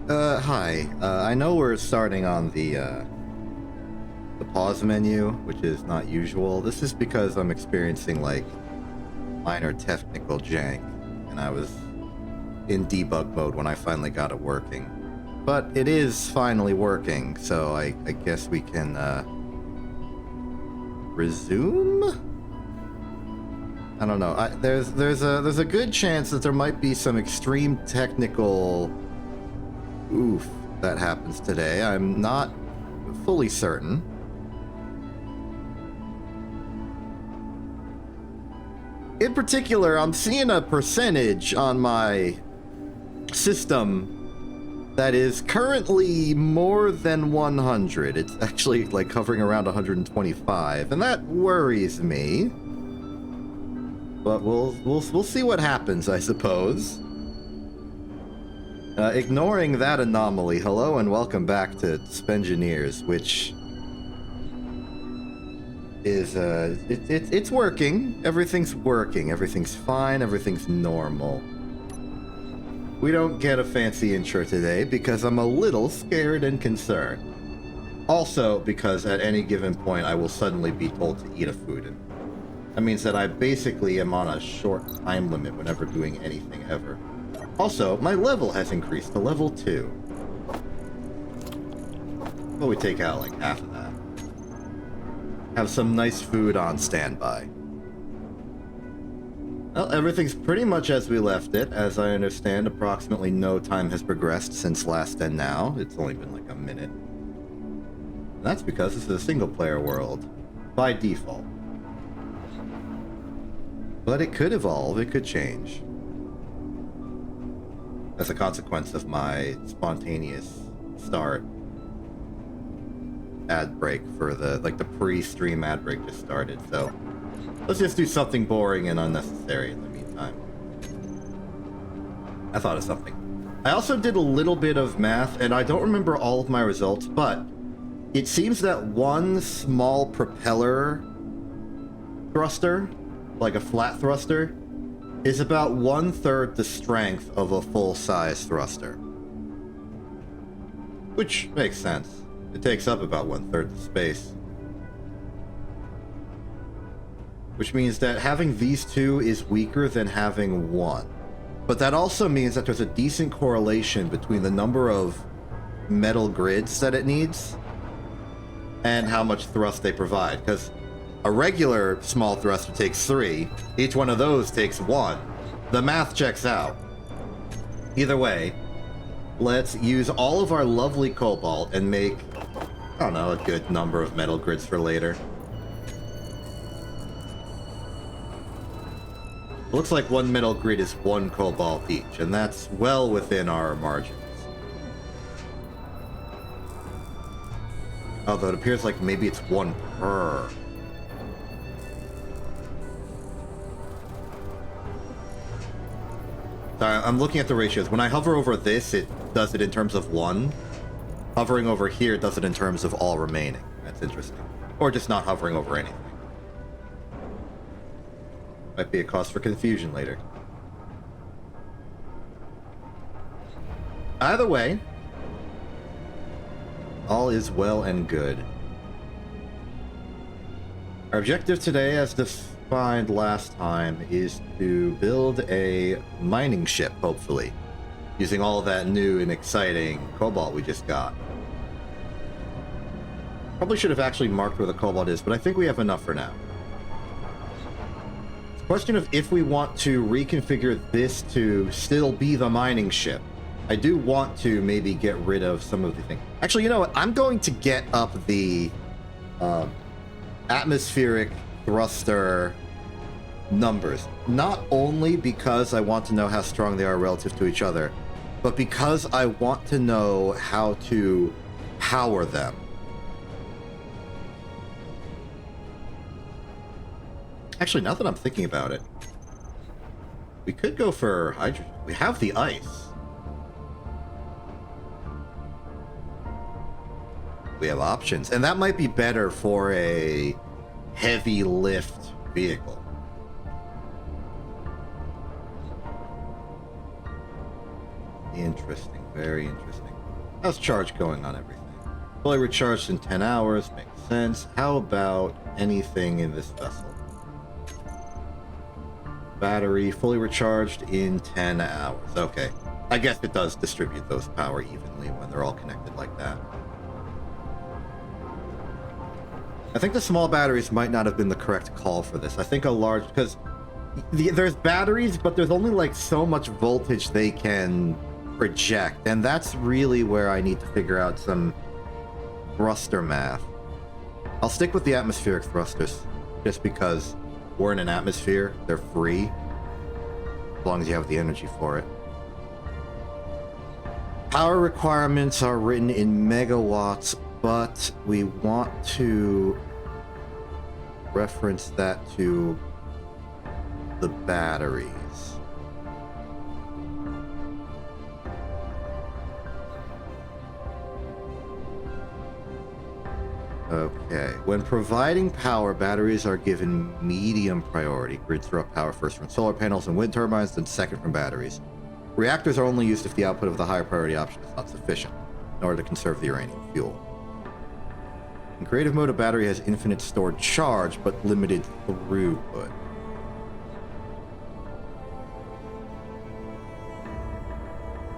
Hi. I know we're starting on the pause menu, which is not usual. This is because I'm experiencing, like, minor technical jank, and I was in debug mode when I finally got it working. But it is finally working, so I guess we can, resume? I don't know. There's a good chance that there might be some extreme technical oof that happens today. I'm not fully certain. In particular, I'm seeing a percentage on my system that is currently more than 100. It's actually like hovering around 125, and that worries me. But we'll see what happens, I suppose. Ignoring that anomaly, hello and welcome back to Spengineers, which is, it's working. Everything's working. Everything's fine. Everything's normal. We don't get a fancy intro today because I'm a little scared and concerned. Also, because at any given point I will suddenly be told to eat a food, and that means that I basically am on a short time limit whenever doing anything ever. Also, my level has increased to level 2. Well, we take out like half of that. Have some nice food on standby. Well, everything's pretty much as we left it. As I understand, approximately no time has progressed since last and now. It's only been like a minute. And that's because this is a single-player world, by default. But it could evolve, it could change. As a consequence of my spontaneous start ad break for the pre-stream ad break just started, so let's just do something boring and unnecessary in the meantime. I thought of something. I also did a little bit of math, and I don't remember all of my results, but it seems that one small propeller thruster, like a flat thruster, is about 1/3 the strength of a full-size thruster. Which makes sense. It takes up about 1/3 the space. Which means that having these two is weaker than having one. But that also means that there's a decent correlation between the number of metal grids that it needs and how much thrust they provide, because a regular small thruster takes 3. Each one of those takes 1. The math checks out. Either way, let's use all of our lovely cobalt and make, I don't know, a good number of metal grids for later. Looks like one metal grid is 1 cobalt each, and that's well within our margins. Although it appears like maybe it's 1 per. Sorry, I'm looking at the ratios. When I hover over this, it does it in terms of 1. Hovering over here does it in terms of all remaining. That's interesting. Or just not hovering over anything. Might be a cause for confusion later. Either way, all is well and good. Our objective today, as defined last time, is to build a mining ship, hopefully, using all that new and exciting cobalt we just got. Probably should have actually marked where the cobalt is, but I think we have enough for now. It's a question of if we want to reconfigure this to still be the mining ship. I do want to maybe get rid of some of the things. Actually, you know what? I'm going to get up the atmospheric thruster numbers. Not only because I want to know how strong they are relative to each other, but because I want to know how to power them. Actually, now that I'm thinking about it, we could go for hydrogen. We have the ice. We have options, and that might be better for a heavy lift vehicle. Interesting, very interesting. How's charge going on everything? Fully recharged in 10 hours, makes sense. How about anything in this vessel? Battery fully recharged in 10 hours. Okay. I guess it does distribute those power evenly when they're all connected like that. I think the small batteries might not have been the correct call for this. I think a large, because there's batteries, but there's only like so much voltage they can project, and that's really where I need to figure out some thruster math. I'll stick with the atmospheric thrusters, just because we're in an atmosphere, they're free, as long as you have the energy for it. Power requirements are written in megawatts, but we want to reference that to the batteries. Okay. When providing power, batteries are given medium priority. Grids throw up power first from solar panels and wind turbines, then second from batteries. Reactors are only used if the output of the higher priority option is not sufficient, in order to conserve the uranium fuel. In creative mode, a battery has infinite stored charge, but limited throughput.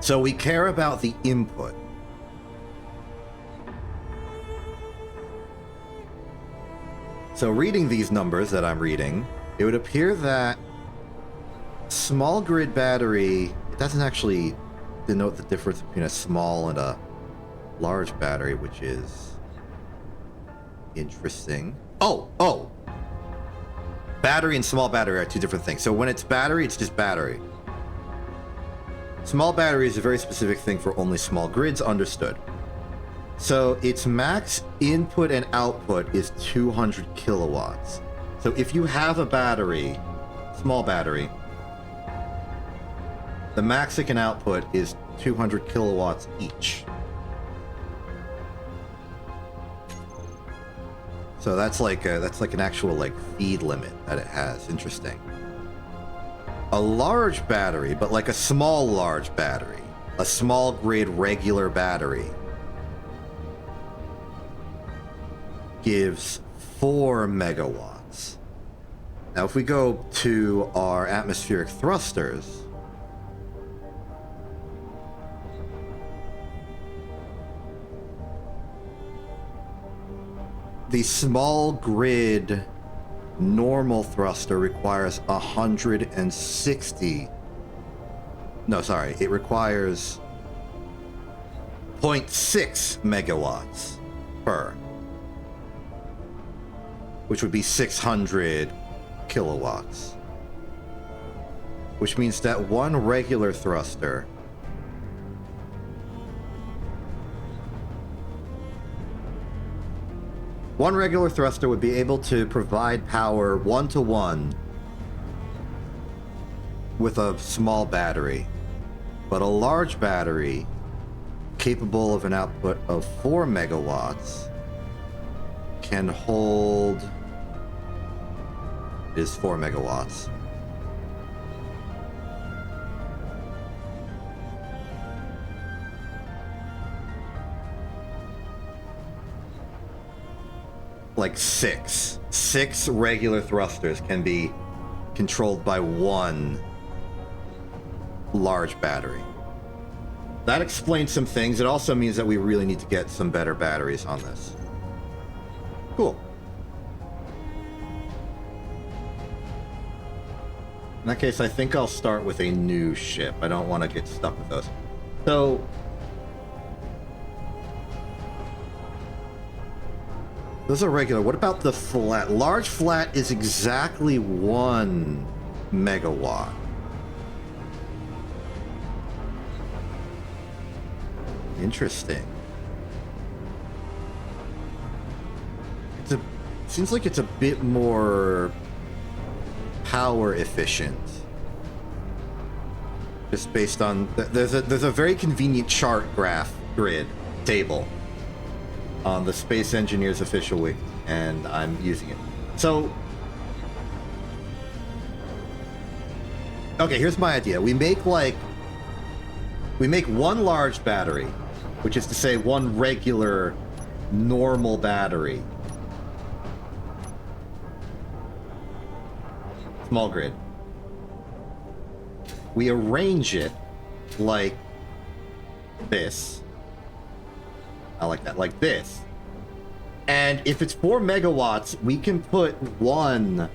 So we care about the input. So reading these numbers that I'm reading, it would appear that small grid battery, it doesn't actually denote the difference between a small and a large battery, which is interesting. Oh! Battery and small battery are two different things. So when it's battery, it's just battery. Small battery is a very specific thing for only small grids, understood. So its max input and output is 200 kilowatts. So if you have a battery, small battery, the max it can output is 200 kilowatts each. So that's like an actual like feed limit that it has. Interesting. A large battery, but like a small large battery, a small grid regular battery, gives 4 megawatts. Now if we go to our atmospheric thrusters, the small grid normal thruster requires 160. No, sorry, it requires 0.6 megawatts per, which would be 600 kilowatts. Which means that one regular thruster would be able to provide power 1-to-1 with a small battery. But a large battery, capable of an output of 4 megawatts, can hold... is 4 megawatts. Like six regular thrusters can be controlled by one large battery. That explains some things. It also means that we really need to get some better batteries on this. Cool. In that case, I think I'll start with a new ship. I don't want to get stuck with those. So... those are regular. What about the flat? Large flat is exactly 1 megawatt. Interesting. Seems like it's a bit more power efficient. Just based on there's a very convenient chart graph grid table on the Space Engineers official wiki, and I'm using it. So, okay, here's my idea. We make like We make one large battery, which is to say one regular, normal battery. Small grid. We arrange it like this. I like that, like this. And if it's 4 megawatts, we can put one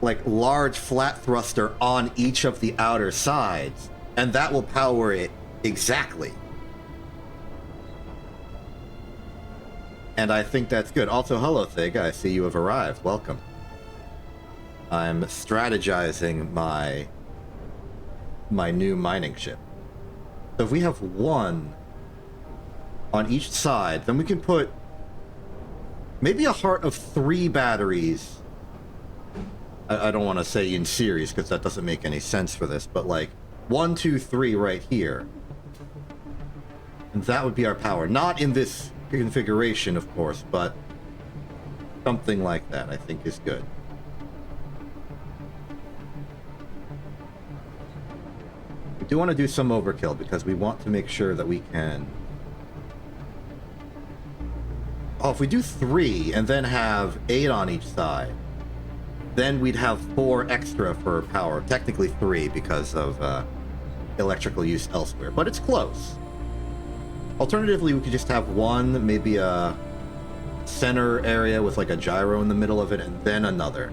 like large flat thruster on each of the outer sides, and that will power it exactly. And I think that's good. Also, hello Thig, I see you have arrived. Welcome. I'm strategizing my new mining ship. So if we have one on each side, then we can put maybe a heart of 3 batteries. I don't want to say in series because that doesn't make any sense for this, but like 1, 2, 3 right here. And that would be our power. Not in this configuration, of course, but something like that I think is good. We do want to do some overkill because we want to make sure that we can... Oh, if we do 3 and then have 8 on each side, then we'd have 4 extra for power. Technically 3 because of electrical use elsewhere, but it's close. Alternatively, we could just have one, maybe a center area with like a gyro in the middle of it, and then another.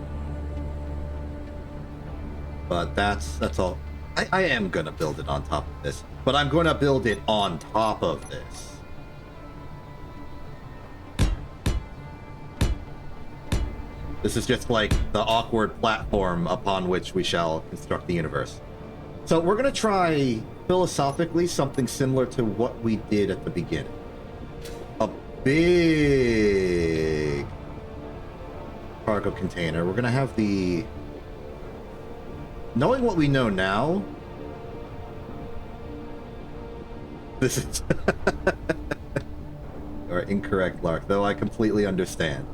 But that's all. I am gonna build it on top of this, but I'm gonna build it on top of this. This is just like the awkward platform upon which we shall construct the universe. So we're going to try, philosophically, something similar to what we did at the beginning. A big cargo container. We're going to have the... Knowing what we know now... This is... Or incorrect, Lark, though I completely understand.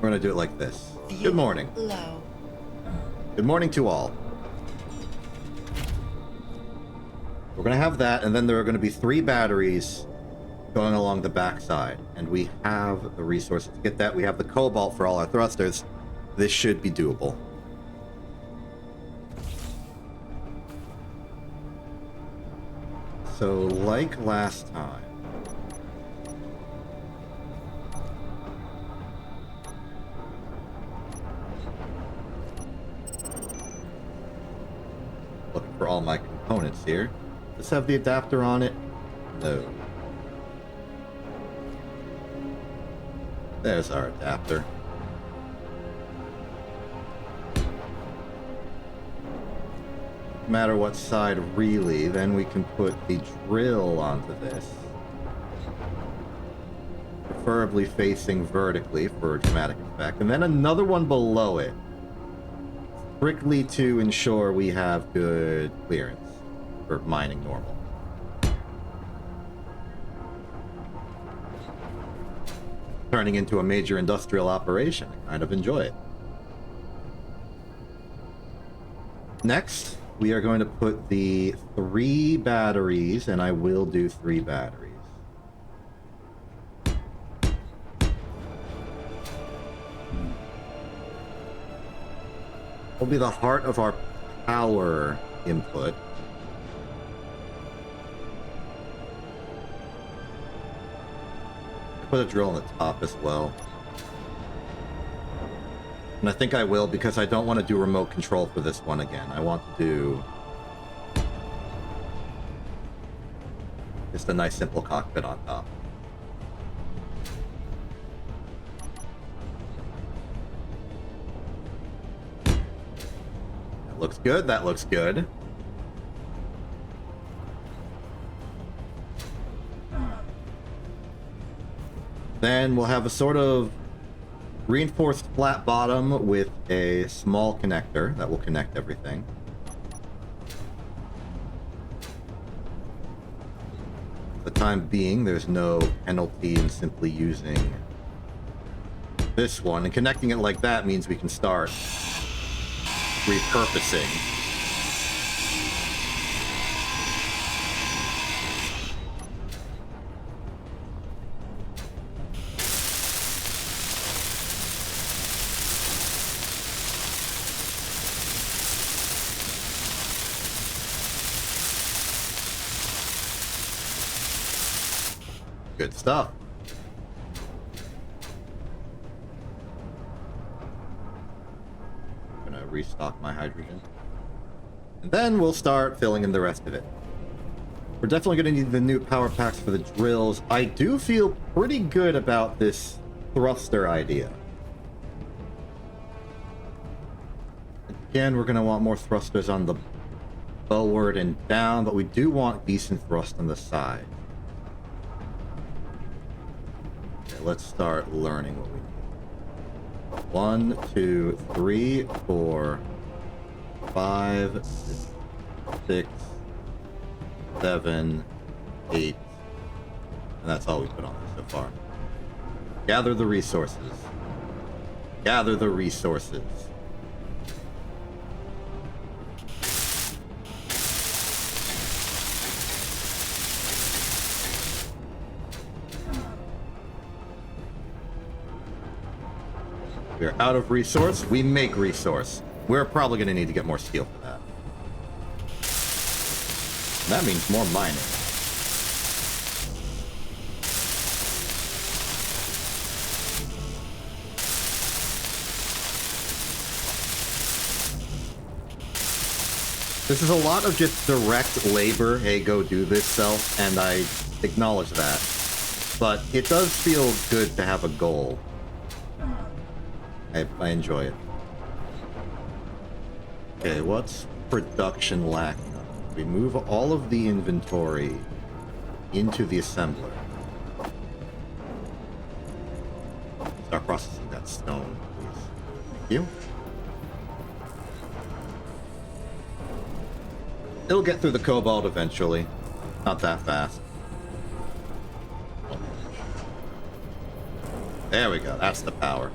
We're gonna do it like this. Good morning. Low. Good morning to all. We're gonna have that, and then there are gonna be 3 batteries going along the backside, and we have the resources to get that. We have the cobalt for all our thrusters. This should be doable. So, like last time, looking for all my components here. Does this have the adapter on it? No. There's our adapter. No matter what side really, then we can put the drill onto this. Preferably facing vertically for a dramatic effect. And then another one below it. Strictly to ensure we have good clearance for mining normal. Turning into a major industrial operation. I kind of enjoy it. Next, we are going to put the 3 batteries, and I will do 3 batteries. Will be the heart of our power input. Put a drill on the top as well. And I think I will because I don't want to do remote control for this one again. I want to do just a nice simple cockpit on top. That looks good, that looks good. Then we'll have a sort of reinforced flat bottom with a small connector that will connect everything. The time being, there's no penalty in simply using this one. And connecting it like that means we can start repurposing. Good stuff. I'm gonna restock my hydrogen. And then we'll start filling in the rest of it. We're definitely gonna need the new power packs for the drills. I do feel pretty good about this thruster idea. Again, we're gonna want more thrusters on the forward and down, but we do want decent thrust on the side. Let's start learning what we need. 1, 2, 3, 4, 5, 6, 7, 8. And that's all we put on there so far. Gather the resources. Gather the resources. We're out of resource. We make resource. We're probably going to need to get more steel for that. And that means more mining. This is a lot of just direct labor. Hey, go do this self, and I acknowledge that. But it does feel good to have a goal. I enjoy it. Okay, what's production lacking? We move all of the inventory into the assembler. Start processing that stone, please. Thank you. It'll get through the cobalt eventually. Not that fast. There we go. That's the power.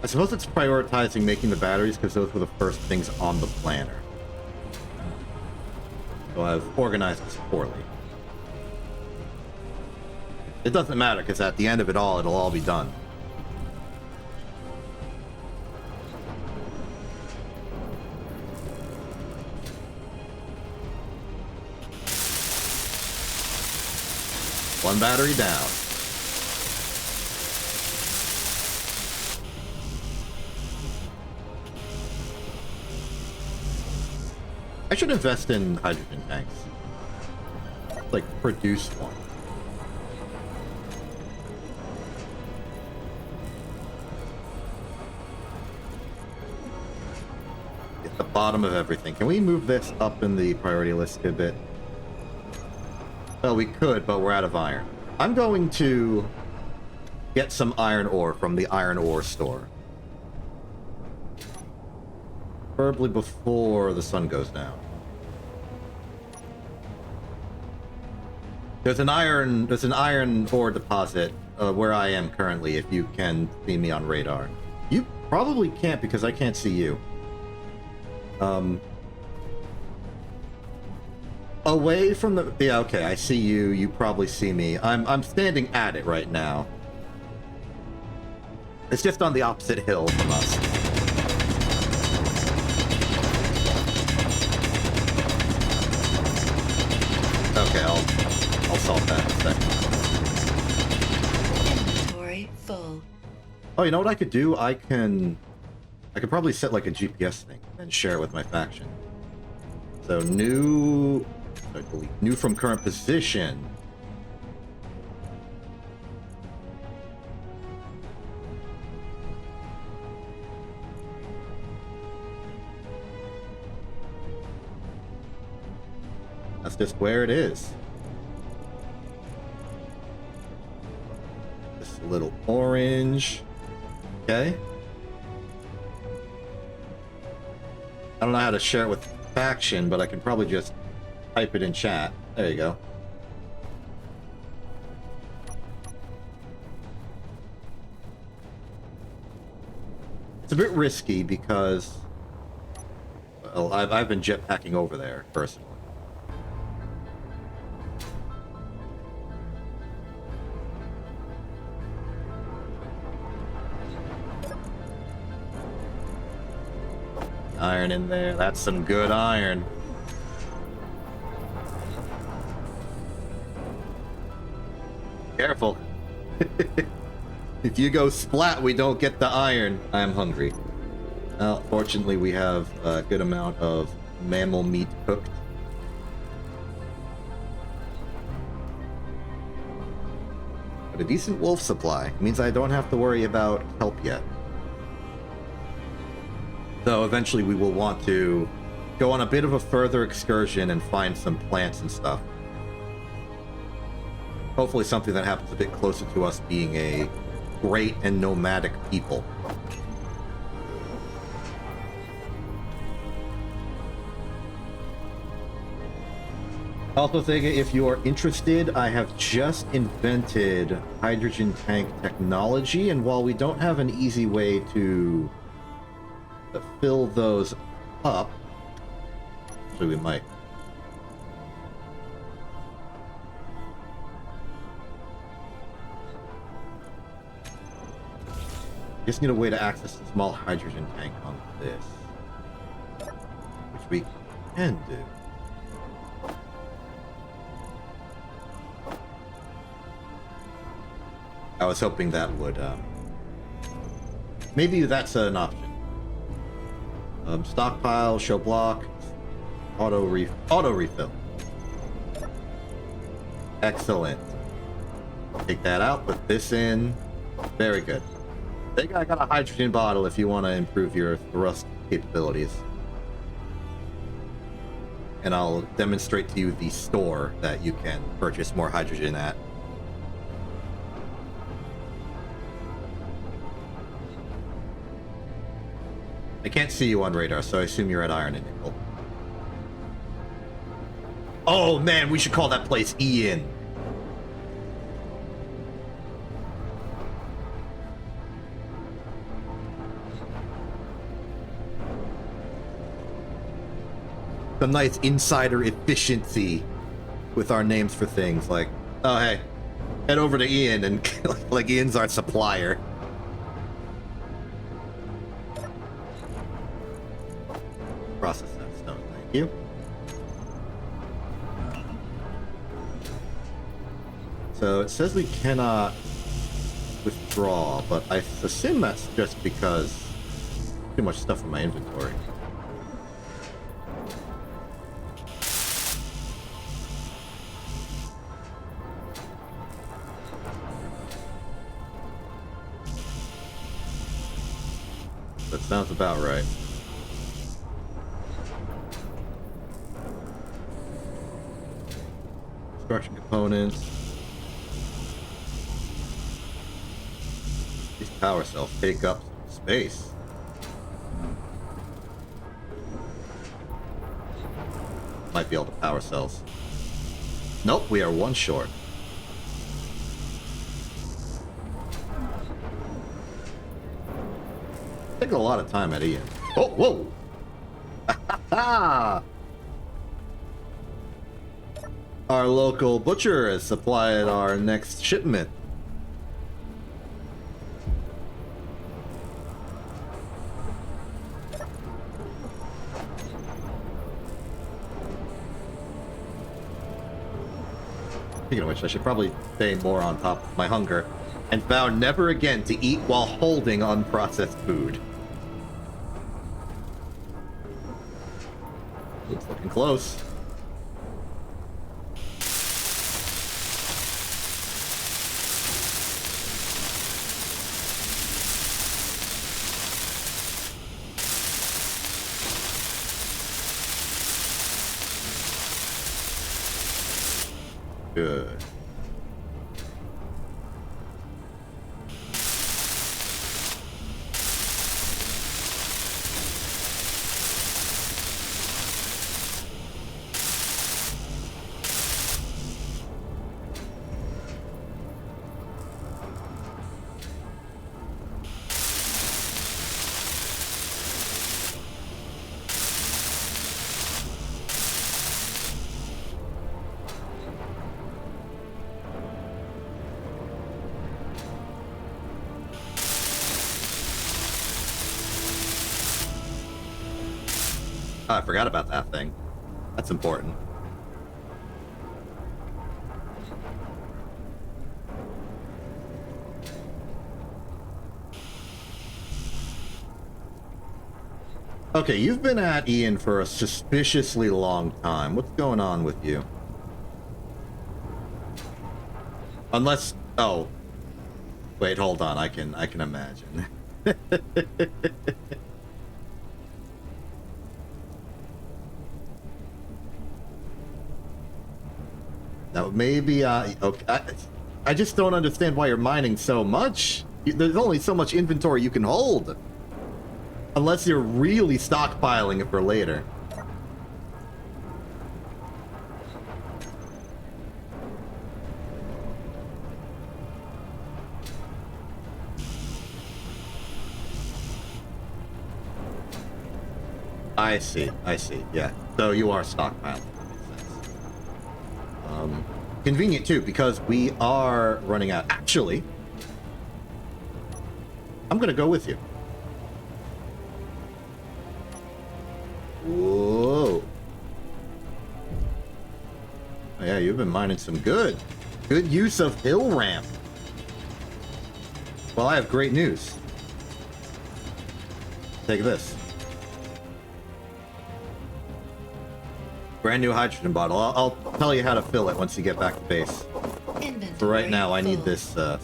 I suppose it's prioritizing making the batteries because those were the first things on the planner. So I've organized this poorly. It doesn't matter because at the end of it all, it'll all be done. One battery down. I should invest in hydrogen tanks. Like, produce one. At the bottom of everything. Can we move this up in the priority list a bit? Well, we could, but we're out of iron. I'm going to get some iron ore from the iron ore store. Preferably before the sun goes down. There's an iron ore deposit where I am currently, if you can see me on radar. You probably can't because I can't see you. Away from the... Yeah, okay, I see you. You probably see me. I'm standing at it right now. It's just on the opposite hill from us. Okay, I'll solve that in a second. Inventory full. Oh, you know what I could do? I could probably set like a GPS thing and share it with my faction. So new from current position. That's just where it is. This little orange. Okay. I don't know how to share it with faction, but I can probably just type it in chat. There you go. It's a bit risky because, well, I've been jetpacking over there personally. Iron in there. That's some good iron. Careful. If you go splat, we don't get the iron. I am hungry. Well, fortunately, we have a good amount of mammal meat cooked. But a decent wolf supply means I don't have to worry about help yet. Though eventually we will want to go on a bit of a further excursion and find some plants and stuff. Hopefully something that happens a bit closer to us being a great and nomadic people. Also, thinking if you are interested, I have just invented hydrogen tank technology, and while we don't have an easy way to fill those up, actually we might. Just need a way to access a small hydrogen tank on this, which we can do. I was hoping that would, maybe that's an option. Stockpile, show block, auto refill. Excellent. Take that out, put this in. Very good. I think I got a hydrogen bottle if you want to improve your thrust capabilities. And I'll demonstrate to you the store that you can purchase more hydrogen at. I can't see you on radar, so I assume you're at Iron and Nickel. Oh man, we should call that place Ian. Some nice insider efficiency with our names for things like, oh hey, head over to Ian, and like Ian's our supplier. Process that stone, thank you. So it says we cannot withdraw, but I assume that's just because too much stuff in my inventory. That sounds about right. Construction components. These power cells take up space. Might be able to power cells. Nope, we are one short. Taking a lot of time at Ian. Oh, whoa! Ha! Our local butcher has supplied our next shipment. Speaking of which, I should probably stay more on top of my hunger and vow never again to eat while holding unprocessed food. It's looking close. Good. Oh, I forgot about that thing. That's important. Okay, you've been at Ian for a suspiciously long time. What's going on with you? Unless... Oh. Wait, hold on. I can imagine. Now, maybe... okay, I just don't understand why you're mining so much. There's only so much inventory you can hold. Unless you're really stockpiling it for later. I see, yeah. So you are stockpiling. That makes sense. Convenient too, because we are running out. Actually, I'm gonna go with you. Whoa. Oh, yeah, you've been mining some good use of hill ramp. Well, I have great news. Take this. Brand new hydrogen bottle. I'll tell you how to fill it once you get back to base. For right now, I need this stuff.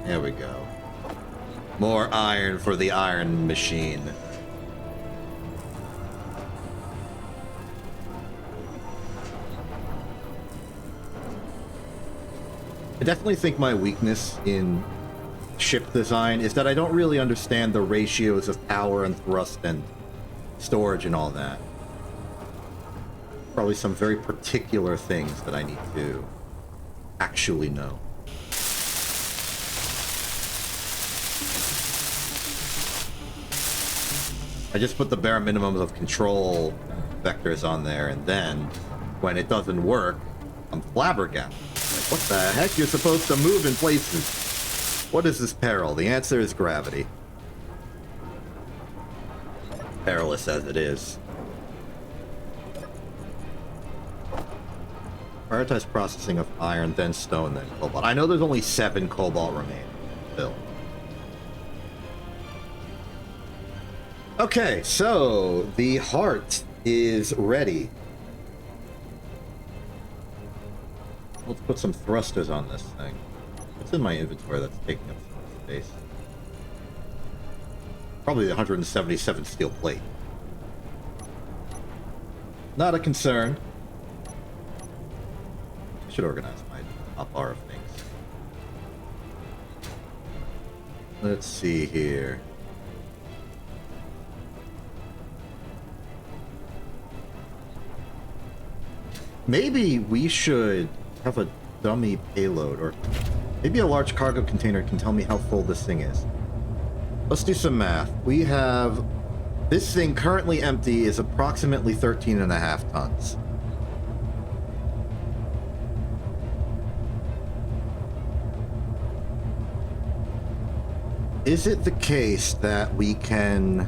There we go. More iron for the iron machine. I definitely think my weakness in ship design is that I don't really understand the ratios of power and thrust and storage and all that. Probably some very particular things that I need to actually know. I just put the bare minimum of control vectors on there, and then when it doesn't work, I'm flabbergasted. Like, what the heck? You're supposed to move in places. What is this peril? The answer is gravity. Perilous as it is. Prioritize processing of iron, then stone, then cobalt. I know there's only 7 cobalt remaining still. Okay, so the heart is ready. Let's put some thrusters on this thing. What's in my inventory that's taking up so much space? Probably the 177 steel plate. Not a concern. I should organize my top bar of things. Let's see here. Maybe we should have a dummy payload, or maybe a large cargo container can tell me how full this thing is. Let's do some math. We have... This thing currently empty is approximately 13.5 tons. Is it the case that we can...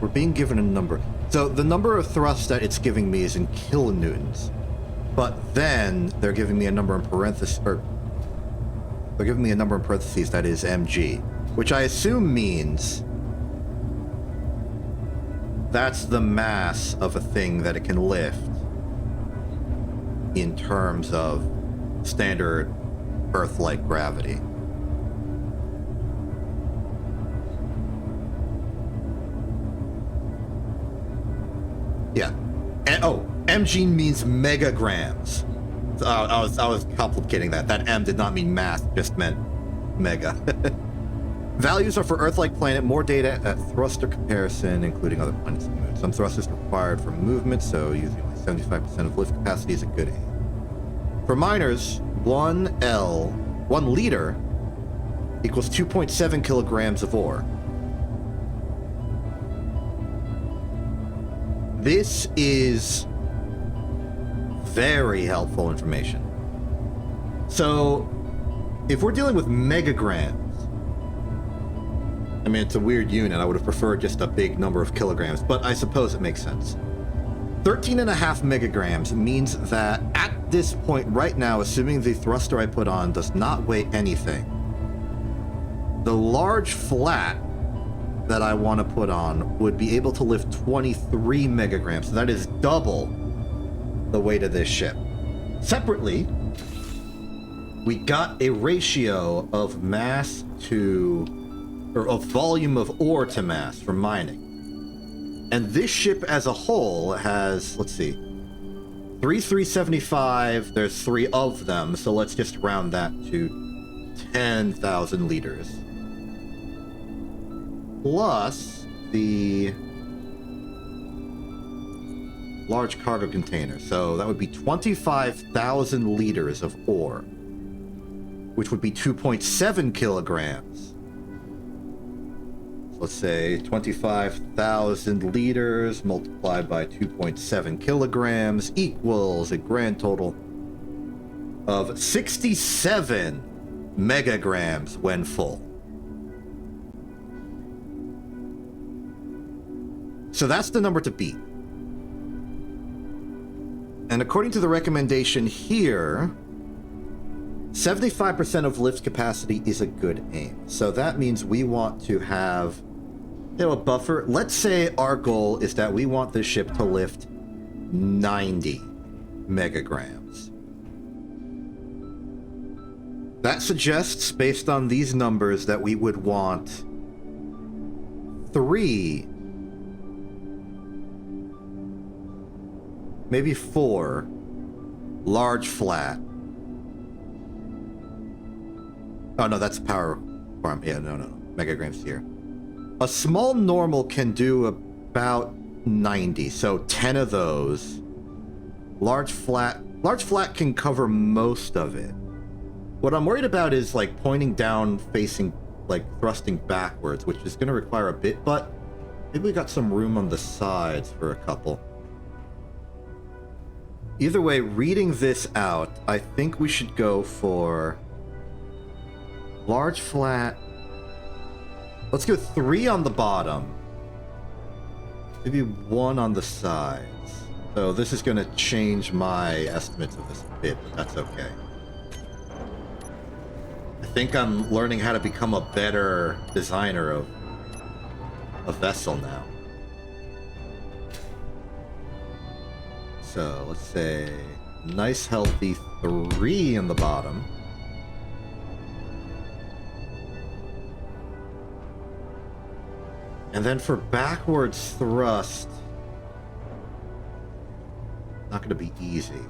We're being given a number. So the number of thrusts that it's giving me is in kilonewtons. But then they're giving me a number in parentheses, or they're giving me a number in parentheses that is mg, which I assume means that's the mass of a thing that it can lift in terms of standard Earth-like gravity. Yeah. And, oh, mg means megagrams. So I was complicating that. That M did not mean mass, just meant mega. Values are for Earth-like planet, more data at thruster comparison, including other planets and moons. Some thrusters required for movement, so using only 75% of lift capacity is a good aim. For miners, 1 liter equals 2.7 kilograms of ore. This is very helpful information. So, if we're dealing with megagrams, I mean, it's a weird unit. I would have preferred just a big number of kilograms, but I suppose it makes sense. 13.5 megagrams means that at this point right now, assuming the thruster I put on does not weigh anything, the large flat that I want to put on would be able to lift 23 megagrams. So that is double the weight of this ship. Separately, we got a ratio of mass to, or of volume of ore to mass for mining. And this ship as a whole has, let's see, 375, there's 3 of them, so let's just round that to 10,000 liters. Plus the large cargo container. So that would be 25,000 liters of ore, which would be 2.7 kilograms. So let's say 25,000 liters multiplied by 2.7 kilograms equals a grand total of 67 megagrams when full. So that's the number to beat. And according to the recommendation here, 75% of lift capacity is a good aim. So that means we want to have, a buffer. Let's say our goal is that we want this ship to lift 90 megagrams. That suggests, based on these numbers, that we would want 3, maybe 4 large flat. Oh no, that's power farm. Yeah, no. Megagrams here. A small normal can do about 90, so 10 of those. Large flat can cover most of it. What I'm worried about is like pointing down, facing, like thrusting backwards, which is going to require a bit, but maybe we got some room on the sides for a couple. Either way, reading this out, I think we should go for large flat. Let's go 3 on the bottom. Maybe 1 on the sides. So this is going to change my estimates of this a bit, but that's okay. I think I'm learning how to become a better designer of a vessel now. So let's say nice healthy 3 in the bottom. And then for backwards thrust, not going to be easy.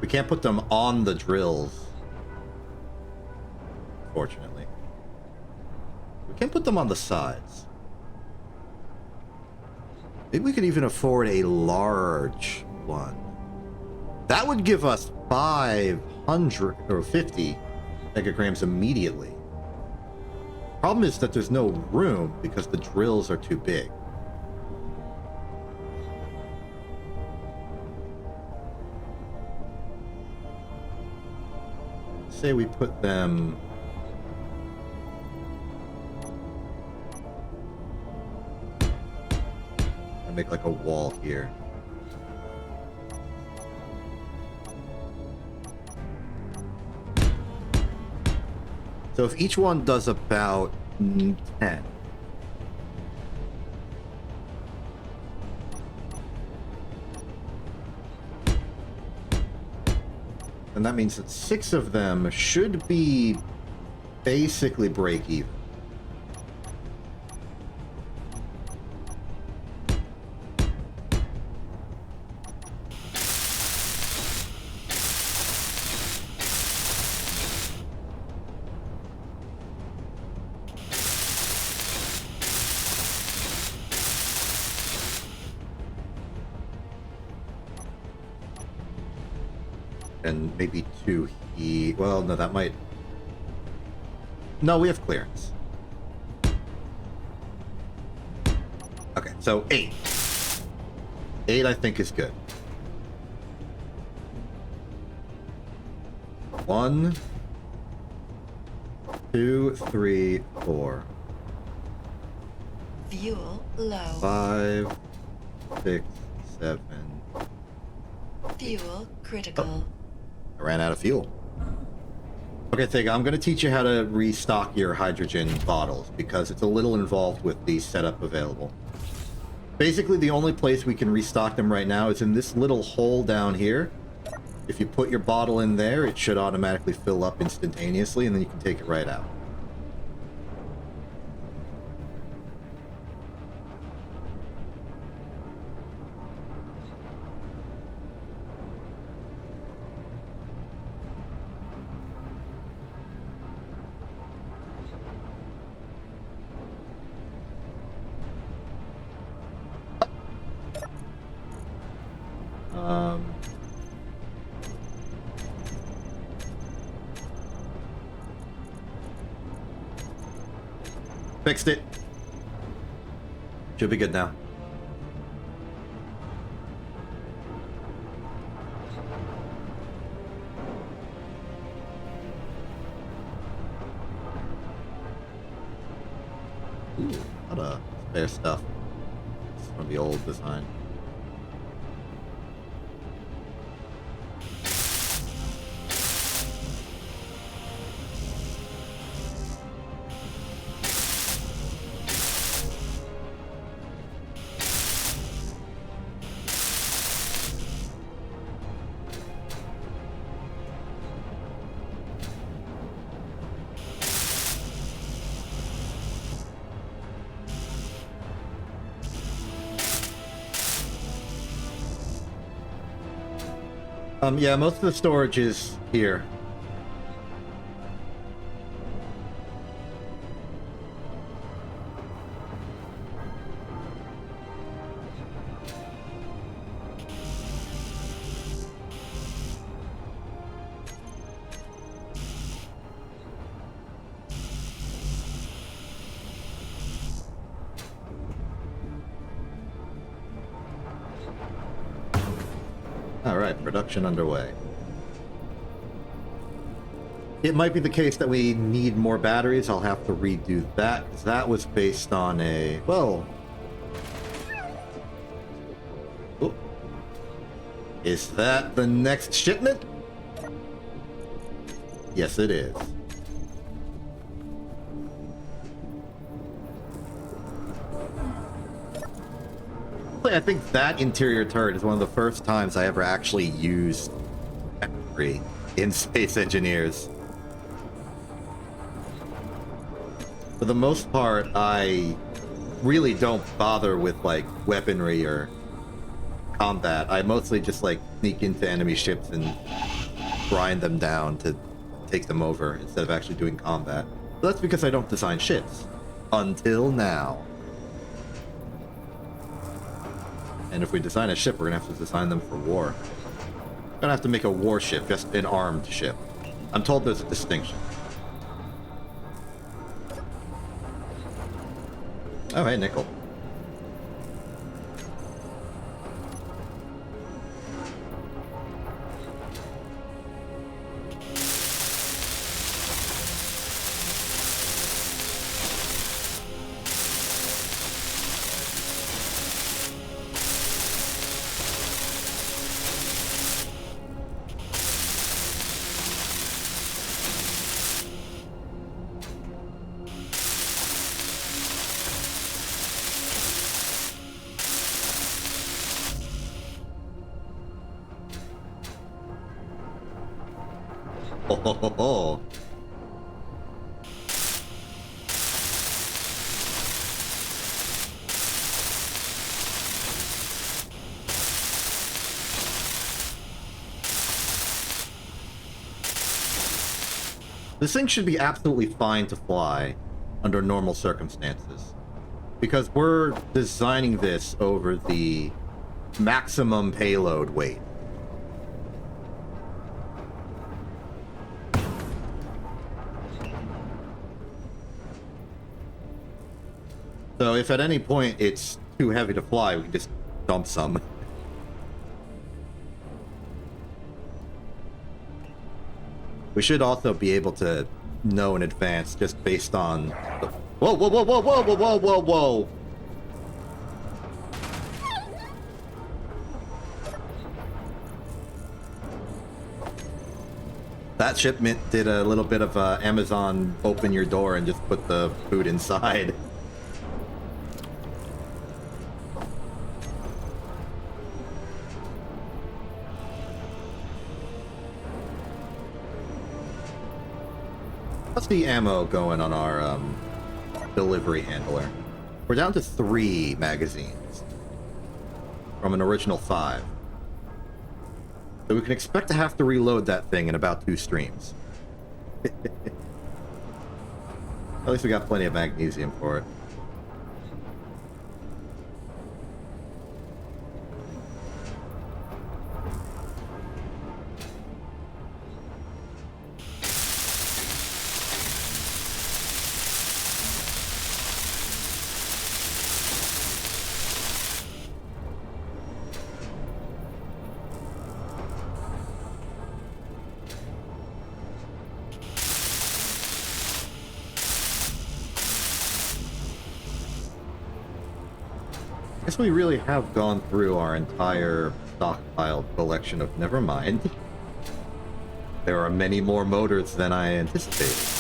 We can't put them on the drills, fortunately. We can put them on the sides. Maybe we could even afford a large one. That would give us 500 or 50 megagrams immediately. Problem is that there's no room because the drills are too big. Say we put them and make like a wall here. So if each one does about 10. And that means that 6 of them should be basically break even. And maybe 2 heat. Well, no, that might... No, we have clearance. Okay, so 8. 8, I think, is good. 1, 2, 3, 4. Fuel low. 5, 6, 7. Fuel critical. I ran out of fuel. Okay, Thig, I'm going to teach you how to restock your hydrogen bottles, because it's a little involved with the setup available. Basically, the only place we can restock them right now is in this little hole down here. If you put your bottle in there, it should automatically fill up instantaneously, and then you can take it right out. Fixed it. Should be good now. Ooh, a lot of spare stuff. It's from the old design. Yeah, most of the storage is here. Alright, production underway. It might be the case that we need more batteries. I'll have to redo that, because that was based on a... Well... Oh. Is that the next shipment? Yes, it is. I think that interior turret is one of the first times I ever actually used weaponry in Space Engineers. For the most part, I really don't bother with, like, weaponry or combat. I mostly just, like, sneak into enemy ships and grind them down to take them over instead of actually doing combat. So that's because I don't design ships. Until now. And if we design a ship, we're gonna have to design them for war. We're gonna have to make a warship, just an armed ship. I'm told there's a distinction. Oh, hey, nickel. Ho, ho, ho, ho. This thing should be absolutely fine to fly under normal circumstances, because we're designing this over the maximum payload weight. So if at any point it's too heavy to fly, we can just dump some. We should also be able to know in advance just based on the... Whoa, whoa, whoa, whoa, whoa, whoa, whoa, whoa, whoa! That shipment did a little bit of Amazon open your door and just put the food inside. What's the ammo going on our delivery handler? We're down to 3 magazines from an original 5. So we can expect to have to reload that thing in about 2 streams. At least we got plenty of magnesium for it. I guess we really have gone through our entire stockpiled collection of... Never mind. There are many more motors than I anticipated.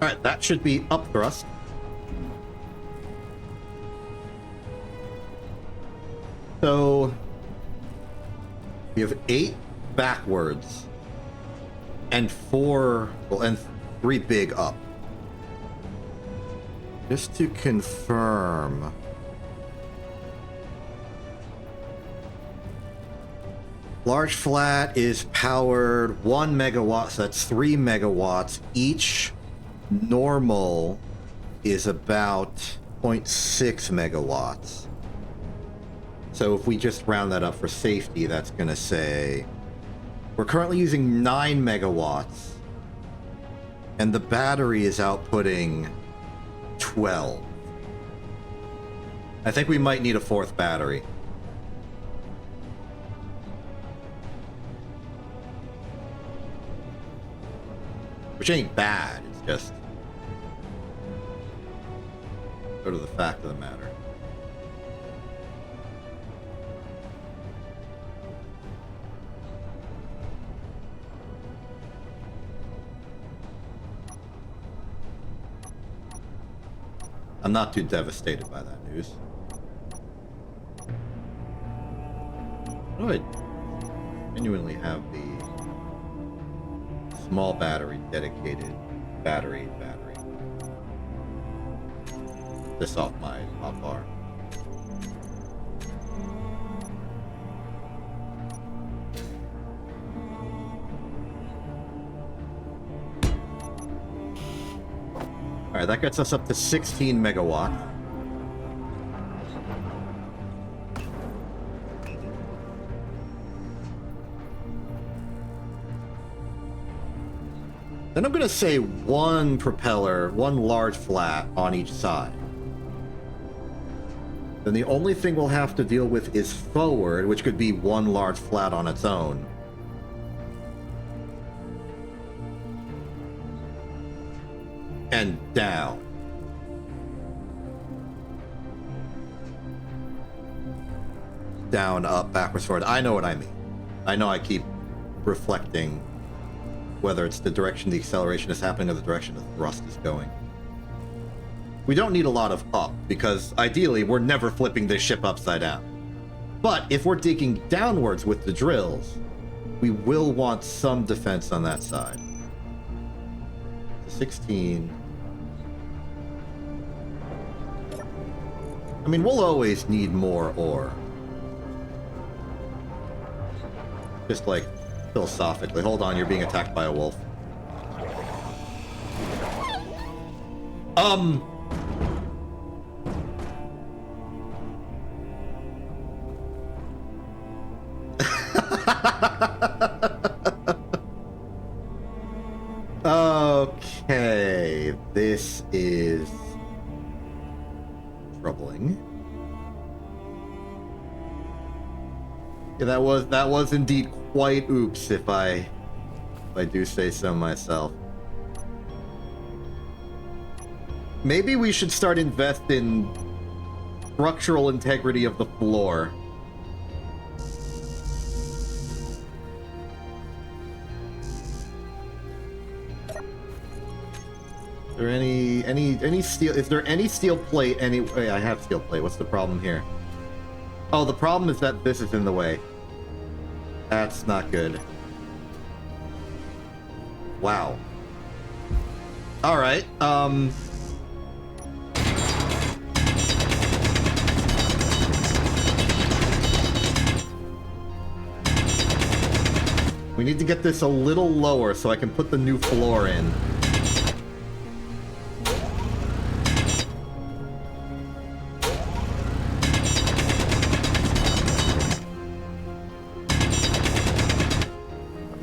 Alright, that should be up thrust. So we have 8 backwards and 4, well, and 3 big up. Just to confirm. Large flat is powered 1 megawatt, so that's 3 megawatts each. Normal is about 0.6 megawatts. So if we just round that up for safety, that's going to say we're currently using 9 megawatts and the battery is outputting 12. I think we might need a 4th battery. Which ain't bad, it's just sort of the fact of the matter. I'm not too devastated by that news. How do I genuinely have the small battery dedicated battery? This off my top bar. Alright, that gets us up to 16 megawatt. Then I'm gonna say 1 propeller, 1 large flat on each side. Then the only thing we'll have to deal with is forward, which could be 1 large flat on its own. And down. Down, up, backwards, forward. I know what I mean. I know I keep reflecting whether it's the direction the acceleration is happening or the direction the thrust is going. We don't need a lot of up, because ideally we're never flipping this ship upside down. But if we're digging downwards with the drills, we will want some defense on that side. 16. I mean, we'll always need more ore. Just like philosophically. Hold on, you're being attacked by a wolf. Okay, this is troubling. Yeah, that was indeed quite oops, if I do say so myself. Maybe we should start invest in structural integrity of the floor. Is there any steel? Is there any steel plate? I have steel plate. What's the problem here? Oh, the problem is that this is in the way. That's not good. Wow. All right. We need to get this a little lower so I can put the new floor in.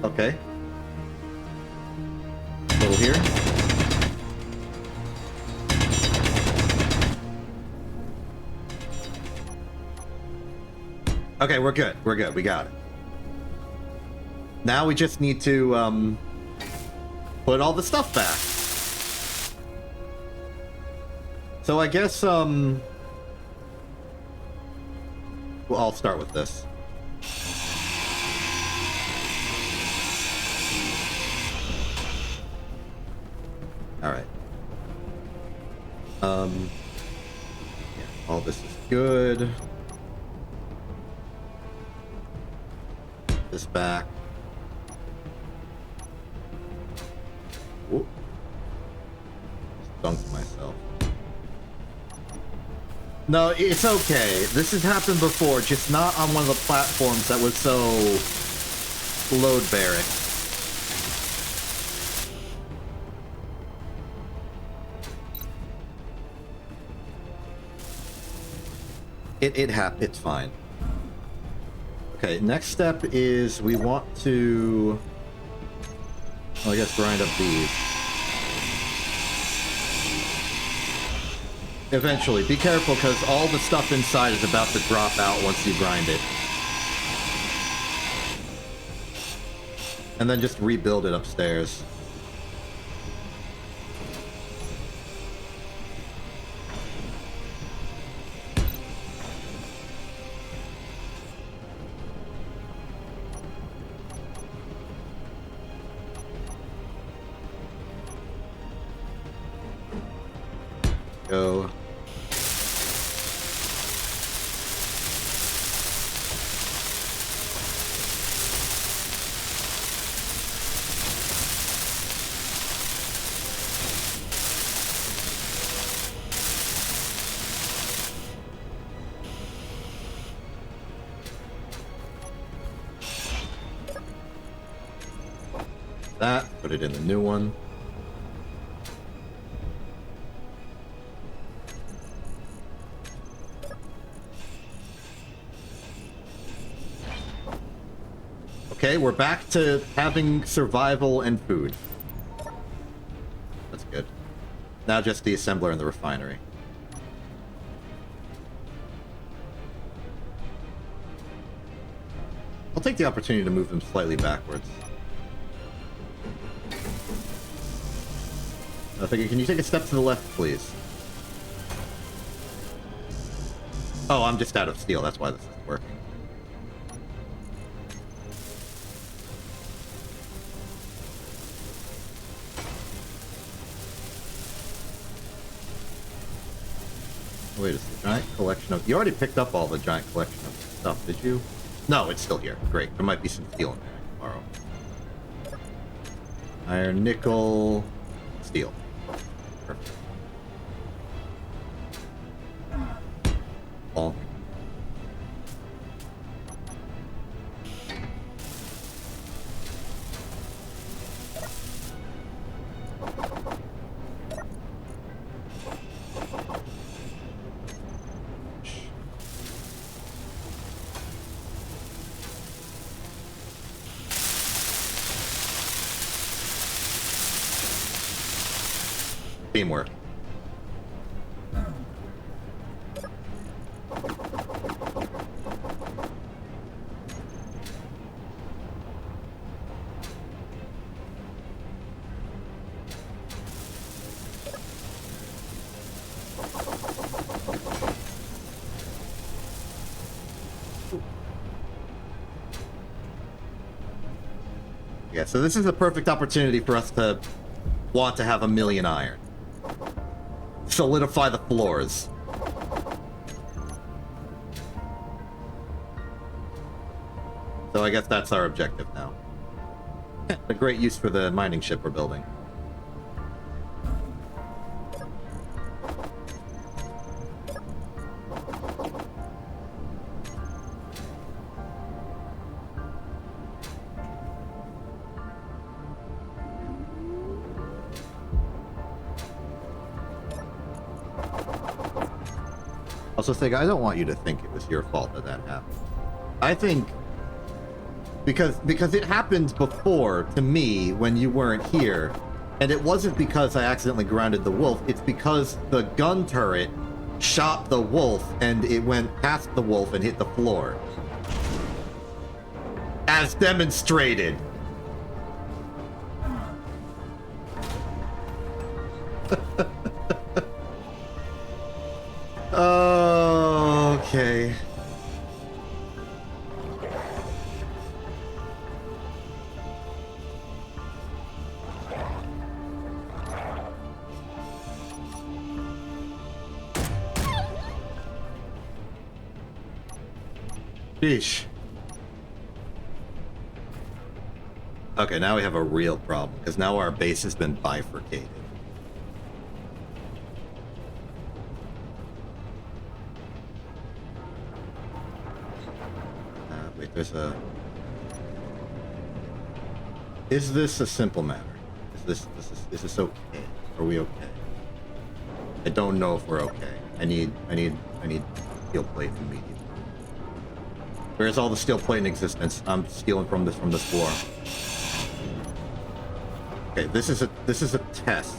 Okay. A little here. Okay, we're good. We're good. We got it. Now we just need to, put all the stuff back. So I guess, well, I'll start with this. Alright. Yeah, all this is good. This back. Whoop. Dunked myself. No, it's okay. This has happened before, just not on one of the platforms that was so load-bearing. It's fine. Okay, next step is we want to... well, I guess grind up these. Eventually. Be careful, because all the stuff inside is about to drop out once you grind it. And then just rebuild it upstairs. Go. That, put it in the new one. Okay, we're back to having survival and food. That's good. Now just the assembler and the refinery. I'll take the opportunity to move them slightly backwards. Can you take a step to the left, please? Oh, I'm just out of steel. That's why this isn't working. Wait, it's a giant collection of... You already picked up all the giant collection of stuff, did you? No, it's still here. Great. There might be some steel in there I can borrow. Iron, nickel, steel. steel. Perfect. Bonk. Teamwork. Yeah, so this is a perfect opportunity for us to want to have 1,000,000 iron. Solidify the floors. So I guess that's our objective now. A great use for the mining ship we're building. Also, Sig, I don't want you to think it was your fault that that happened. I think because it happened before to me when you weren't here, and it wasn't because I accidentally grounded the wolf. It's because the gun turret shot the wolf and it went past the wolf and hit the floor, as demonstrated. Okay. Sheesh. Okay, now we have a real problem, because now our base has been bifurcated. Wait, there's a... Is this a simple matter? Is this okay? Are we okay? I don't know if we're okay. I need steel plate immediately. Where's all the steel plate in existence? I'm stealing from this floor. Okay, this is a test.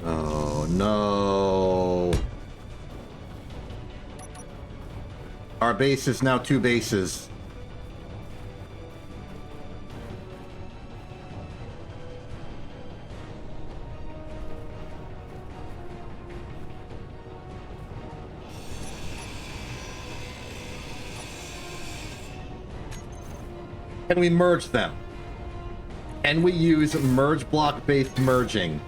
Oh no. Our base is now 2 bases. Can we merge them? Can we use merge block-based merging?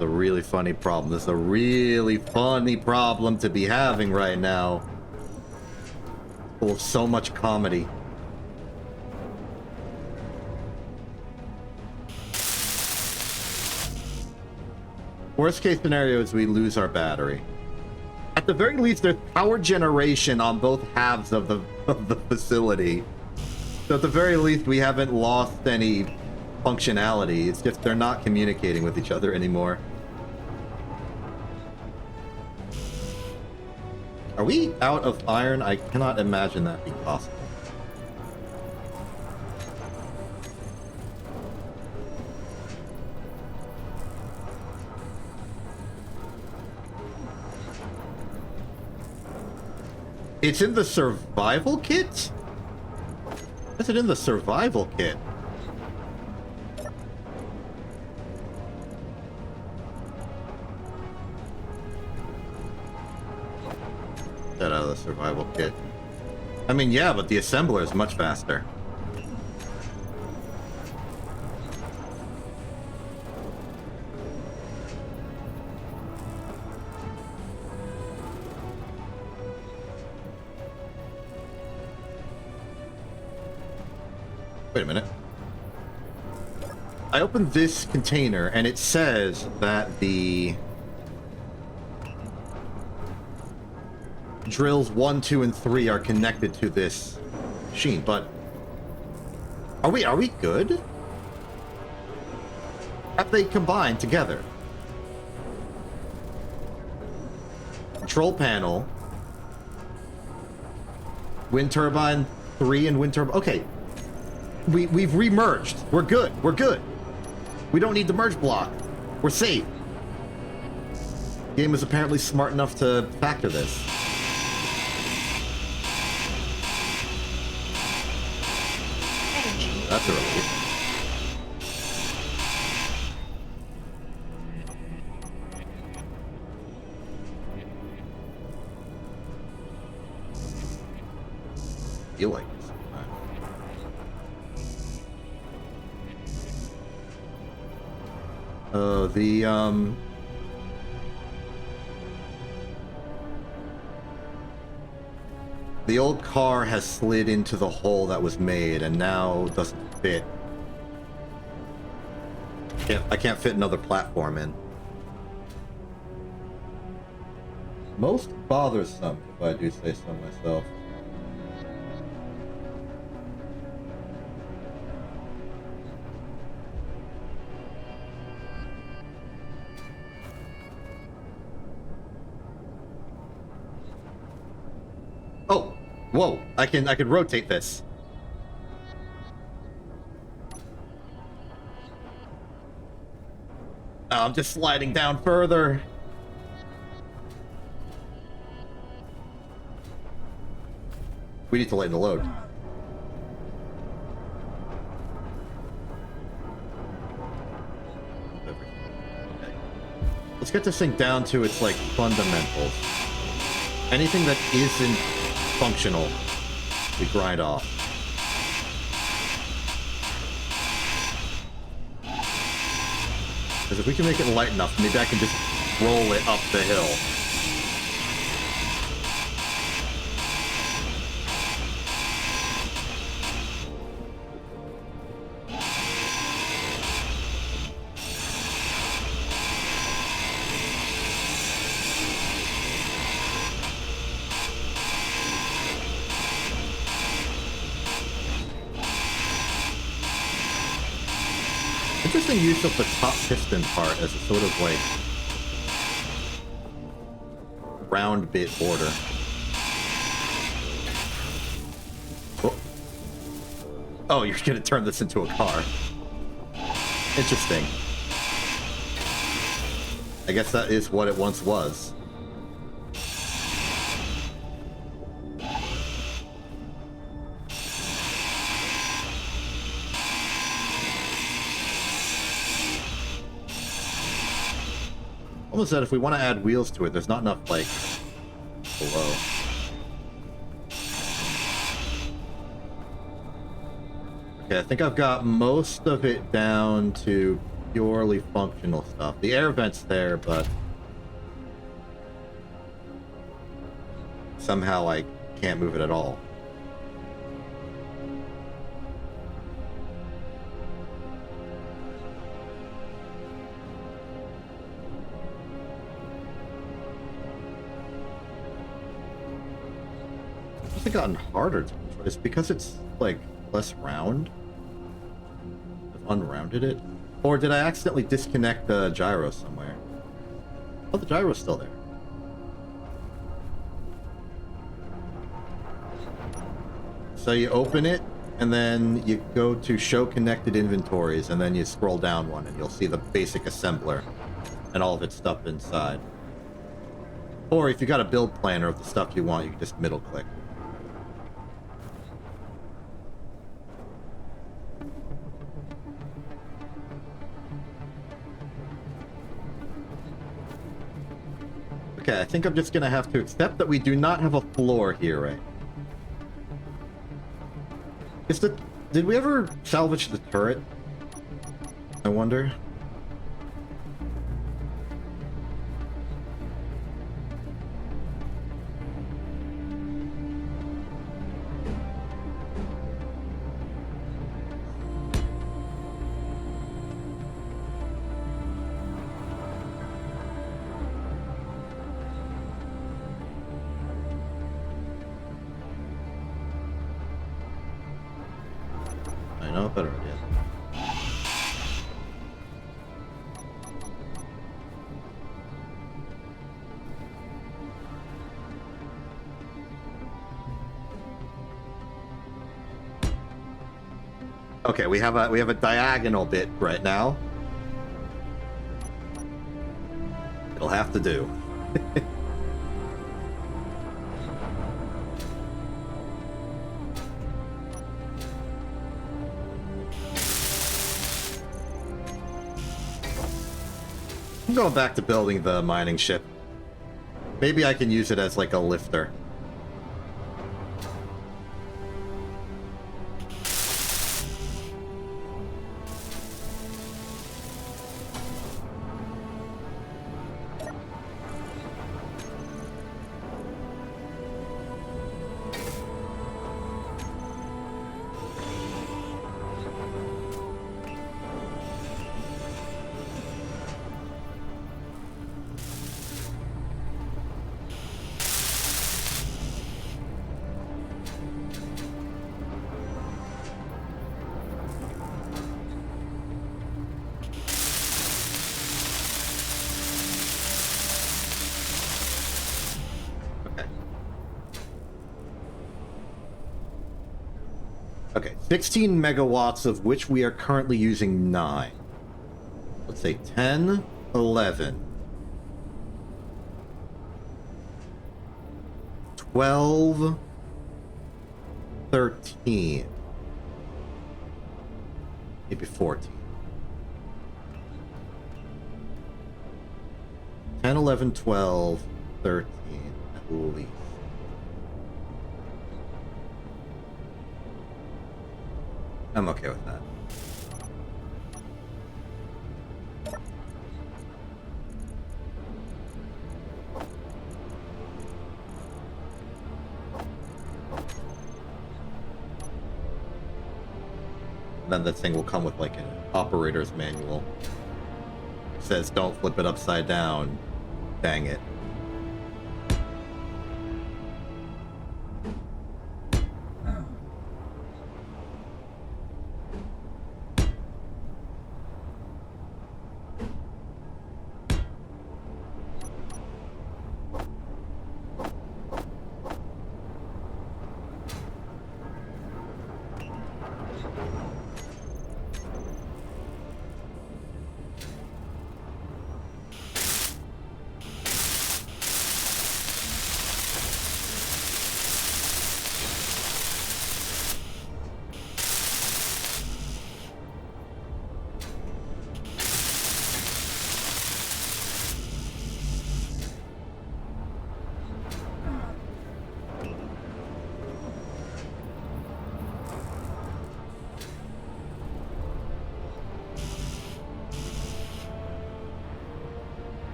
A really funny problem. This is a really funny problem to be having right now. Full of so much comedy. Worst case scenario is we lose our battery. At the very least, there's power generation on both halves of the facility. So at the very least, we haven't lost any functionality. It's just they're not communicating with each other anymore. Are we out of iron? I cannot imagine that being possible. It's in the survival kit? Is it in the survival kit? That out of the survival kit. I mean, yeah, but the assembler is much faster. Wait a minute. I opened this container and it says that the drills 1, 2, and 3 are connected to this machine, but are we good? Have they combined together? Control panel, wind turbine 3 and wind turbine. Okay, we've remerged. We're good. We're good. We don't need the merge block. We're safe. The game is apparently smart enough to factor this. Energy. That's a relief. Feel like this. The old car has slid into the hole that was made and now doesn't fit. I can't fit another platform in. Most bothersome, if I do say so myself. Oh, whoa! I can rotate this. Oh, I'm just sliding down further. We need to lighten the load. Okay. Let's get this thing down to its like fundamentals. Anything that isn't functional, we grind off. Because if we can make it light enough, maybe I can just roll it up the hill. Interesting use of the top piston part as a sort of like round bit border. Oh, you're gonna turn this into a car. Interesting. I guess that is what it once was. Almost said if we want to add wheels to it, there's not enough, like, below. Okay, I think I've got most of it down to purely functional stuff. The air vent's there, but somehow I can't move it at all. It's gotten harder to control. It's because it's like less round. I've unrounded it. Or did I accidentally disconnect the gyro somewhere? Oh, the gyro's still there. So you open it, and then you go to show connected inventories, and then you scroll down one, and you'll see the basic assembler and all of its stuff inside. Or if you got a build planner of the stuff you want, you can just middle click. Okay, I think I'm just gonna have to accept that we do not have a floor here, right? Did we ever salvage the turret? I wonder. I know, better idea. Okay, we have a diagonal bit right now. It'll have to do. I'm going back to building the mining ship. Maybe I can use it as like a lifter. Okay, 16 megawatts, of which we are currently using 9. Let's say 10, 11, 12, 13, maybe 14. 10, 11, 12, 13, at least. I'm okay with that. Then the thing will come with like an operator's manual. It says don't flip it upside down. Dang it.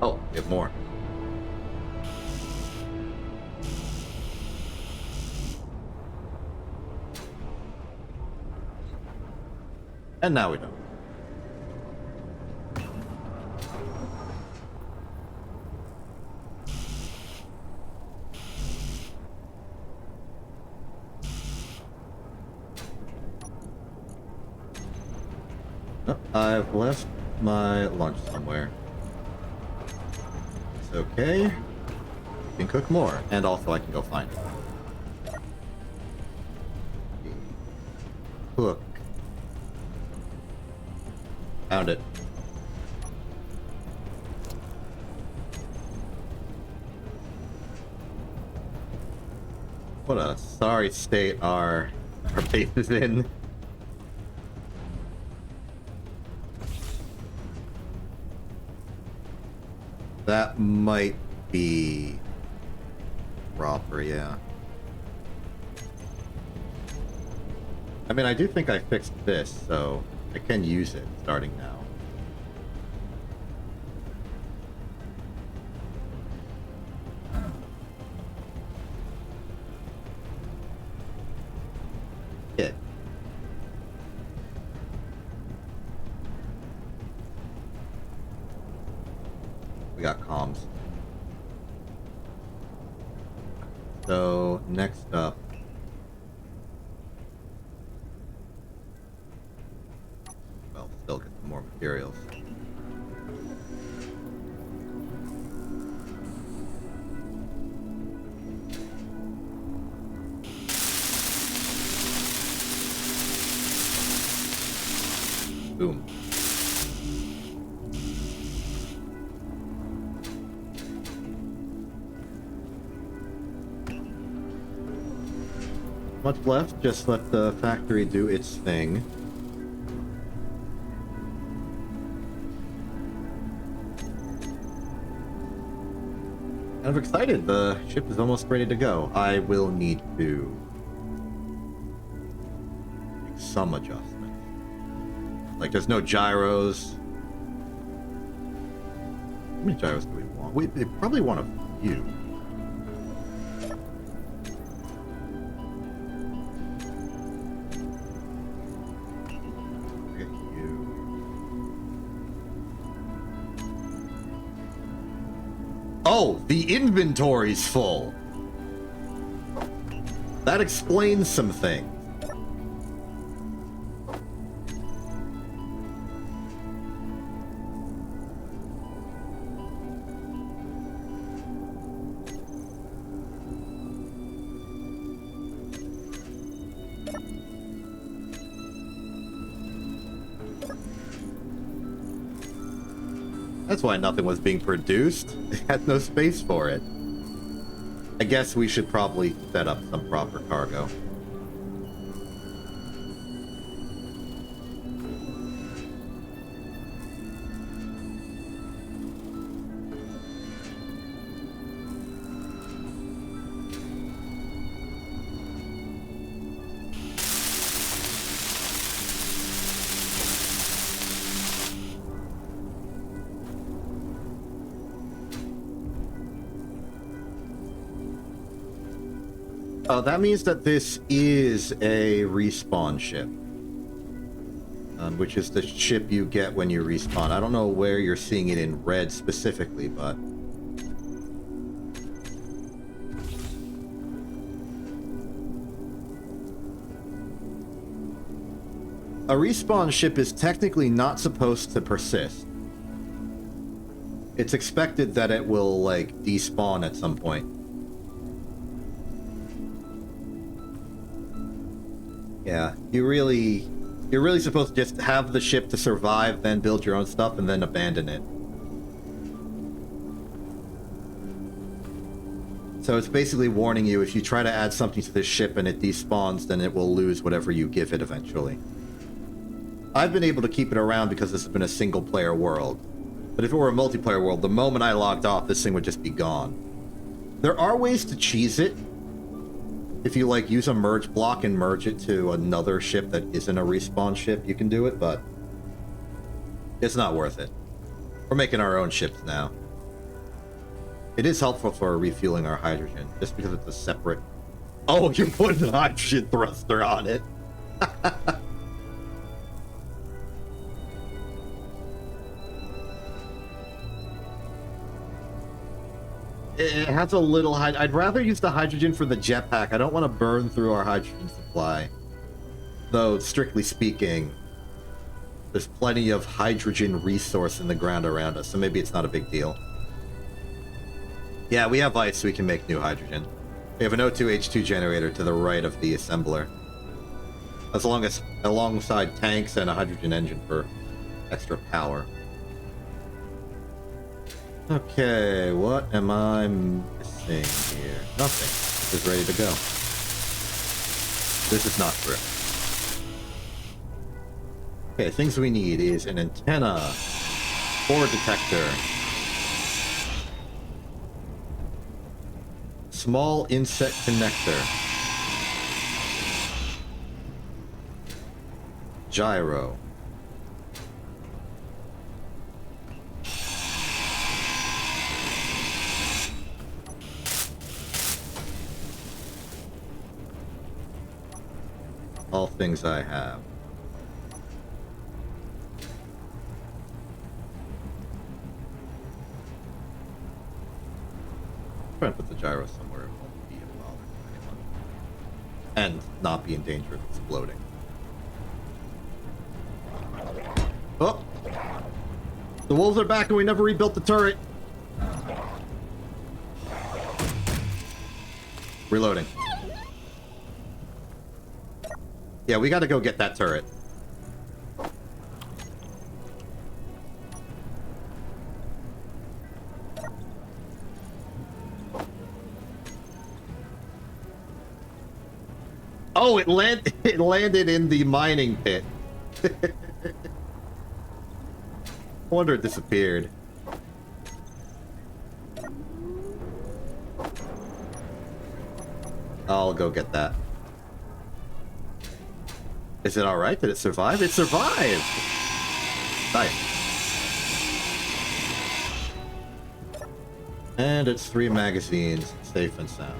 Oh, we have more. And now we don't. Oh, I've left my lunch somewhere. It's okay. You can cook more. And also I can go find it. Cook. Found it. What a sorry state our base is in. That might be proper, yeah. I mean, I do think I fixed this, so I can use it starting now. Hit. We got comms. So, next up. Well, still get some more materials. Boom. Much left, just let the factory do its thing. Kind of excited, the ship is almost ready to go. I will need to make some adjustments. Like, there's no gyros. How many gyros do we want? We probably want a few. Oh, the inventory's full. That explains some things. That's why nothing was being produced. They had no space for it. I guess we should probably set up some proper cargo. Oh, that means that this is a respawn ship. Which is the ship you get when you respawn. I don't know where you're seeing it in red specifically, but... a respawn ship is technically not supposed to persist. It's expected that it will, like, despawn at some point. Yeah, you're really supposed to just have the ship to survive, then build your own stuff, and then abandon it. So it's basically warning you, if you try to add something to this ship and it despawns, then it will lose whatever you give it eventually. I've been able to keep it around because this has been a single-player world. But if it were a multiplayer world, the moment I logged off, this thing would just be gone. There are ways to cheese it. If you, like, use a merge block and merge it to another ship that isn't a respawn ship, you can do it, but it's not worth it. We're making our own ships now. It is helpful for refueling our hydrogen, just because it's a separate... Oh, you're putting a hydrogen thruster on it! It has a little... I'd rather use the hydrogen for the jetpack. I don't want to burn through our hydrogen supply. Though, strictly speaking, there's plenty of hydrogen resource in the ground around us, so maybe it's not a big deal. Yeah, we have ice, so we can make new hydrogen. We have an O2H2 generator to the right of the assembler. As long as alongside tanks and a hydrogen engine for extra power. Okay, what am I missing here? Nothing. This is ready to go. This is not true. Okay, things we need is an antenna, ore detector, small insect connector, gyro, all things I have. Try and put the gyro somewhere it won't be a bother to anyone. And not be in danger of exploding. Oh! The wolves are back and we never rebuilt the turret! Reloading. Yeah, we gotta go get that turret. Oh, it landed in the mining pit. I wonder it disappeared. I'll go get that. Is it alright? Did it survive? It survived! Nice. And it's 3 magazines, safe and sound.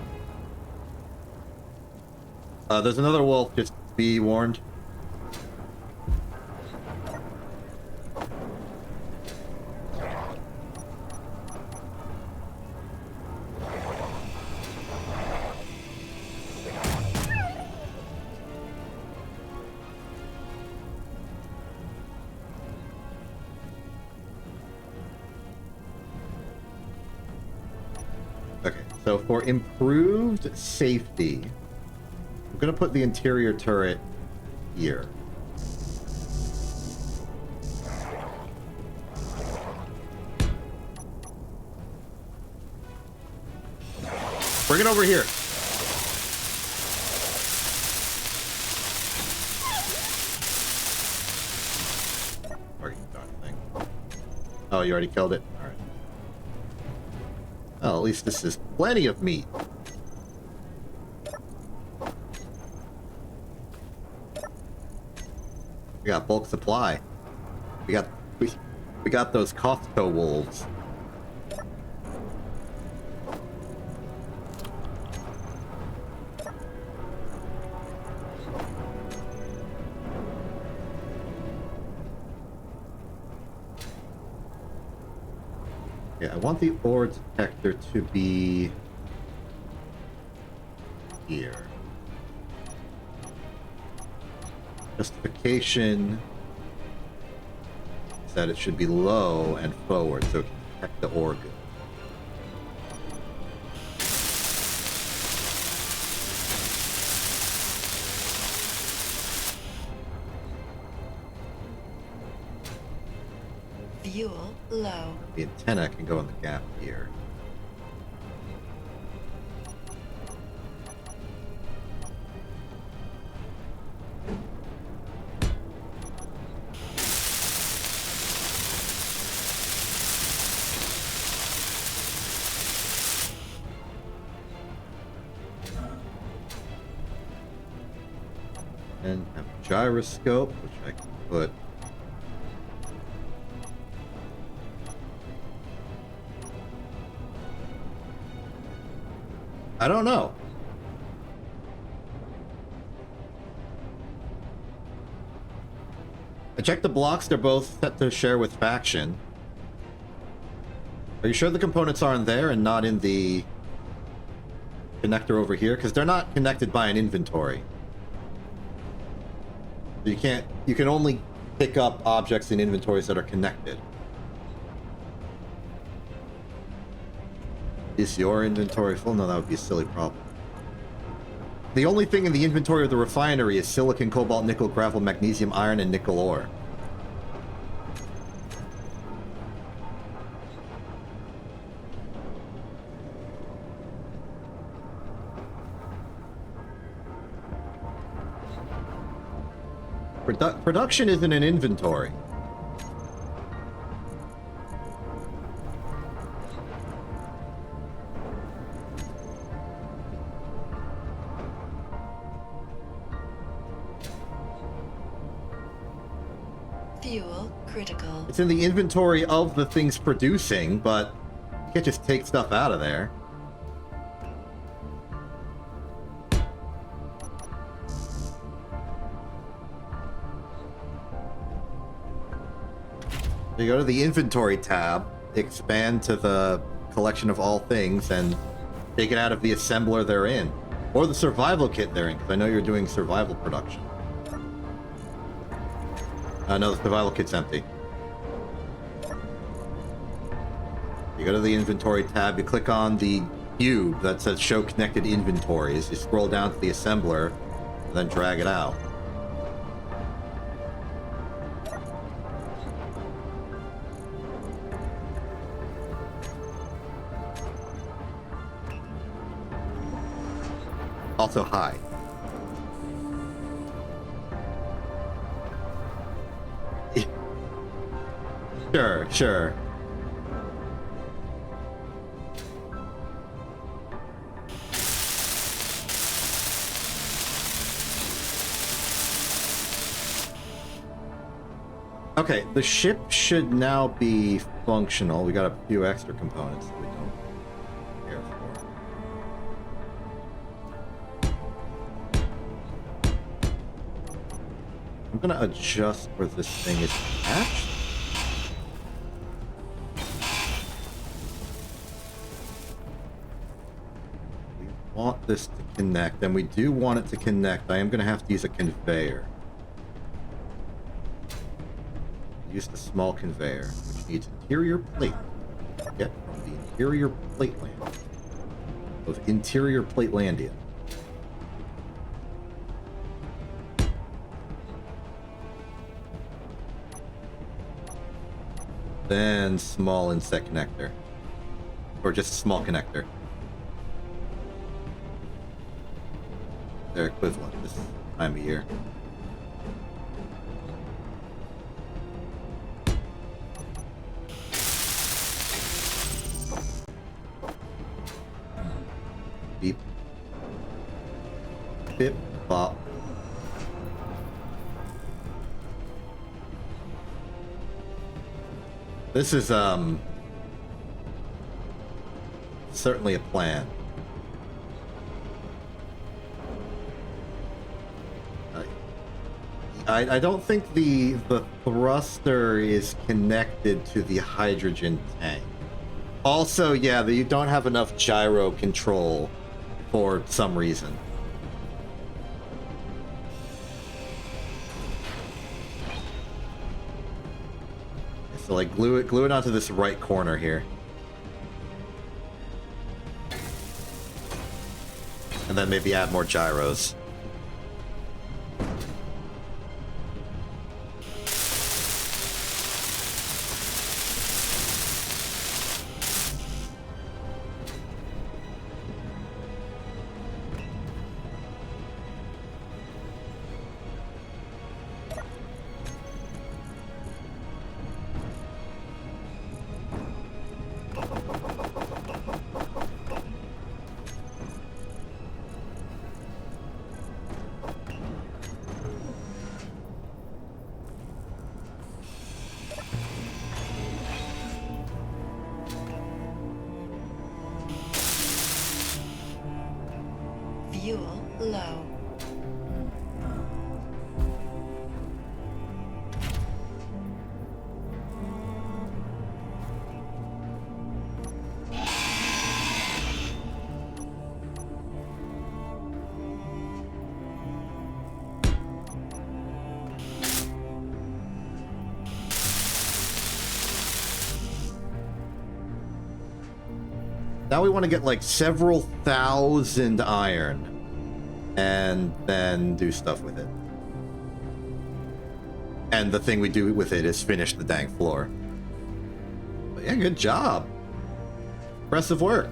There's another wolf, just be warned. Okay, so for improved safety, I'm gonna put the interior turret here. Bring it over here. Oh, you already killed it? Alright. Oh, at least this is plenty of meat. We got bulk supply. We got those Costco wolves. Yeah, I want the ore detector to be here. Justification is that it should be low and forward so it can detect the ore good. Fuel low. The antenna can go in the gap here. And have a gyroscope, which I can put. I don't know. I checked the blocks, they're both set to share with faction. Are you sure the components aren't there and not in the connector over here? Because they're not connected by an inventory. You can only pick up objects in inventories that are connected. Is your inventory full? No, that would be a silly problem. The only thing in the inventory of the refinery is silicon, cobalt, nickel, gravel, magnesium, iron, and nickel ore. Production isn't an inventory. Fuel critical. It's in the inventory of the things producing, but you can't just take stuff out of there. You go to the inventory tab, expand to the collection of all things, and take it out of the assembler they're in. Or the survival kit they're in, because I know you're doing survival production. No, the survival kit's empty. You go to the inventory tab, you click on the cube that says show connected inventories, you scroll down to the assembler, and then drag it out. Also, hi. Sure, sure. Okay, the ship should now be functional. We got a few extra components that we don't care for. I'm gonna adjust where this thing is attached. We want this to connect, and we do want it to connect. I am gonna have to use a conveyor. Use the small conveyor, which needs interior plate. Get from the interior plate land of interior Platelandia. Then small inset connector. Or just small connector. They're equivalent this time of year. Beep. Bip. Bop. This is, certainly a plan. I don't think the thruster is connected to the hydrogen tank. Also, yeah, you don't have enough gyro control for some reason. So like glue it onto this right corner here. And then maybe add more gyros. Fuel low. Now we want to get like several thousand iron and then do stuff with it. And the thing we do with it is finish the dang floor. But yeah, good job. Impressive work.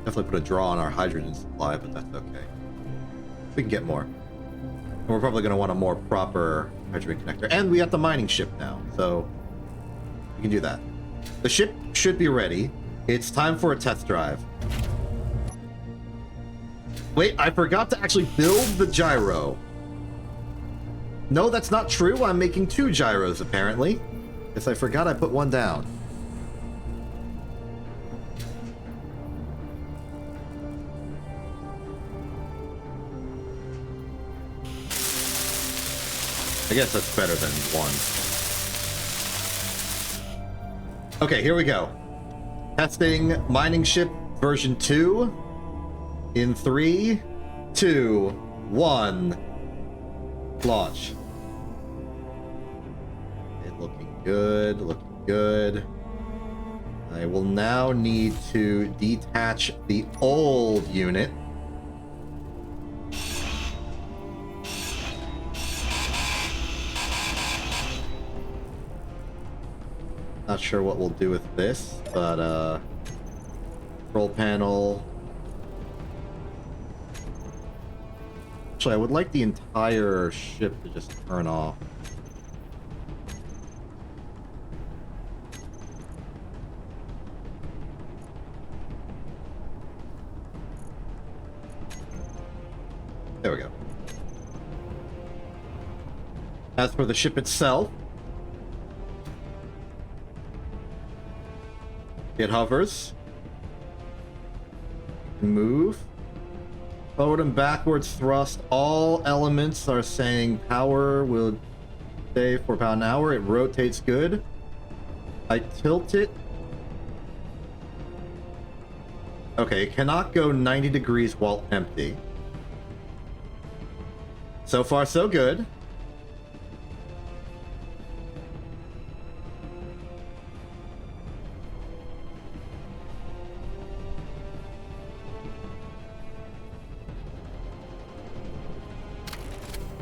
Definitely put a draw on our hydrogen supply, but that's okay. We can get more. And we're probably going to want a more proper hydrogen connector. And we got the mining ship now, so we can do that. The ship should be ready. It's time for a test drive. Wait, I forgot to actually build the gyro. No, that's not true. I'm making 2 gyros, apparently. Guess I forgot I put one down. I guess that's better than 1. Okay, here we go. Testing mining ship version 2. In 3, 2, 1. Launch. It looking good, looking good. I will now need to detach the old unit. Not sure what we'll do with this, but control panel. Actually, I would like the entire ship to just turn off. There we go. As for the ship itself, it hovers. Move. Forward and backwards thrust. All elements are saying power will stay for about an hour. It rotates good. I tilt it. Okay, it cannot go 90 degrees while empty. So far, so good.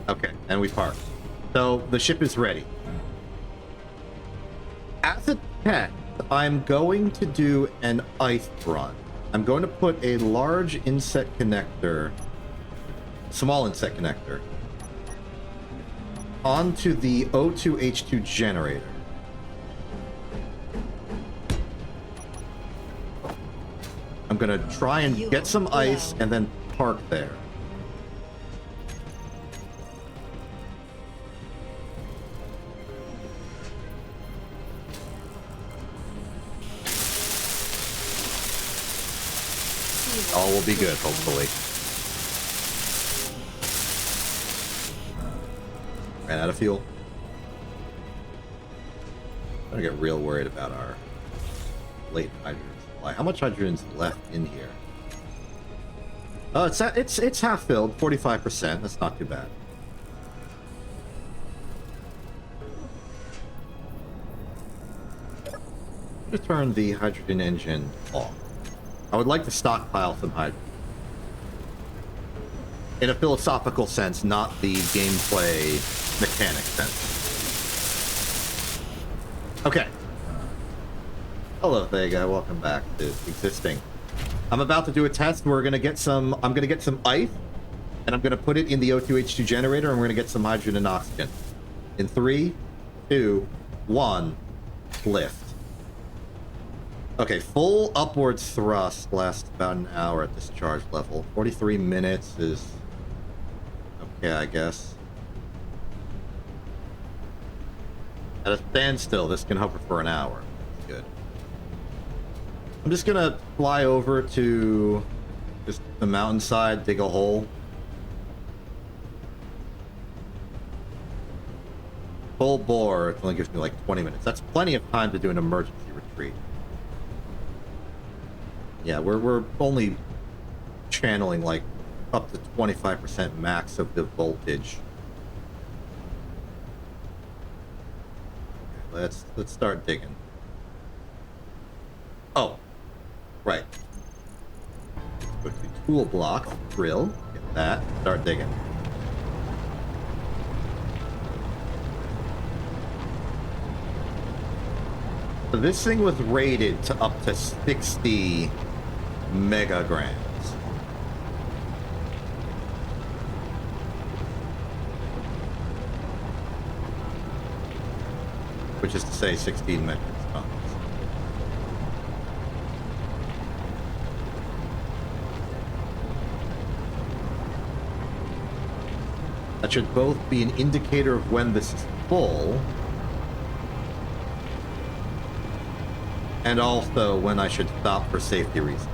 Okay, and we park. So the ship is ready. As a test, I'm going to do an ice run. I'm going to put a large inset connector, small inset connector, onto the O2H2 generator. I'm going to try and get some ice and then park there. All will be good, hopefully. Ran out of fuel. I'm gonna get real worried about our latent hydrogen supply. How much hydrogen's left in here? Oh, it's half filled, 45%. That's not too bad. I'm gonna turn the hydrogen engine off. I would like to stockpile some hydrogen. In a philosophical sense, not the gameplay mechanic sense. Okay. Hello, Thega. Welcome back to existing. I'm about to do a test. I'm gonna get some ice, and I'm gonna put it in the O2H2 generator, and we're gonna get some hydrogen and oxygen. In 3, 2, 1, lift. Okay, full upwards thrust lasts about an hour at this charge level. 43 minutes is okay, I guess. At a standstill, this can hover for an hour. Good. I'm just gonna fly over to just the mountainside, dig a hole. Full bore, it only gives me like 20 minutes. That's plenty of time to do an emergency retreat. Yeah, we're only channeling like up to 25% max of the voltage. Okay, let's start digging. Oh, right. Go to tool block, drill, get that, start digging. So this thing was rated to up to 60 megagrams. Which is to say 16 metric tons. That should both be an indicator of when this is full, and also when I should stop for safety reasons.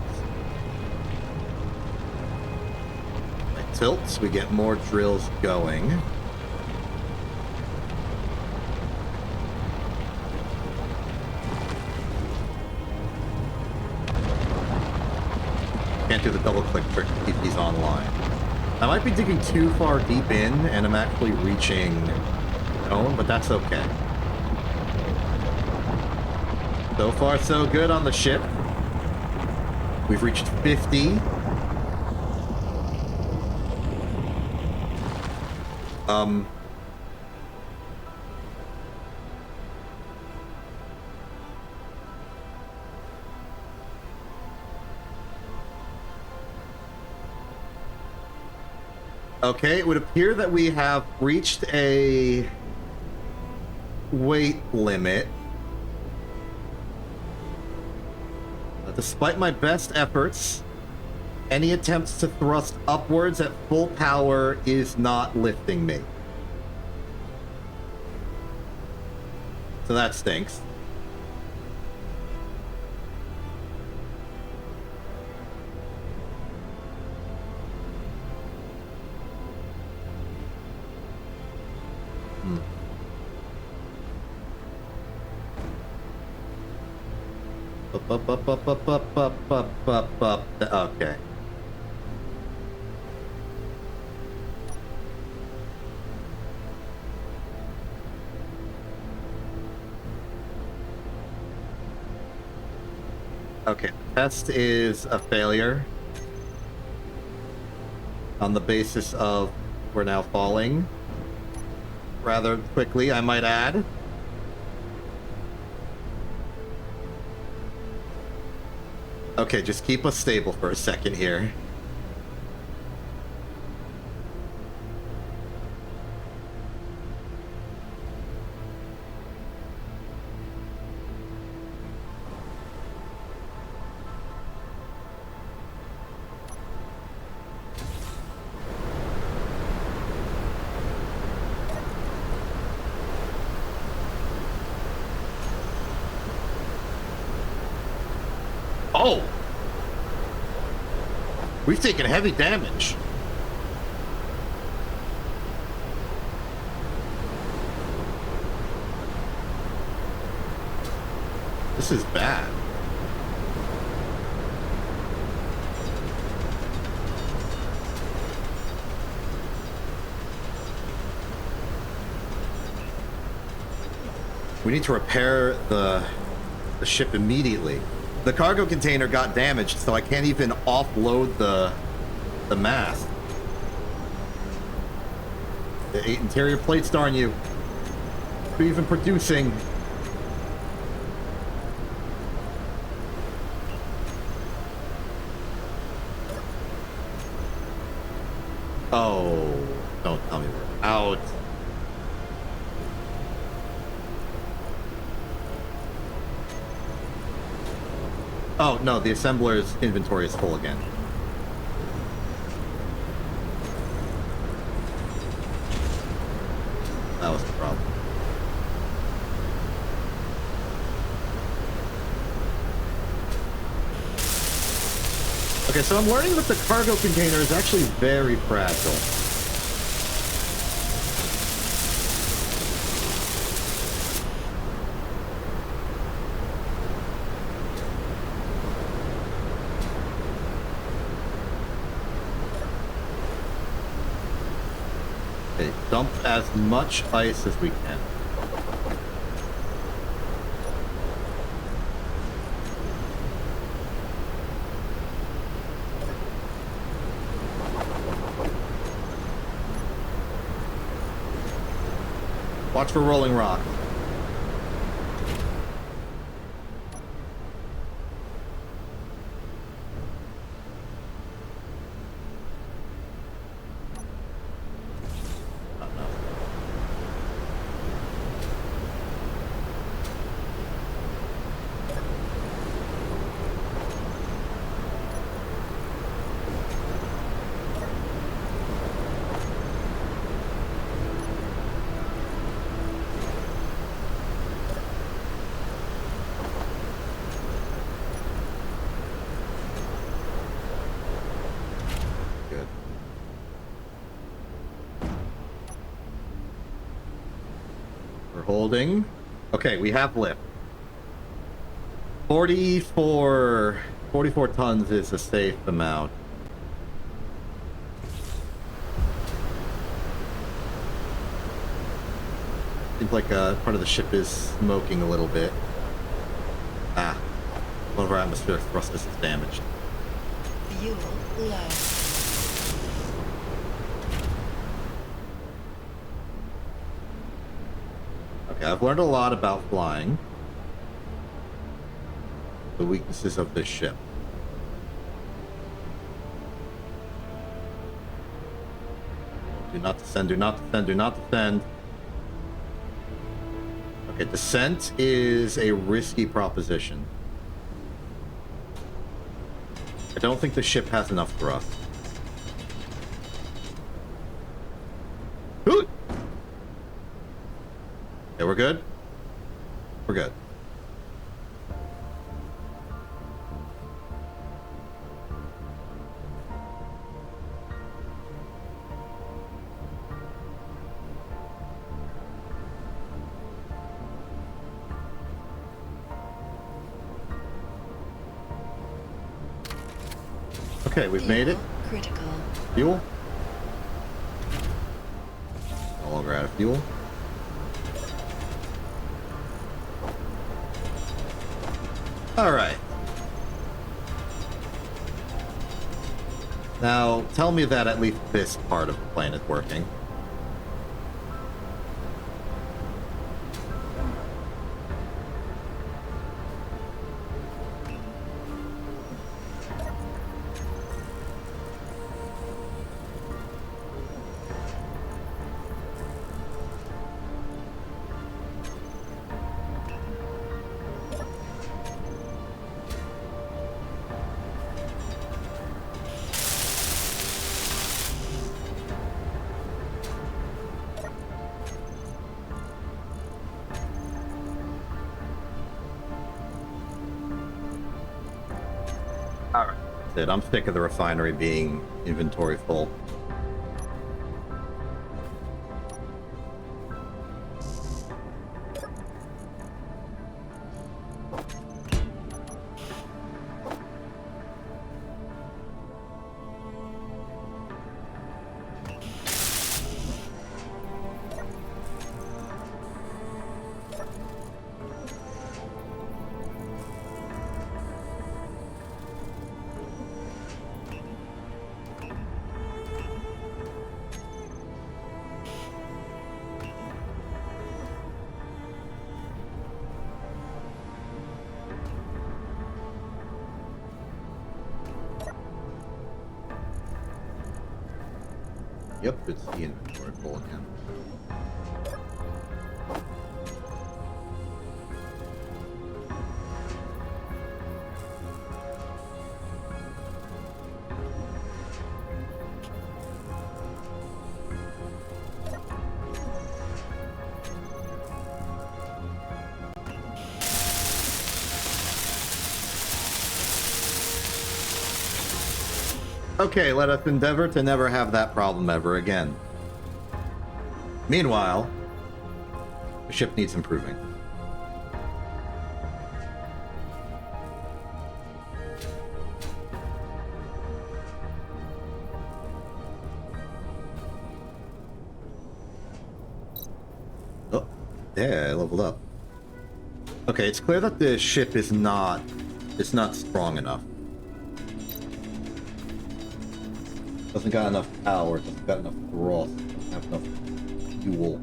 It tilts, we get more drills going. Can't do the double click trick to keep these online. I might be digging too far deep in and I'm actually reaching zone, but that's okay. So far so good on the ship. We've reached 50. Okay, it would appear that we have reached a weight limit. Despite my best efforts, any attempts to thrust upwards at full power is not lifting me. So that stinks. Okay. Okay, the test is a failure on the basis of we're now falling rather quickly, I might add. Okay, just keep us stable for a second here. Oh! We've taken heavy damage. This is bad. We need to repair the ship immediately. The cargo container got damaged, so I can't even offload the mast. The 8 interior plates, darn you. We're even producing. Oh, don't tell me we're out. Oh, no, the assembler's inventory is full again. That was the problem. Okay, so I'm learning that the cargo container is actually very fragile. Dump as much ice as we can. Watch for rolling rock. Holding. Okay, we have lift. 44 tons is a safe amount. Seems like part of the ship is smoking a little bit. Ah, one of our atmospheric thrusters is damaged. Fuel low. Okay, I've learned a lot about flying. The weaknesses of this ship. Do not descend, do not descend, do not descend. Okay, descent is a risky proposition. I don't think the ship has enough thrust. Ooh! Okay, we're good? We're good. Okay, we've made it. Critical. Fuel. No longer out of fuel. Alright. Now, tell me that at least this part of the plane is working. Alright. That's it. I'm sick of the refinery being inventory full. Yep, it's the inventory full again. Okay, let us endeavor to never have that problem ever again. Meanwhile, the ship needs improving. Oh, yeah, I leveled up. Okay, it's clear that the ship is not strong enough. Doesn't got enough power, doesn't got enough thrust, doesn't have enough fuel.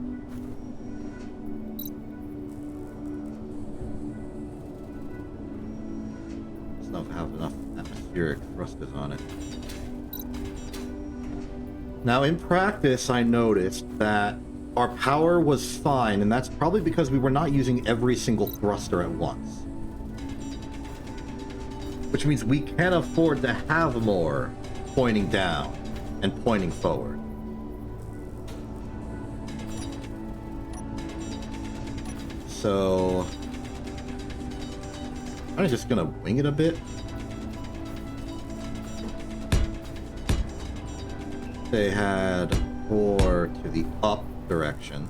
Doesn't have enough atmospheric thrusters on it. Now, in practice, I noticed that our power was fine, and that's probably because we were not using every single thruster at once. Which means we can afford to have more pointing down and pointing forward. So I'm just gonna wing it a bit. They had 4 to the up direction.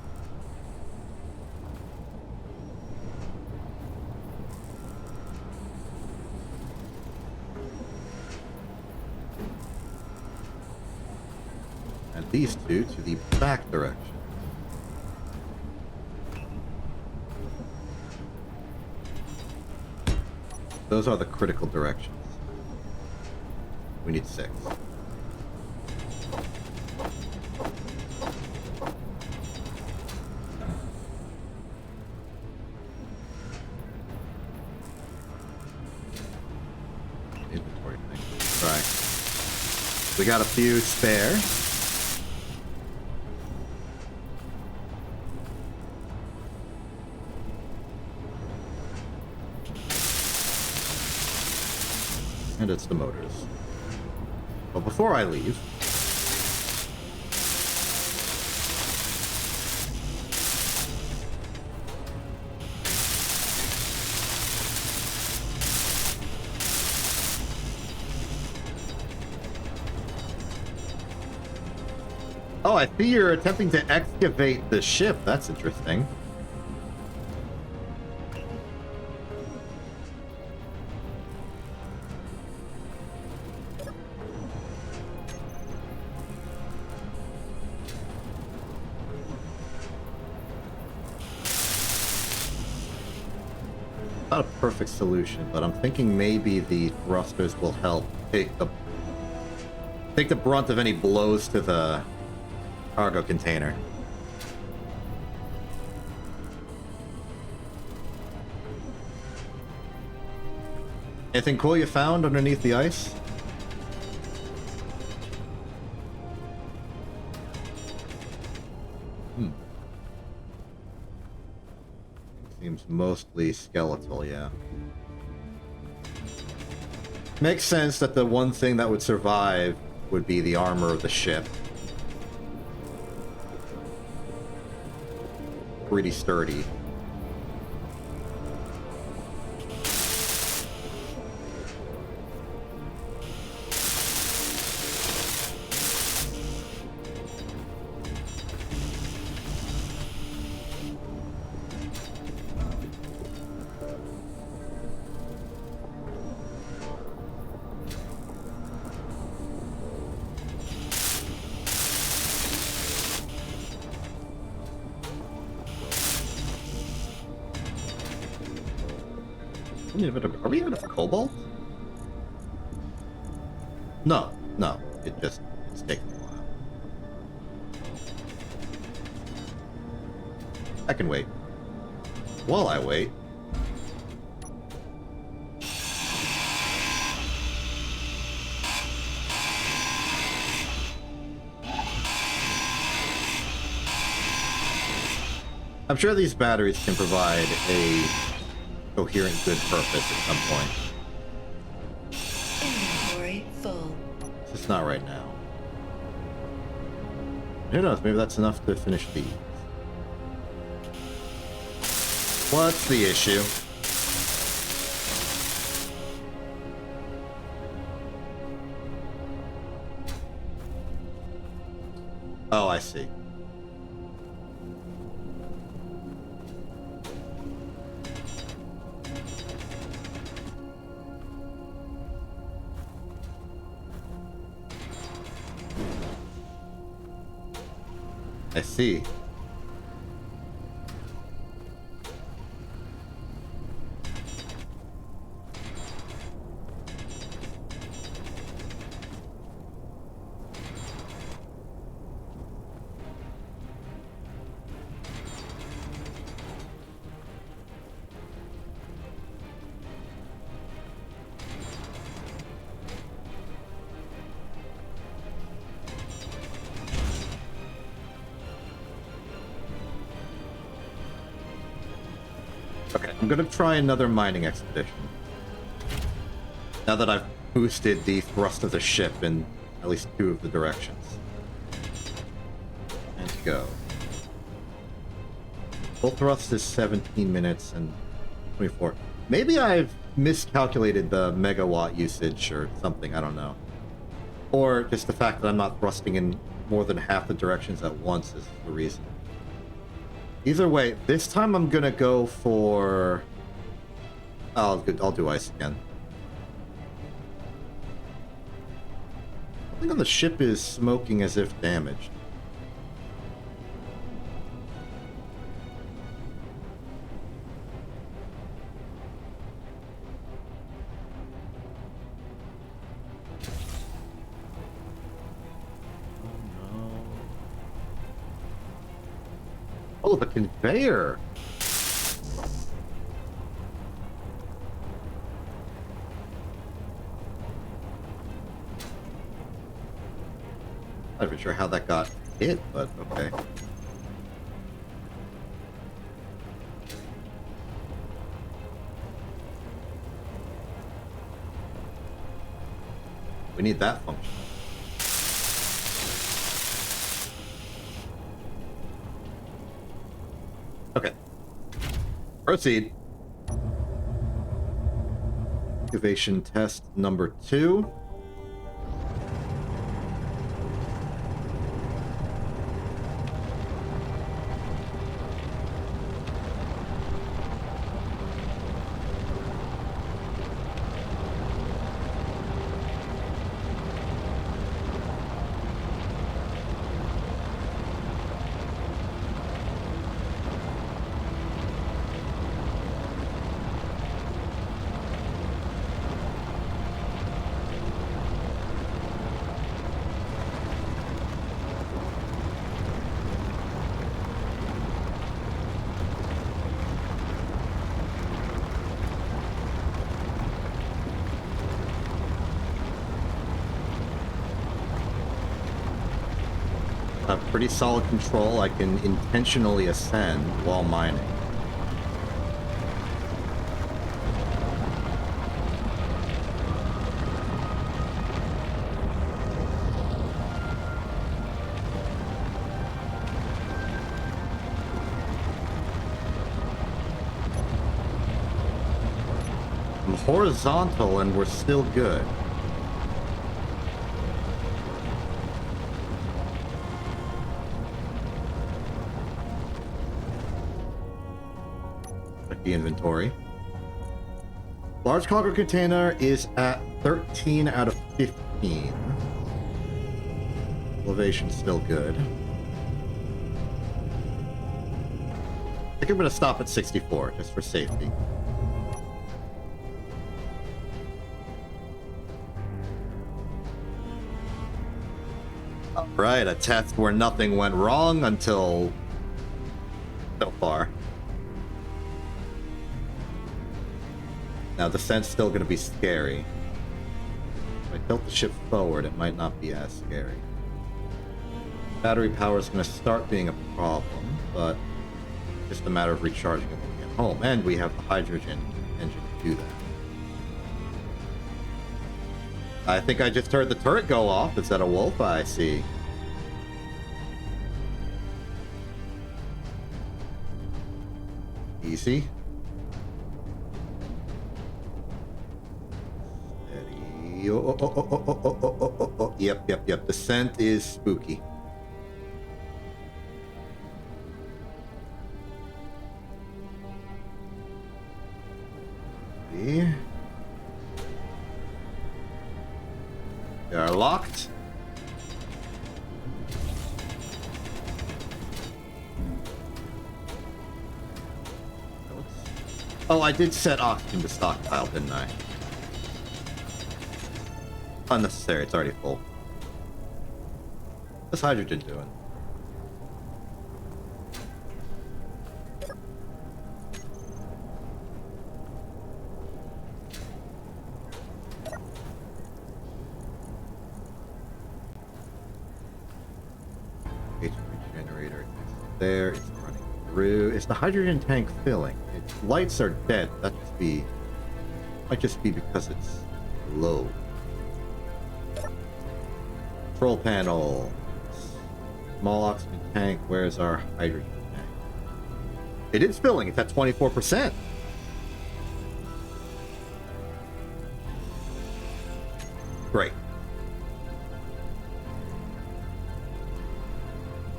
these two to the back direction. Those are the critical directions. We need 6. Inventory thing. Right. We got a few spare. And it's the motors. But before I leave, oh, I see you're attempting to excavate the ship. That's interesting. Not a perfect solution, but I'm thinking maybe the thrusters will help take the brunt of any blows to the cargo container. Anything cool you found underneath the ice? Seems mostly skeletal, yeah. Makes sense that the one thing that would survive would be the armor of the ship. Pretty sturdy. Are we even a cobalt? No, no. It's taking a while. I can wait. While I wait, I'm sure these batteries can provide a coherent good purpose at some point. Inventory full. It's just not right now. Who knows, maybe that's enough to finish these. What's the issue? Oh, I see. I see. Okay, I'm gonna try another mining expedition. Now that I've boosted the thrust of the ship in at least 2 of the directions. And go. Full thrust is 17 minutes and 24. Maybe I've miscalculated the megawatt usage or something, I don't know. Or just the fact that I'm not thrusting in more than half the directions at once is the reason. Either way, this time I'm gonna go for... I'll do ice again. Something on the ship is smoking as if damaged. Oh, the conveyor. Not even sure how that got hit, but okay. We need that function. Okay. Proceed. Activation test number 2. Pretty solid control. I can intentionally ascend while mining. I'm horizontal and we're still good. The inventory. Large cargo container is at 13 out of 15. Elevation's still good. I think I'm gonna stop at 64 just for safety. Alright, a test where nothing went wrong until so far. Now, descent's still going to be scary. If I tilt the ship forward, it might not be as scary. Battery power is going to start being a problem, but just a matter of recharging it when we get home. And we have the hydrogen engine to do that. I think I just heard the turret go off. Is that a wolf I see? Easy. Oh. Yep. The scent is spooky. They are locked. Oh, I did set oxygen to stockpile, didn't I? Unnecessary, it's already full. What's hydrogen doing? HV generator is there, it's running through. Is the hydrogen tank filling? Its lights are dead. That might just be because it's low. Control panel. Small oxygen tank. Where's our hydrogen tank? It is filling. It's at 24%. Great.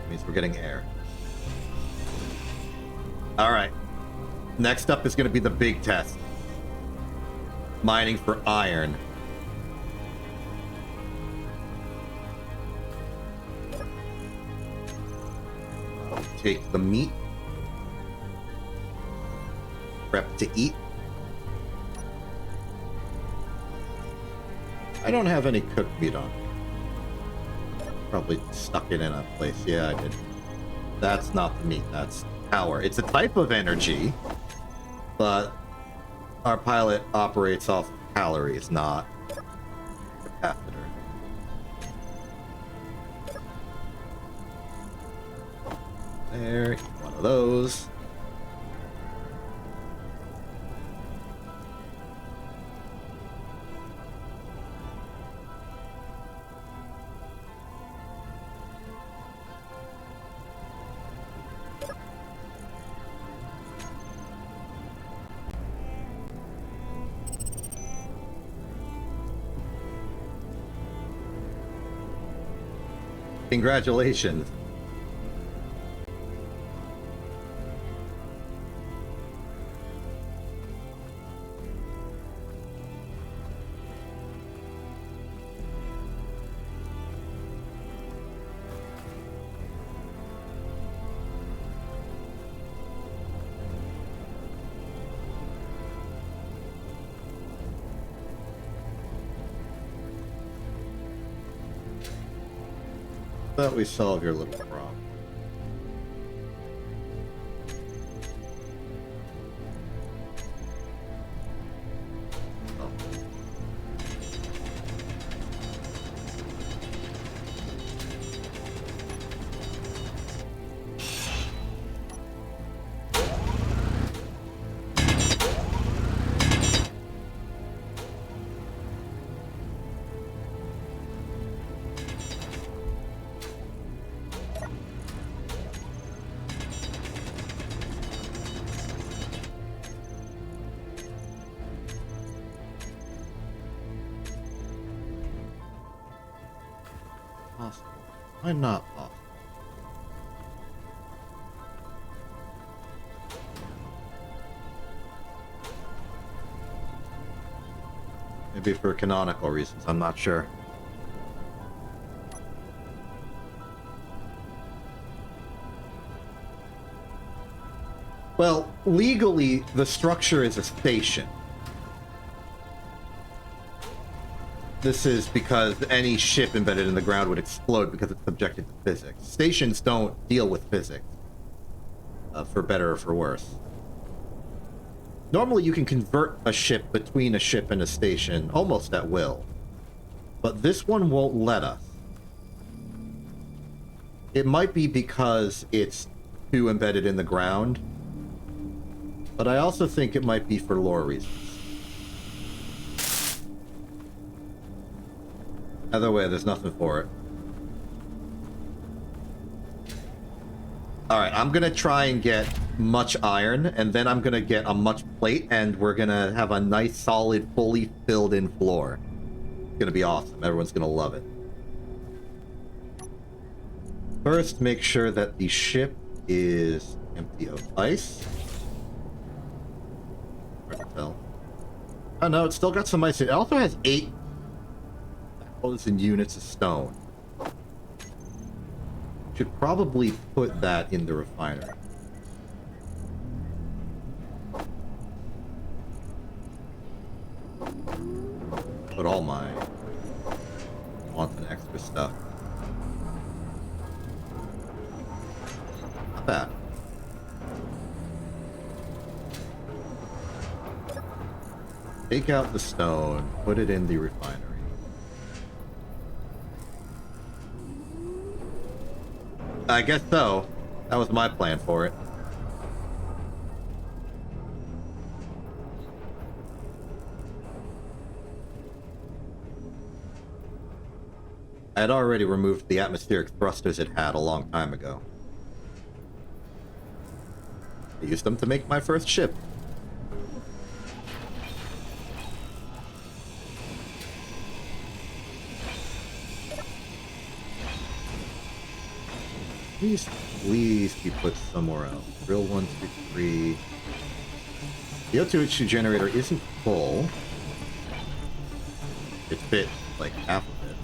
Means we're getting air. All right. Next up is going to be the big test. Mining for iron. Take the meat. Prep to eat. I don't have any cooked meat on. Probably stuck it in a place. Yeah, I did. That's not the meat. That's power. It's a type of energy, but our pilot operates off calories, not capacitor. There, one of those. Congratulations. Thought we solved your little problem. Oh. Possible. Why not possible? Maybe for canonical reasons, I'm not sure. Well, legally, the structure is a station. This is because any ship embedded in the ground would explode because it's subjected to physics. Stations don't deal with physics, for better or for worse. Normally you can convert a ship between a ship and a station almost at will, but this one won't let us. It might be because it's too embedded in the ground, but I also think it might be for lore reasons. Either way, there's nothing for it. Alright, I'm gonna try and get much iron, and then I'm gonna get a much plate, and we're gonna have a nice, solid, fully filled-in floor. It's gonna be awesome. Everyone's gonna love it. First, make sure that the ship is empty of ice. Hard to tell. Oh no, it's still got some ice. It also has 8,000 units of stone. Should probably put that in the refiner. Put all my wanting extra stuff. Not bad. Take out the stone, put it in the refinery. I guess so. That was my plan for it. I had already removed the atmospheric thrusters it had a long time ago. I used them to make my first ship. Please be put somewhere else. Drill 1, 2, 3. The O2H2 generator isn't full. It fit like half of it.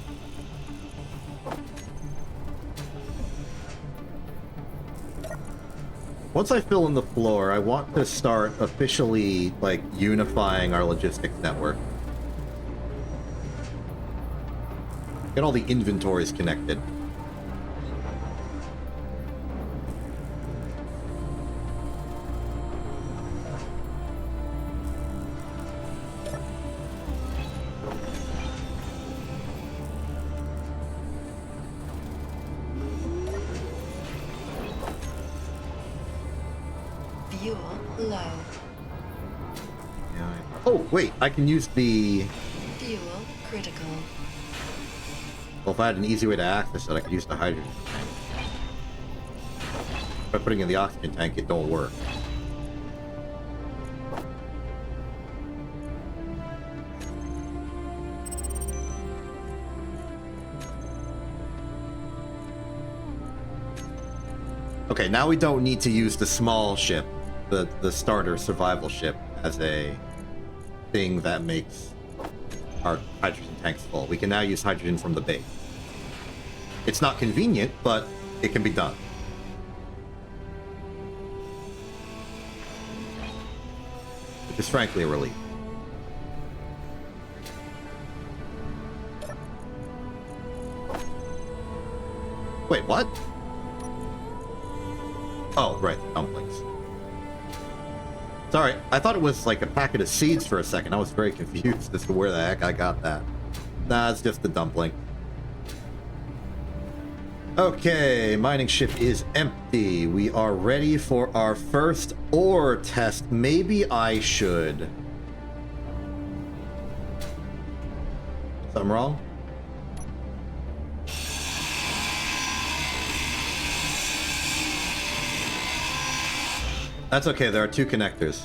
Once I fill in the floor, I want to start officially like unifying our logistics network. Get all the inventories connected. Low. Yeah. Oh, wait, I can use the... Fuel critical. Well, if I had an easy way to access it, I could use the hydrogen tank. By putting in the oxygen tank, it don't work. Okay, now we don't need to use the small ship, the starter survival ship, as a thing that makes our hydrogen tanks full. We can now use hydrogen from the base. It's not convenient, but it can be done. Which is frankly a relief. Wait, what? Oh, right, dumplings. Sorry, I thought it was like a packet of seeds for a second. I was very confused as to where the heck I got that. Nah, it's just the dumpling. Okay, mining ship is empty. We are ready for our first ore test. Maybe I should... Something wrong? That's okay, there are two connectors.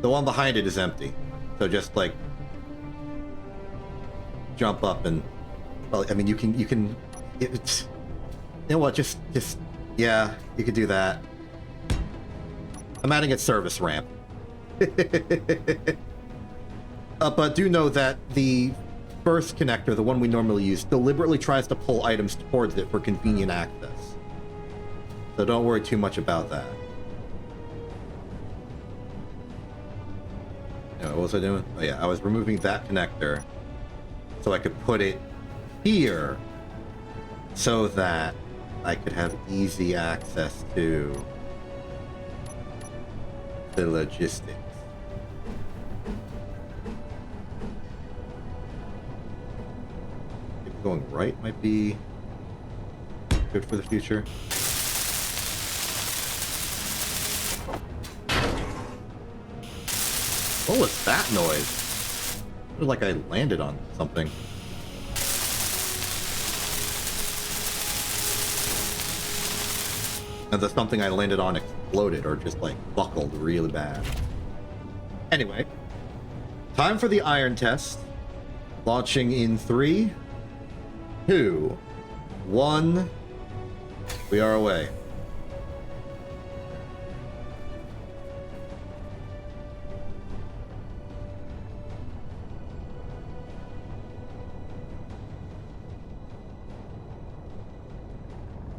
The one behind it is empty. So just like jump up and, well, I mean, you can it's, you know what, just yeah, you could do that. I'm adding a service ramp. But do know that the first connector, the one we normally use, deliberately tries to pull items towards it for convenient access. So don't worry too much about that. What was I doing? Oh yeah, I was removing that connector so I could put it here so that I could have easy access to the logistics. Maybe going right might be good for the future. What was that noise? It was like I landed on something. And the something I landed on exploded or just like buckled really bad. Anyway, time for the iron test. Launching in 3, 2, 1. We are away.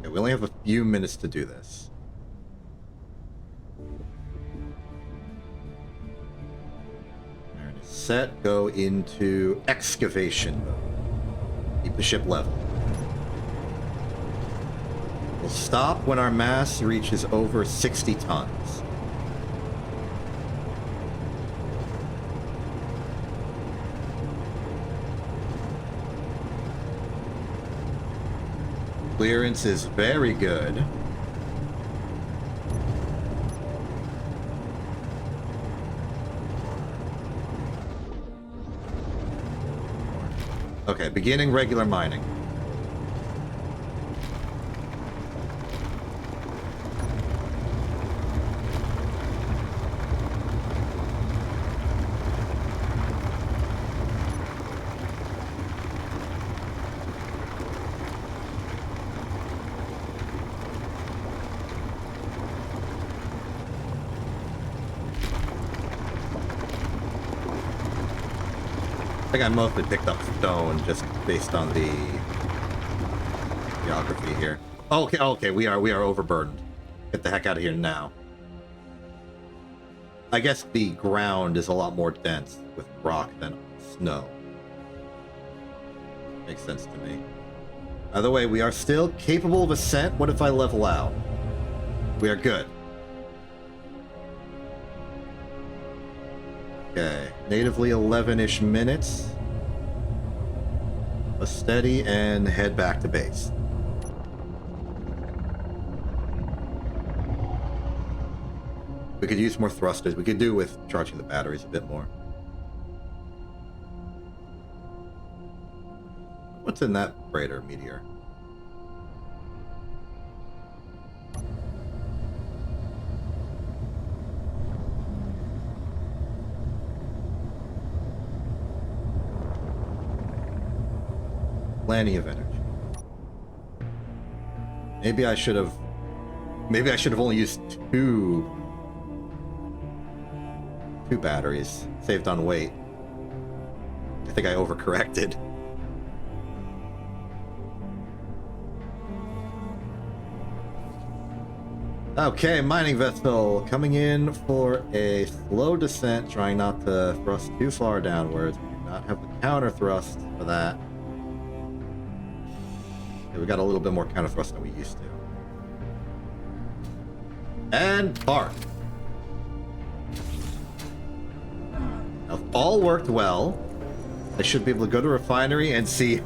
We only have a few minutes to do this. Iron is set. Go into excavation mode. Keep the ship level. We'll stop when our mass reaches over 60 tons. Clearance is very good. Okay, beginning regular mining. I think I mostly picked up stone just based on the geography here. Okay, we are overburdened. Get the heck out of here now. I guess the ground is a lot more dense with rock than snow. Makes sense to me. Either way, we are still capable of ascent. What if I level out? We are good. Okay, natively 11-ish minutes. A steady and head back to base. We could use more thrusters. We could do with charging the batteries a bit more. What's in that freighter meteor? Plenty of energy. Maybe I should have only used two batteries. Saved on weight. I think I overcorrected. Okay, mining vessel coming in for a slow descent, trying not to thrust too far downwards. We do not have the counter thrust for that. Okay, we got a little bit more counter thrust than we used to. And park. Now, if all worked well, I should be able to go to refinery and see.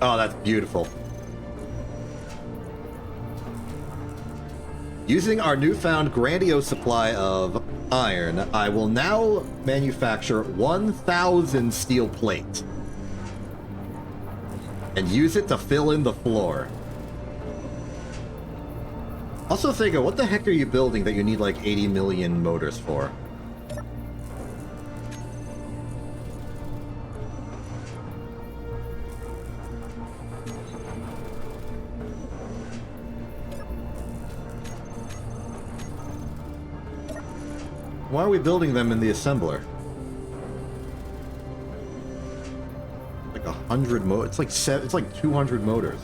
Oh, that's beautiful. Using our newfound grandiose supply of iron, I will now manufacture 1,000 steel plate and use it to fill in the floor. Also thinking, what the heck are you building that you need like 80 million motors for? Why are we building them in the assembler? Like 100 motors. It's like 200 motors.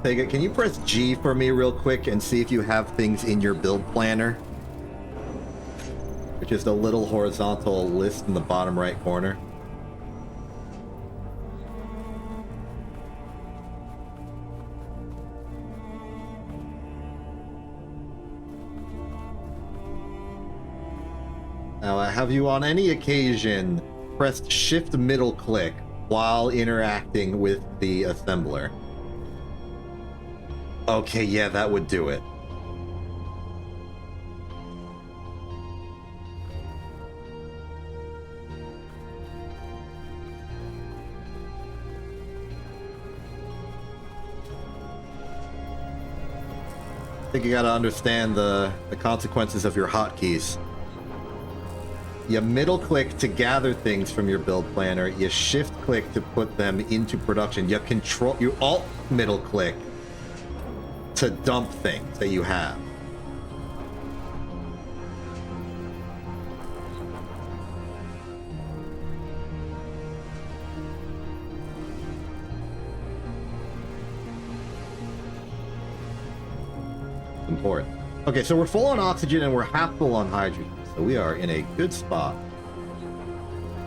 Pega, can you press G for me real quick and see if you have things in your build planner? Which is the little horizontal list in the bottom right corner. Now, have you on any occasion pressed shift middle click while interacting with the assembler? Okay, yeah, that would do it. I think you gotta understand the consequences of your hotkeys. You middle click to gather things from your build planner. You shift click to put them into production. You alt middle click to dump things that you have. Important. Okay, so we're full on oxygen and we're half full on hydrogen. So we are in a good spot.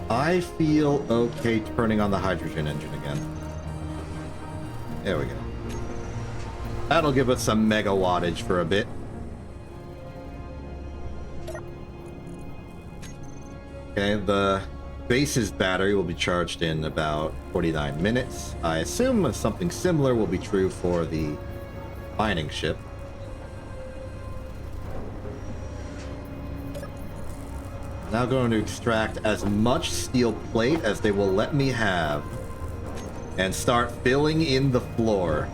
I feel okay turning on the hydrogen engine again. There we go. That'll give us some mega wattage for a bit. Okay, the base's battery will be charged in about 49 minutes. I assume something similar will be true for the mining ship. Now going to extract as much steel plate as they will let me have and start filling in the floor.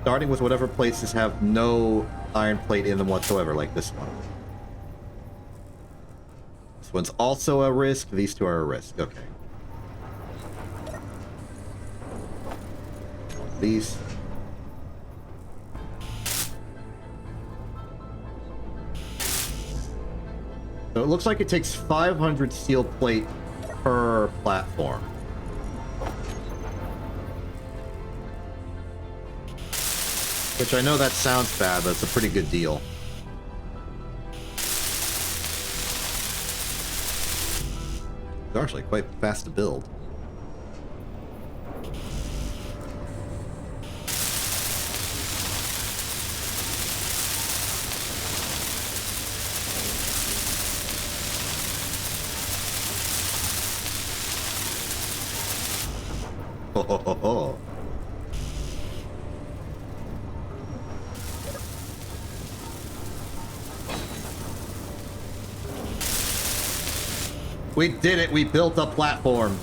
Starting with whatever places have no iron plate in them whatsoever, like this one. This one's also a risk. These two are a risk. Okay. These. So it looks like it takes 500 steel plate per platform. Which I know that sounds bad, but it's a pretty good deal. It's actually quite fast to build. Ho, ho, ho, ho. We did it! We built a platform!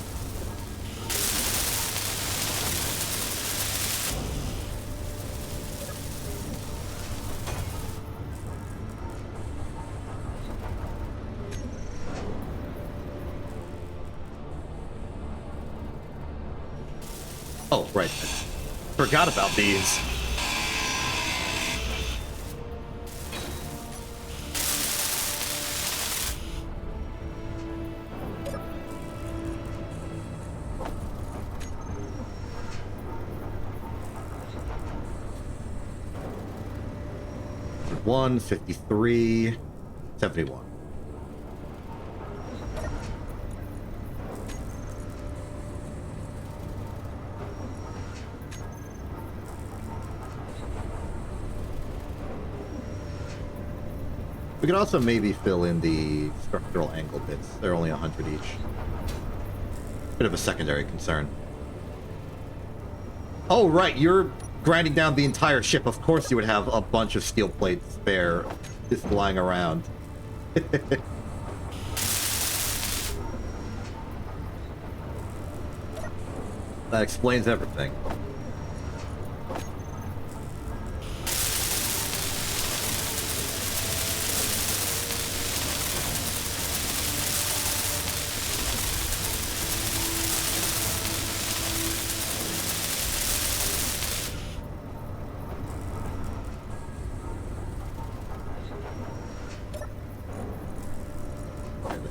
Oh, right. Forgot about these. One 53 71. We could also maybe fill in the structural angle bits. They're only 100 each. Bit of a secondary concern. Oh, right, you're grinding down the entire ship. Of course you would have a bunch of steel plates spare just lying around. That explains everything.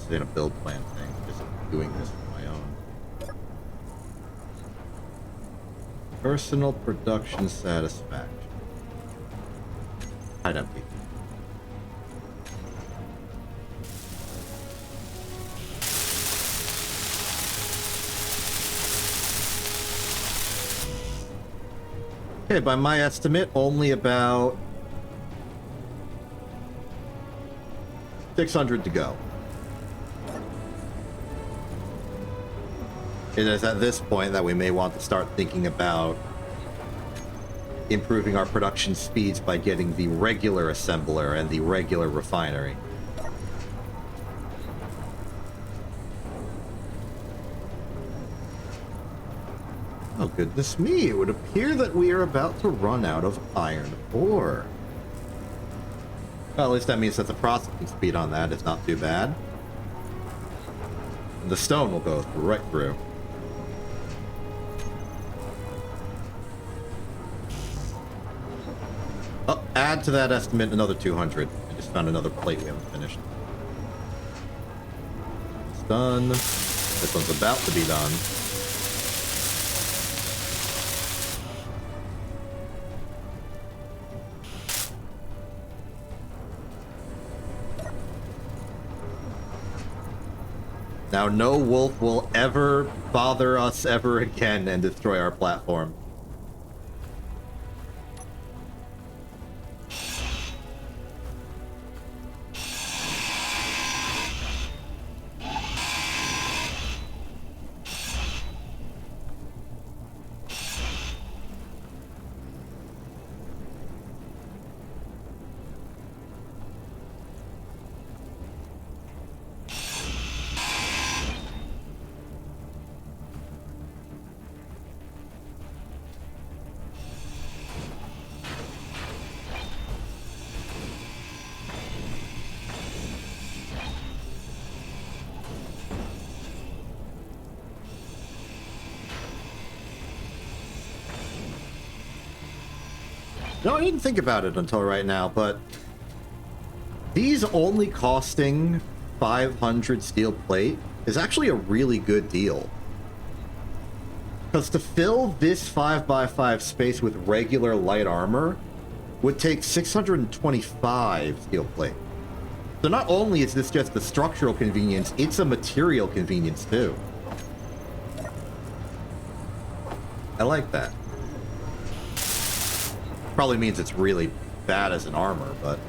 In a build plan thing, just doing this on my own. Personal production satisfaction. Hide empty. Okay, by my estimate, only about 600 to go. It is at this point that we may want to start thinking about improving our production speeds by getting the regular assembler and the regular refinery. Oh, goodness me, it would appear that we are about to run out of iron ore. Well, at least that means that the processing speed on that is not too bad. The stone will go right through. Oh, add to that estimate another 200. I just found another plate we haven't finished. It's done. This one's about to be done. Now, no wolf will ever bother us ever again and destroy our platform. No, I didn't think about it until right now, but these only costing 500 steel plate is actually a really good deal. Because to fill this 5x5 space with regular light armor would take 625 steel plate. So not only is this just a structural convenience, it's a material convenience too. I like that. Probably means it's really bad as an armor, but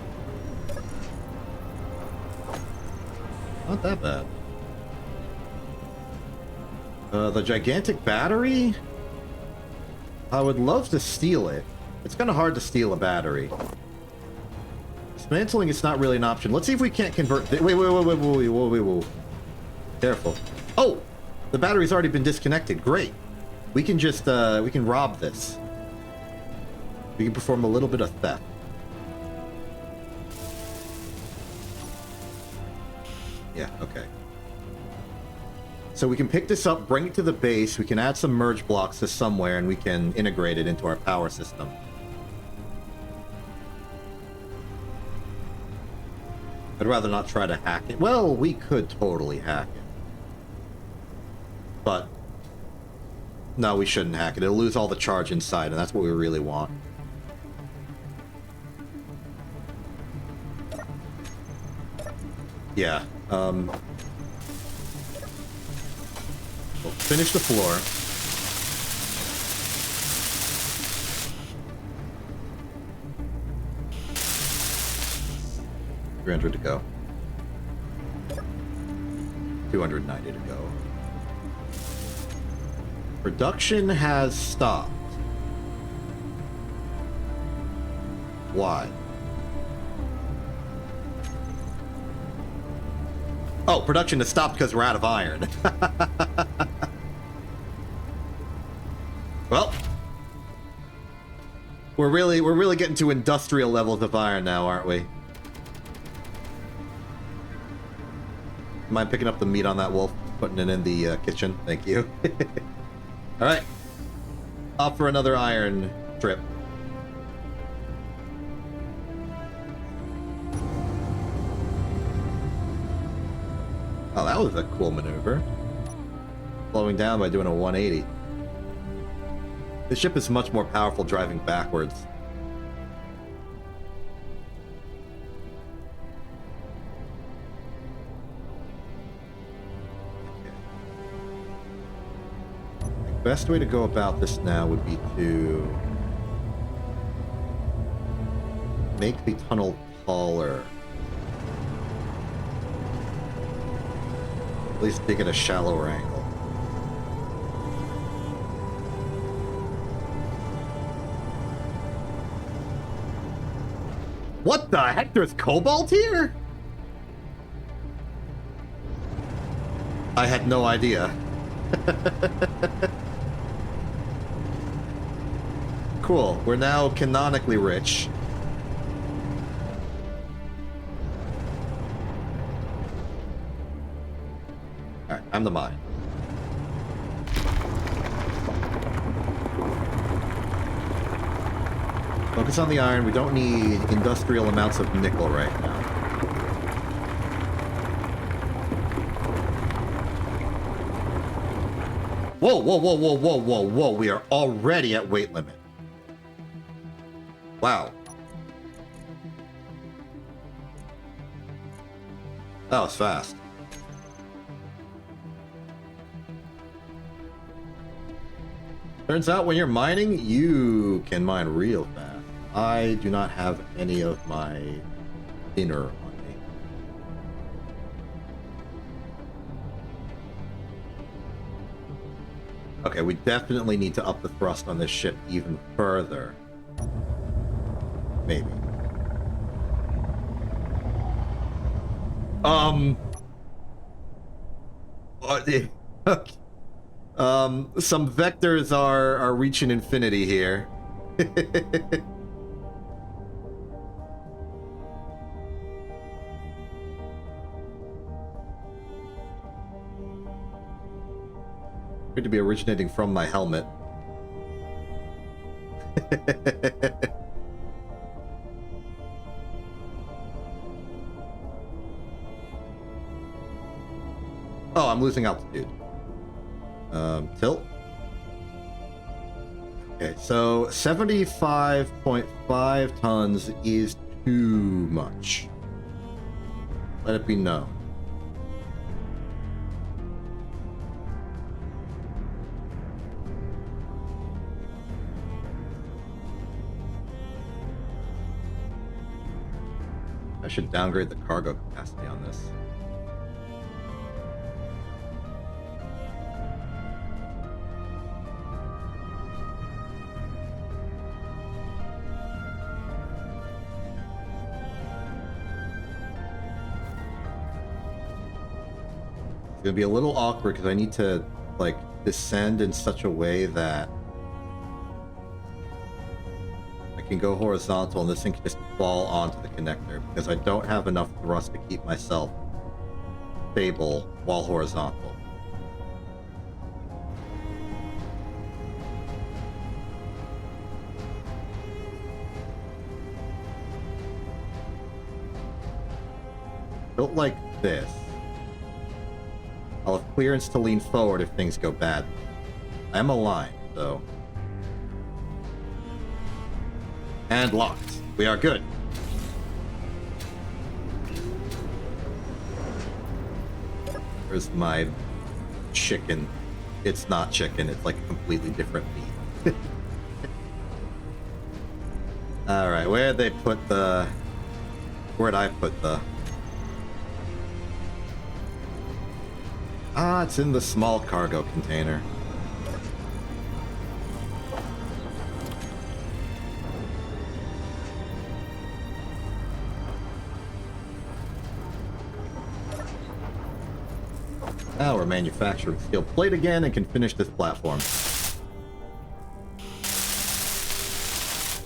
not that bad. The gigantic battery? I would love to steal it. It's kind of hard to steal a battery. Dismantling is not really an option. Let's see if we can't convert... Wait. Careful. Oh! The battery's already been disconnected. Great. We can just, we can rob this. We can perform a little bit of theft. Yeah, okay. So we can pick this up, bring it to the base, we can add some merge blocks to somewhere, and we can integrate it into our power system. I'd rather not try to hack it. Well, we could totally hack it. But no, we shouldn't hack it. It'll lose all the charge inside, and that's what we really want. Yeah, we'll finish the floor. $300 to go. 290 to go. Production has stopped. Why? Oh, production has stopped because we're out of iron. Well, we're really getting to industrial levels of iron now, aren't we? Mind picking up the meat on that wolf, putting it in the kitchen? Thank you. All right, off for another iron trip. Oh, that was a cool maneuver. Slowing down by doing a 180. The ship is much more powerful driving backwards. Okay. The best way to go about this now would be to make the tunnel taller. At least dig at a shallower angle. What the heck? There's cobalt here? I had no idea. Cool. We're now canonically rich. Alright, I'm the mine. Focus on the iron. We don't need industrial amounts of nickel right now. Whoa. We are already at weight limit. Wow. That was fast. Turns out when you're mining, you can mine real fast. I do not have any of my dinner on me. Okay, we definitely need to up the thrust on this ship even further. Maybe. Some vectors are reaching infinity here. Appear to be originating from my helmet. Oh, I'm losing altitude. Tilt. Okay, so 75.5 tons is too much. Let it be known. I should downgrade the cargo capacity on this. gonna be a little awkward because I need to like descend in such a way that I can go horizontal and this thing can just fall onto the connector because I don't have enough thrust to keep myself stable while horizontal. Built like this. I'll have clearance to lean forward if things go bad. I'm aligned, so. And locked. We are good. Where's my chicken? It's not chicken, it's like a completely different meat. Alright, where'd they put the... Where'd I put the... Ah, it's in the small cargo container. Now we're manufacturing steel plate again and can finish this platform.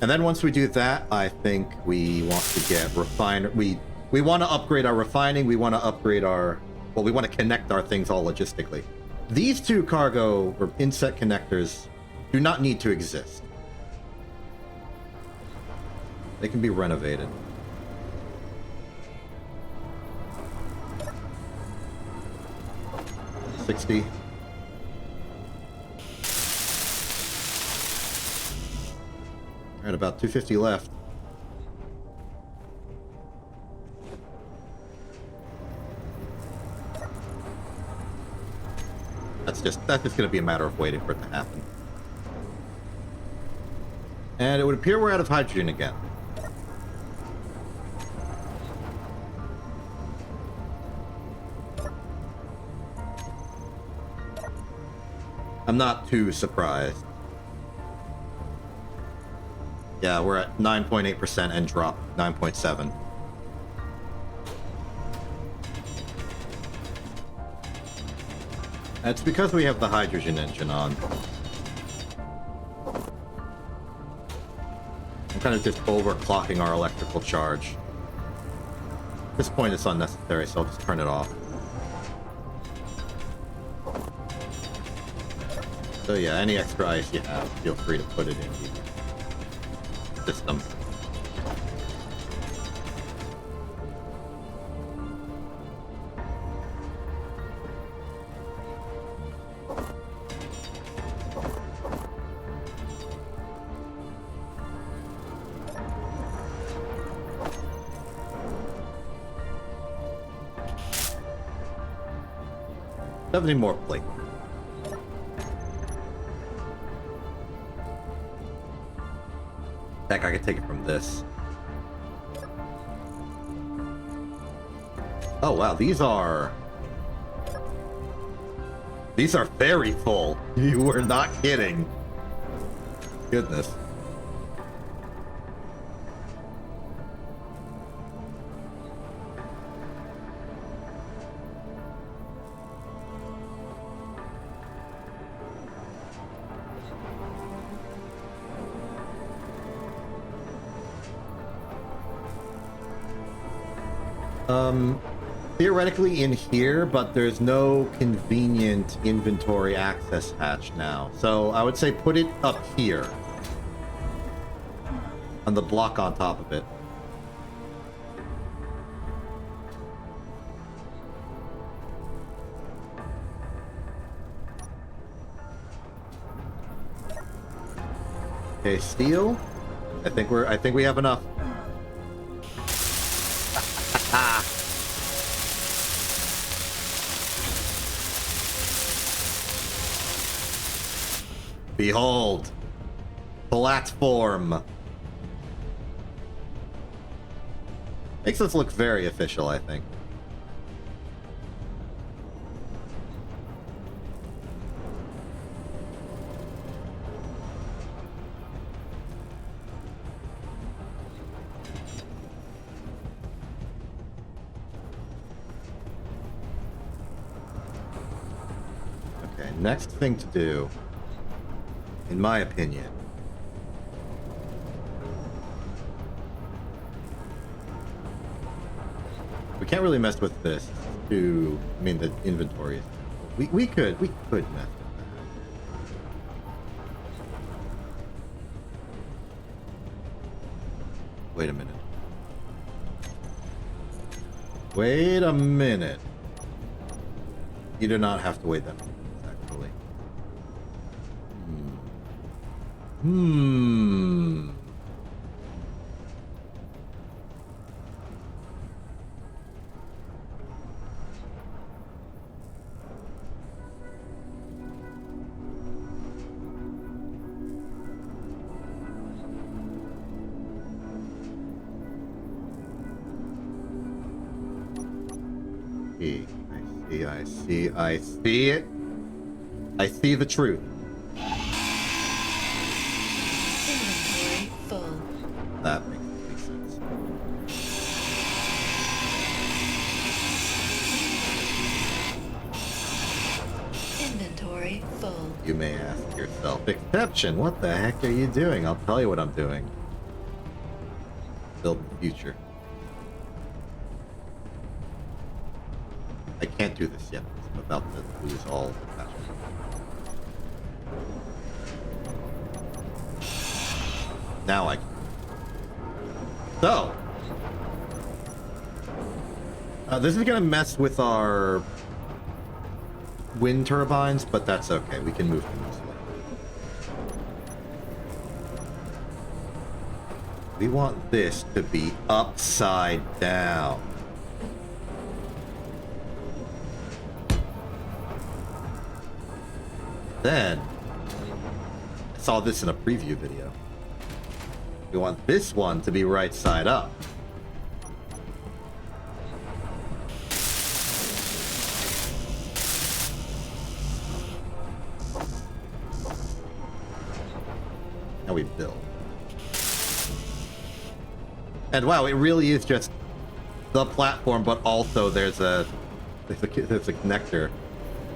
And then once we do that, I think we want to get we want to upgrade our refining, we want to upgrade our... Well, we want to connect our things all logistically. These two cargo or inset connectors do not need to exist. They can be renovated. $60. All right, about $250 left. That's just going to be a matter of waiting for it to happen. And it would appear we're out of hydrogen again. I'm not too surprised. Yeah, we're at 9.8% and dropped 9.7. It's because we have the hydrogen engine on. I'm kind of just overclocking our electrical charge. At this point it's unnecessary, so I'll just turn it off. So yeah, any extra ice you have, feel free to put it in the system. Have any more plate? Heck, I could take it from this. Oh wow, these are very full. You were not kidding. Goodness. Theoretically in here, but there's no convenient inventory access hatch now. So I would say put it up here. On the block on top of it. Okay, steel. I think we have enough. Behold, platform. Makes us look very official, I think. next thing to do, in my opinion, we can't really mess with this. I mean, the inventory. We could mess with that. Wait a minute. Wait a minute. You do not have to wait that long, actually. I see it. I see the truth. Inventory full. That makes complete sense. Inventory full. You may ask yourself, exception, what the heck are you doing? I'll tell you what I'm doing. Build the future. I can't do this yet. I'm about to lose all attachment. Now I can. So, this is going to mess with our wind turbines, but that's okay. We can move them this way. We want this to be upside down. Then, I saw this in a preview video. We want this one to be right side up. Now we build. And wow, it really is just the platform, but also there's a connector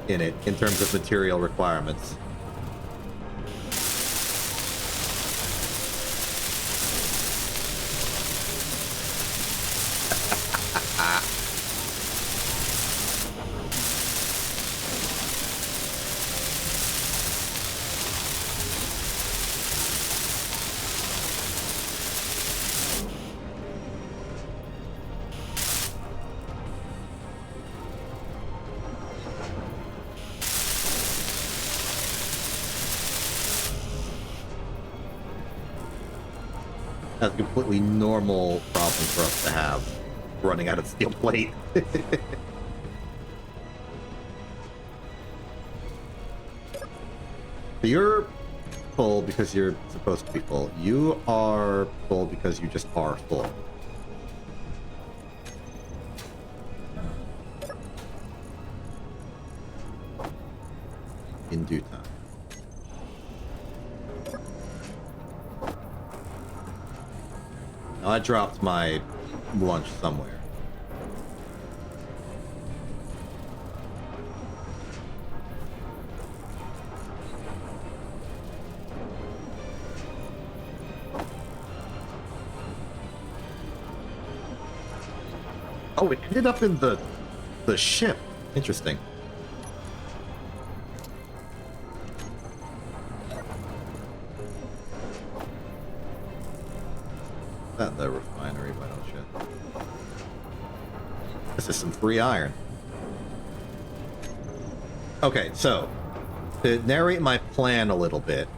in it in terms of material requirements. That's a completely normal problem for us to have, running out of steel plate. So you're full because you're supposed to be full. You are full because you just are full. In due time. Now, I dropped my lunch somewhere. Oh, it ended up in the ship. Interesting. That the refinery, why don't you? This is some free iron. Okay, so to narrate my plan a little bit.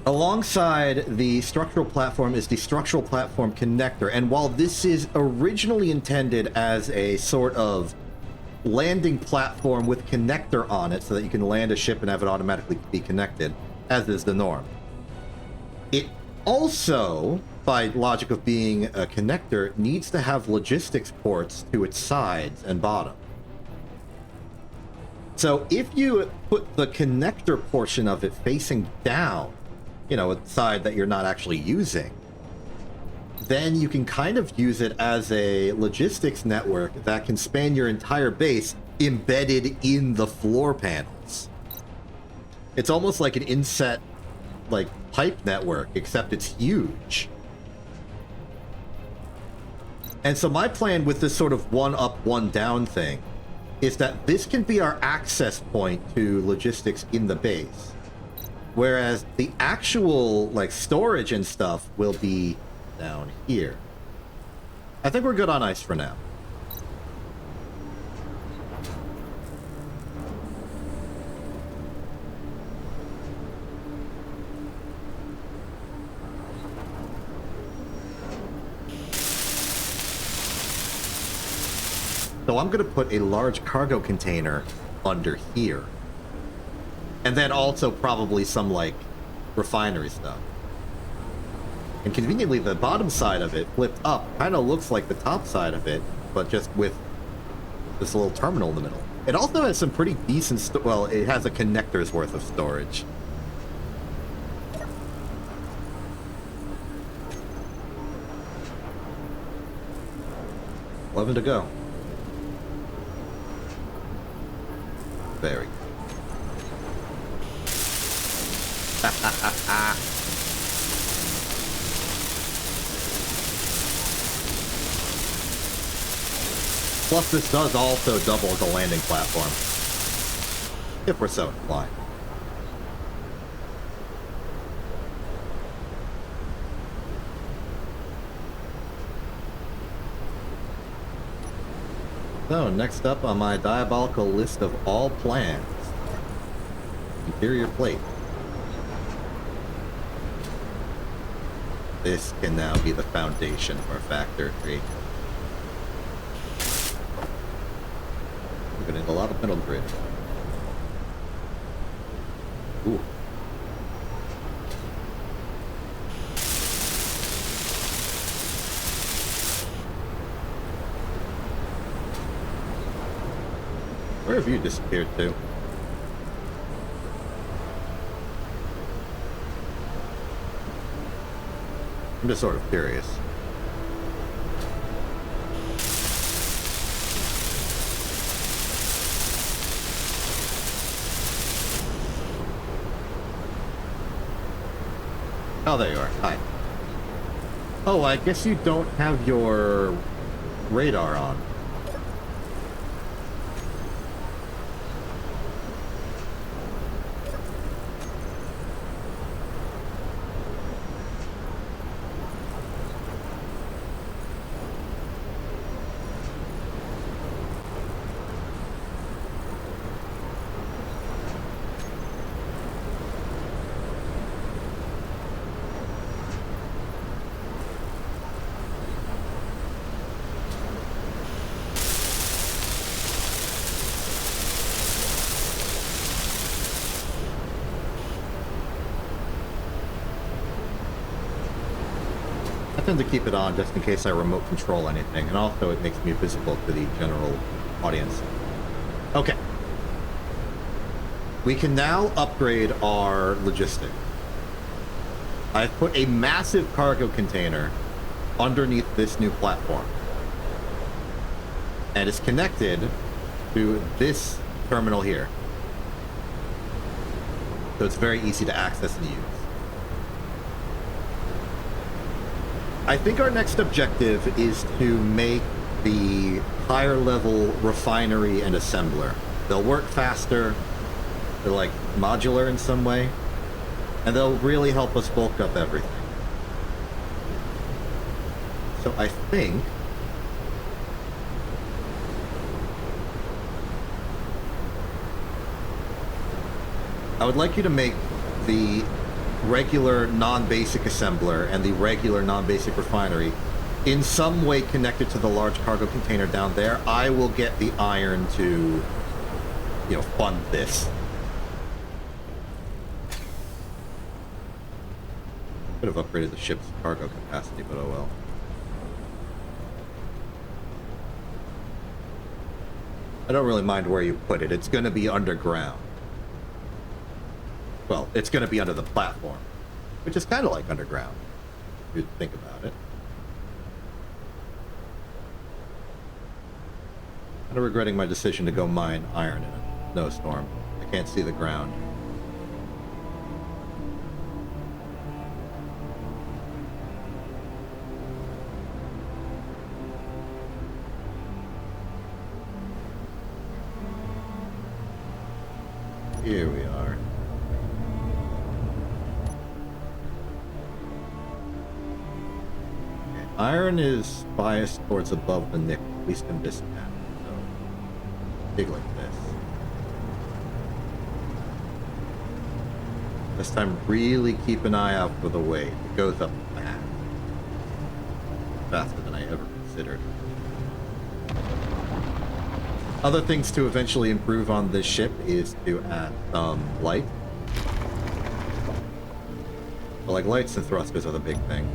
Alongside the structural platform is the structural platform connector, and while this is originally intended as a sort of landing platform with connector on it so that you can land a ship and have it automatically be connected, as is the norm, it also, by logic of being a connector, needs to have logistics ports to its sides and bottom. So if you put the connector portion of it facing down, you know, a side that you're not actually using, then you can kind of use it as a logistics network that can span your entire base embedded in the floor panels. It's almost like an inset, like, pipe network, except it's huge. And so my plan with this sort of one up, one down thing is that this can be our access point to logistics in the base. Whereas the actual, like, storage and stuff will be down here. I think we're good on ice for now. So I'm going to put a large cargo container under here. And then also probably some, like, refinery stuff. And conveniently, the bottom side of it, flipped up, kind of looks like the top side of it, but just with this little terminal in the middle. It also has some pretty decent, well, it has a connector's worth of storage. $11 to go. Very good. Plus, this does also double as a landing platform, if we're so inclined. So, next up on my diabolical list of all plans, interior plate. This can now be the foundation of our factory. We're gonna need a lot of metal grid. Ooh. Where have you disappeared to? I'm just sort of curious. Oh, there you are. Hi. Oh, I guess you don't have your radar on. I tend to keep it on just in case I remote control anything, and also it makes me visible to the general audience. Okay. We can now upgrade our logistics. I've put a massive cargo container underneath this new platform. And it's connected to this terminal here. So it's very easy to access and use. I think our next objective is to make the higher level refinery and assembler. They'll work faster, they're like modular in some way, and they'll really help us bulk up everything. So I think I would like you to make the regular non-basic assembler and the regular non-basic refinery in some way connected to the large cargo container down there. I will get the iron to, you know, fund this. Could have upgraded the ship's cargo capacity, but oh well. I don't really mind where you put it. It's going to be underground. Well, it's going to be under the platform, which is kind of like underground, if you think about it. Kind of regretting my decision to go mine iron in a snowstorm. I can't see the ground. Here we are. Okay. Iron is biased towards above the nickel, at least in this map. So, dig like this. This time, really keep an eye out for the weight. It goes up fast. Faster than I ever considered. Other things to eventually improve on this ship is to add some light. But like lights and thrusters are the big thing.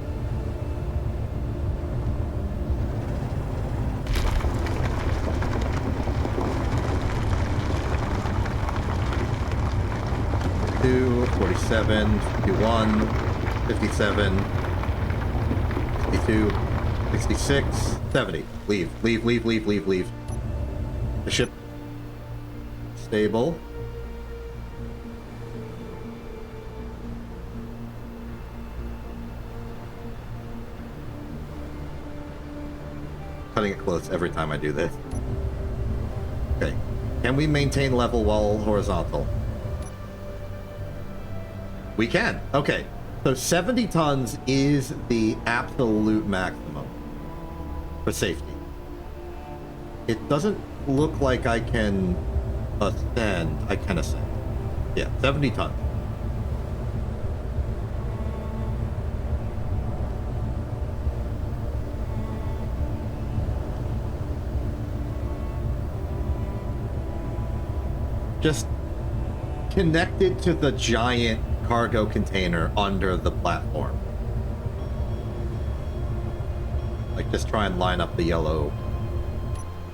Two, 47, 51, 57, 62, 66, 70. Leave, leave, leave, leave, leave, leave. The ship stable. Cutting it close every time I do this. Okay. Can we maintain level while horizontal? We can. Okay. So 70 tons is the absolute maximum for safety. It doesn't look like I can ascend. I can ascend. Yeah, 70 tons. Just connect it to the giant cargo container under the platform. Like, just try and line up the yellow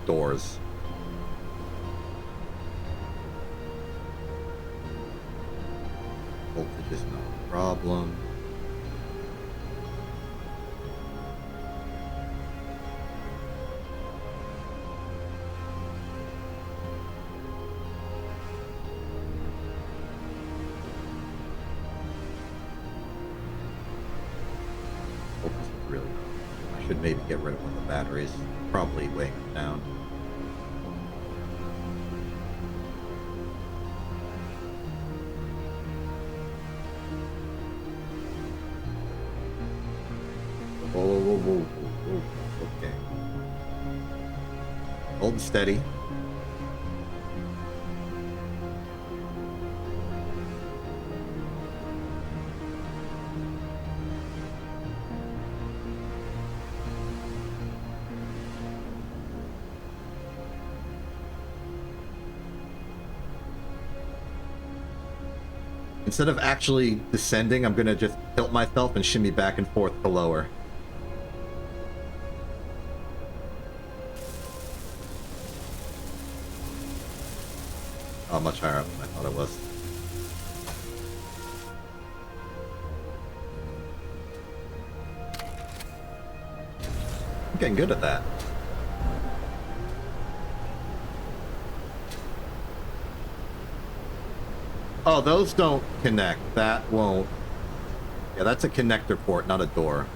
doors. Voltage is not a problem. Focus is really low. I should maybe get rid of one of the batteries. Probably weighing it down. Whoa, whoa, whoa, whoa, whoa. Okay. Hold and steady. Instead of actually descending, I'm gonna just tilt myself and shimmy back and forth to lower. Oh, much higher up than I thought it was. I'm getting good at that. Oh, those don't connect. That won't. Yeah, that's a connector port, not a door.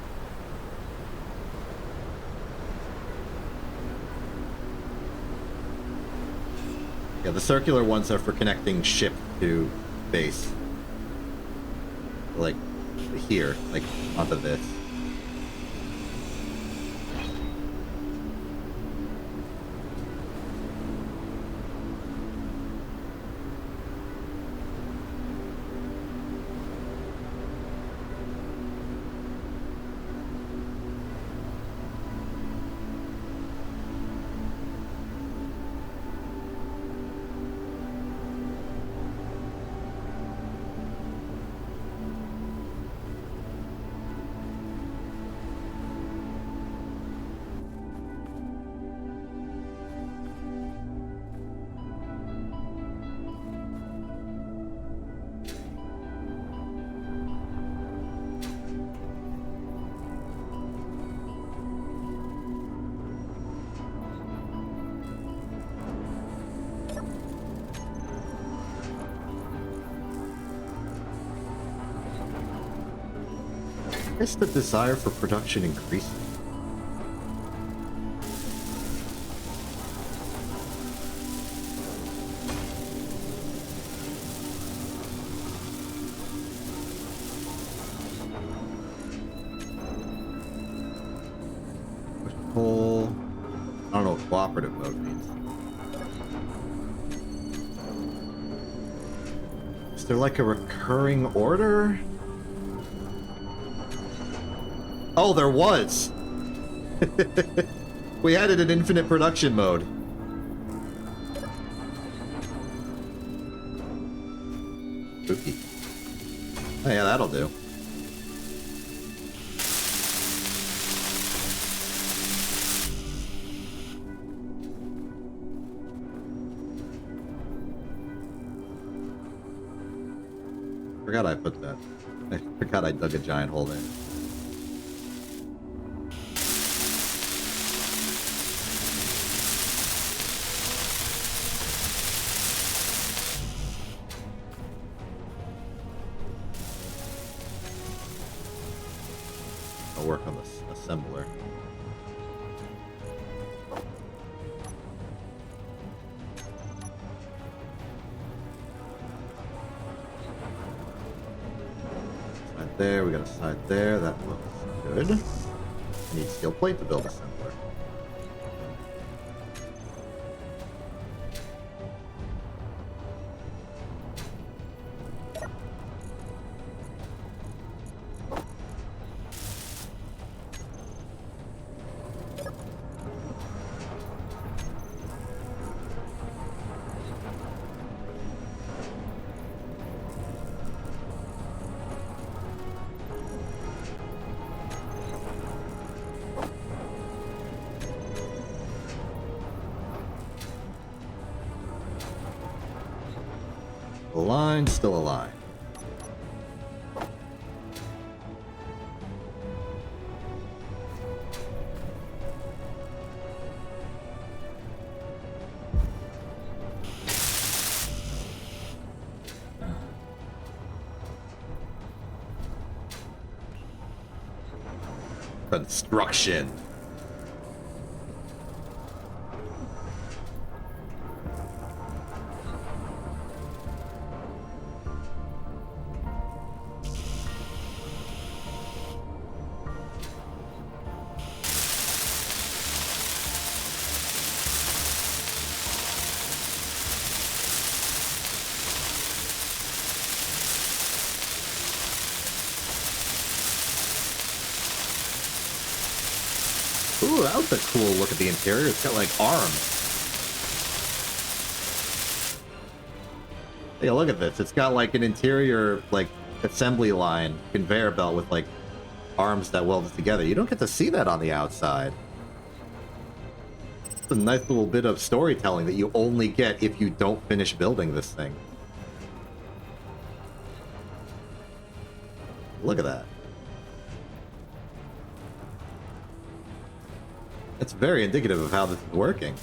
Yeah, the circular ones are for connecting ship to base. Like, here, like, onto this. guess the desire for production increases. Whole, I don't know what cooperative mode means. Is there like a recurring order? Oh, there was! We had it in infinite production mode. Spooky. Oh yeah, that'll do. Forgot I put that. I forgot I dug a giant hole in. I'll work on this assembler. There, we got a side there, that looks good. I need steel plate to build assembler. A line, still a line. Construction. Ooh, that was a cool look at the interior. It's got like arms. Hey, look at this. It's got like an interior like assembly line conveyor belt with like arms that weld it together. You don't get to see that on the outside. It's a nice little bit of storytelling that you only get if you don't finish building this thing. Look at that. It's very indicative of how this is working.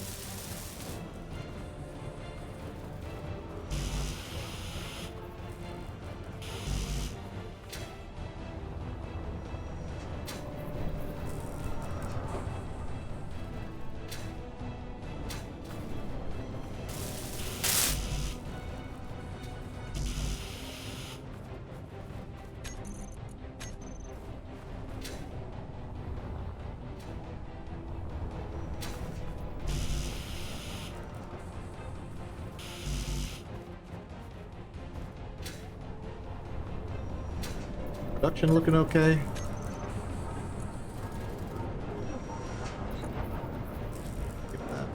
Production looking okay. Look at that.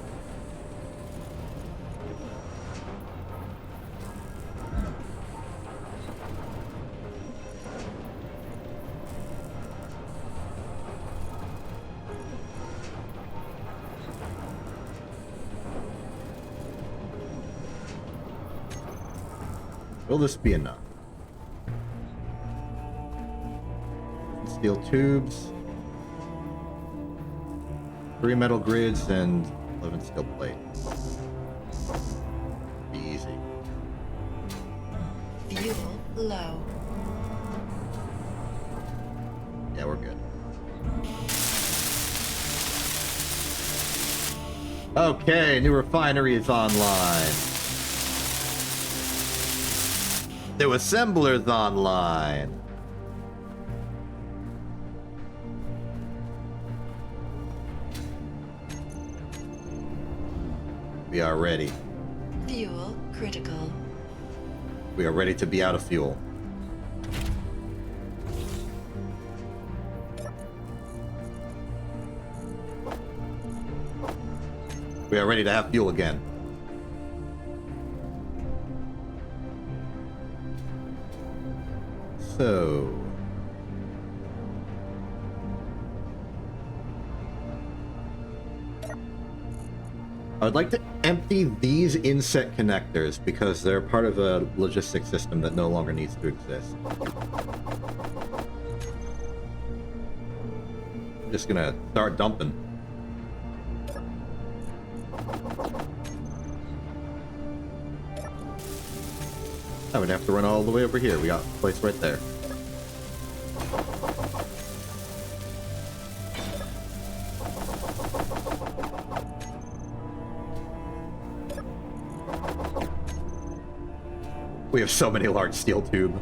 Will this be enough? Steel tubes, 3 metal grids, and 11 steel plate. Easy. Fuel low. Yeah, we're good. Okay, new refinery is online. New assembler's online. We are ready. Fuel critical. We are ready to be out of fuel. We are ready to have fuel again. So... I would like to empty these inset connectors because they're part of a logistics system that no longer needs to exist. I'm just gonna start dumping. I would have to run all the way over here. We got a place right there. We have so many large steel tube.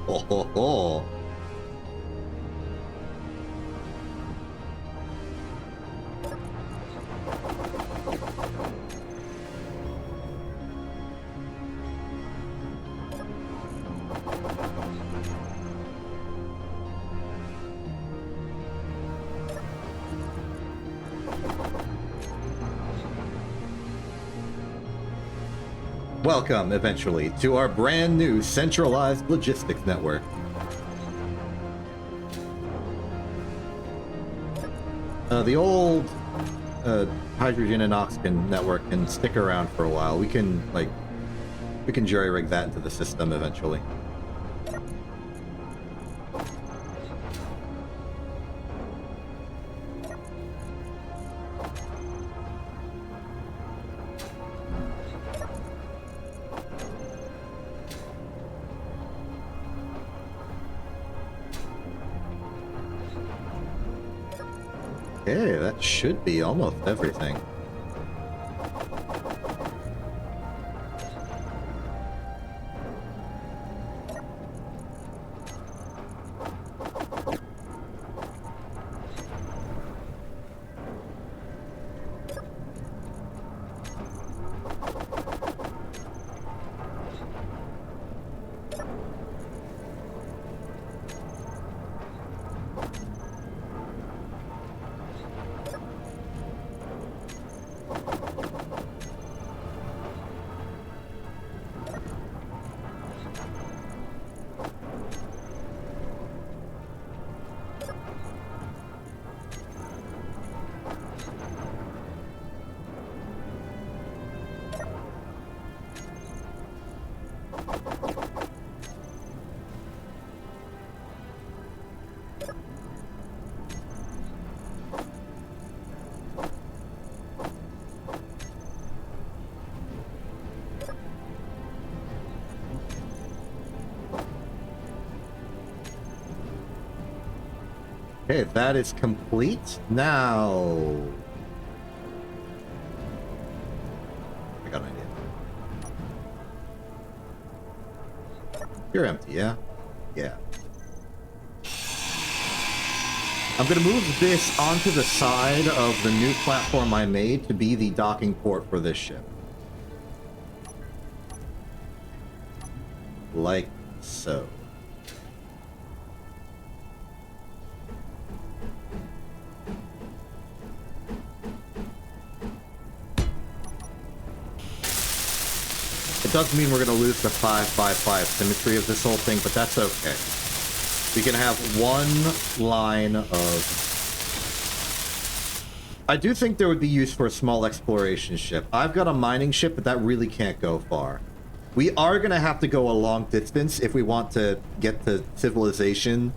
Oh, ho, ho. Welcome, eventually, to our brand new centralized logistics network. The old hydrogen and oxygen network can stick around for a while. We can jury-rig that into the system eventually. Okay, that should be almost everything. Okay, that is complete. Now... I got an idea. You're empty, yeah? Yeah. I'm gonna move this onto the side of the new platform I made to be the docking port for this ship. Like so. does mean we're going to lose the 5-5-5 symmetry of this whole thing, but that's okay. We can have one line of... I do think there would be use for a small exploration ship. I've got a mining ship, but that really can't go far. We are going to have to go a long distance if we want to get to civilization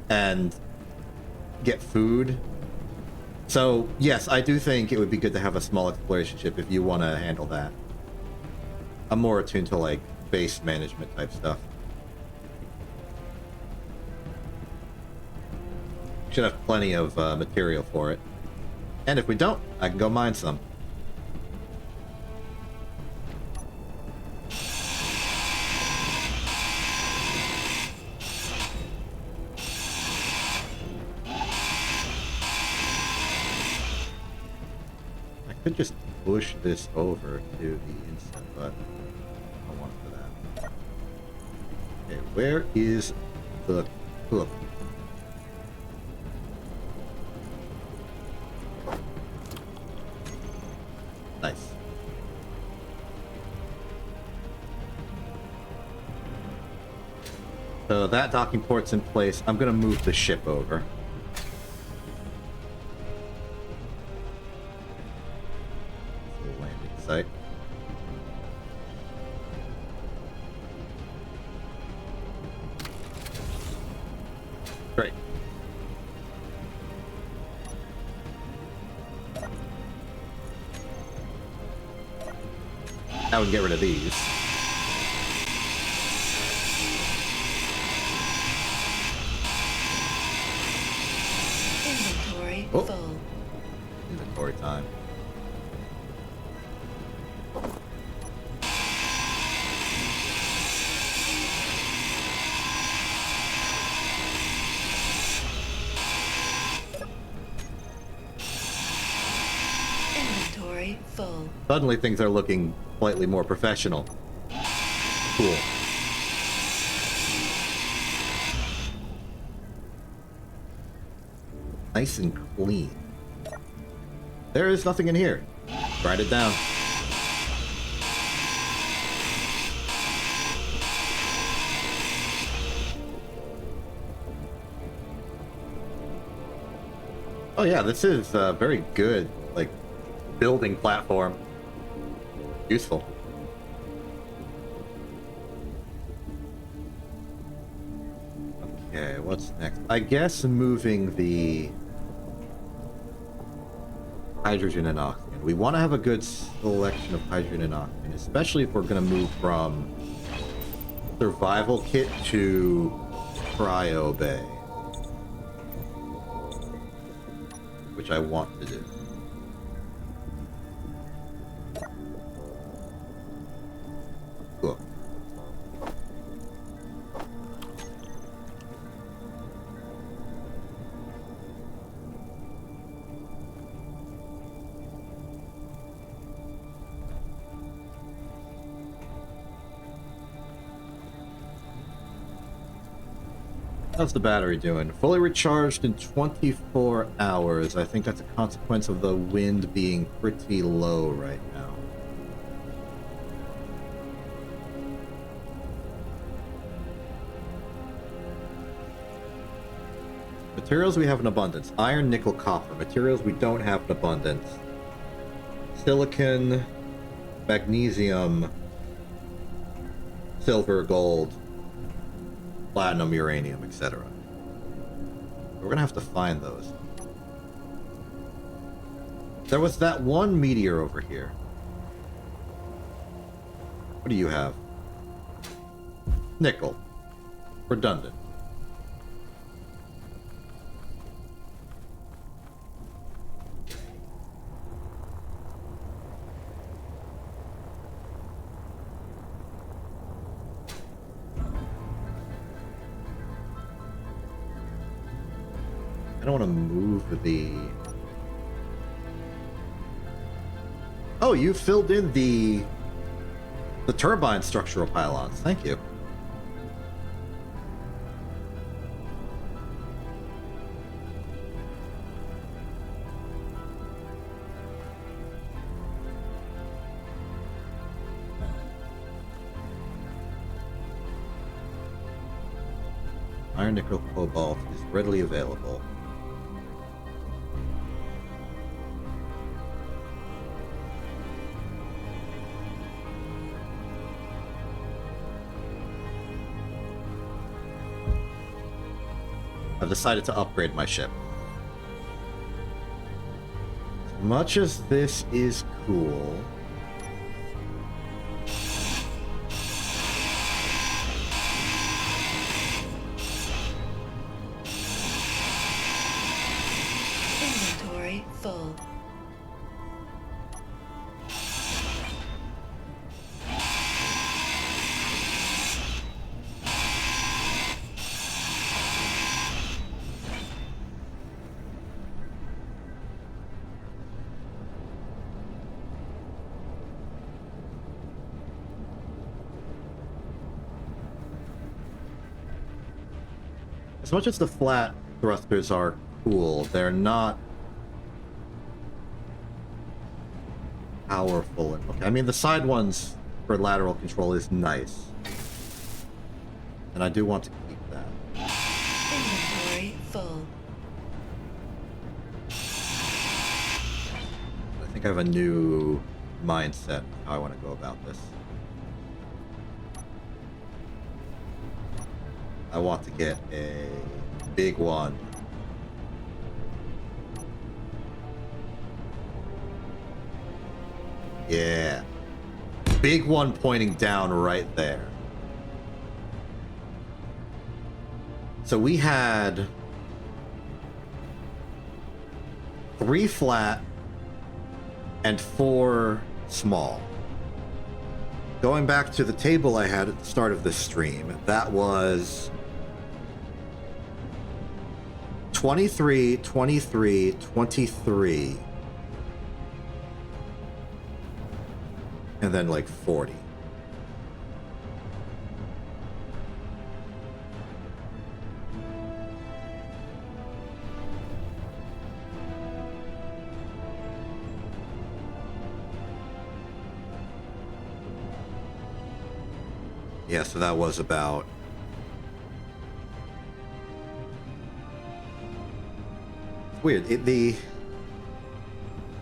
and get food. So, yes, I do think it would be good to have a small exploration ship if you want to handle that. I'm more attuned to, like, base management type stuff. Should have plenty of material for it. And if we don't, I can go mine some. I could just push this over to the inside, but I don't want it for that. Okay, where is the hook? Nice. So that docking port's in place. I'm gonna move the ship over. Landing site. Great. Now we can get rid of these. Inventory Oh. full. Inventory time. Inventory full. Suddenly things are looking slightly more professional. Cool. Nice and clean. There is nothing in here. Write it down. Oh yeah, this is a very good, like, building platform. Useful. Okay, what's next? I guess moving the hydrogen and oxygen. We want to have a good selection of hydrogen and oxygen, especially if we're going to move from survival kit to cryo bay, which I want to do. Cool. How's the battery doing? Fully recharged in 24 hours. I think that's a consequence of the wind being pretty low right now. Materials we have in abundance. Iron, nickel, copper. Materials we don't have in abundance. Silicon, magnesium, silver, gold, platinum, uranium, etc. We're gonna have to find those. There was that one meteor over here. What do you have? Nickel. Redundant. I don't want to move the... Oh, you filled in the turbine structural pylons. Thank you. Iron, nickel, cobalt is readily available. I've decided to upgrade my ship. As much as this is cool, Inventory full. as much as the flat thrusters are cool, they're not powerful. Okay, I mean, the side ones for lateral control is nice. And I do want to keep that. Inventory full. I think I have a new mindset how I want to go about this. I want to get a big one. Yeah. Big one pointing down right there. So we had 3 flat and 4 small. Going back to the table I had at the start of this stream, that was 23, 23, 23, and then like 40. Yeah, so that was about... Weird. The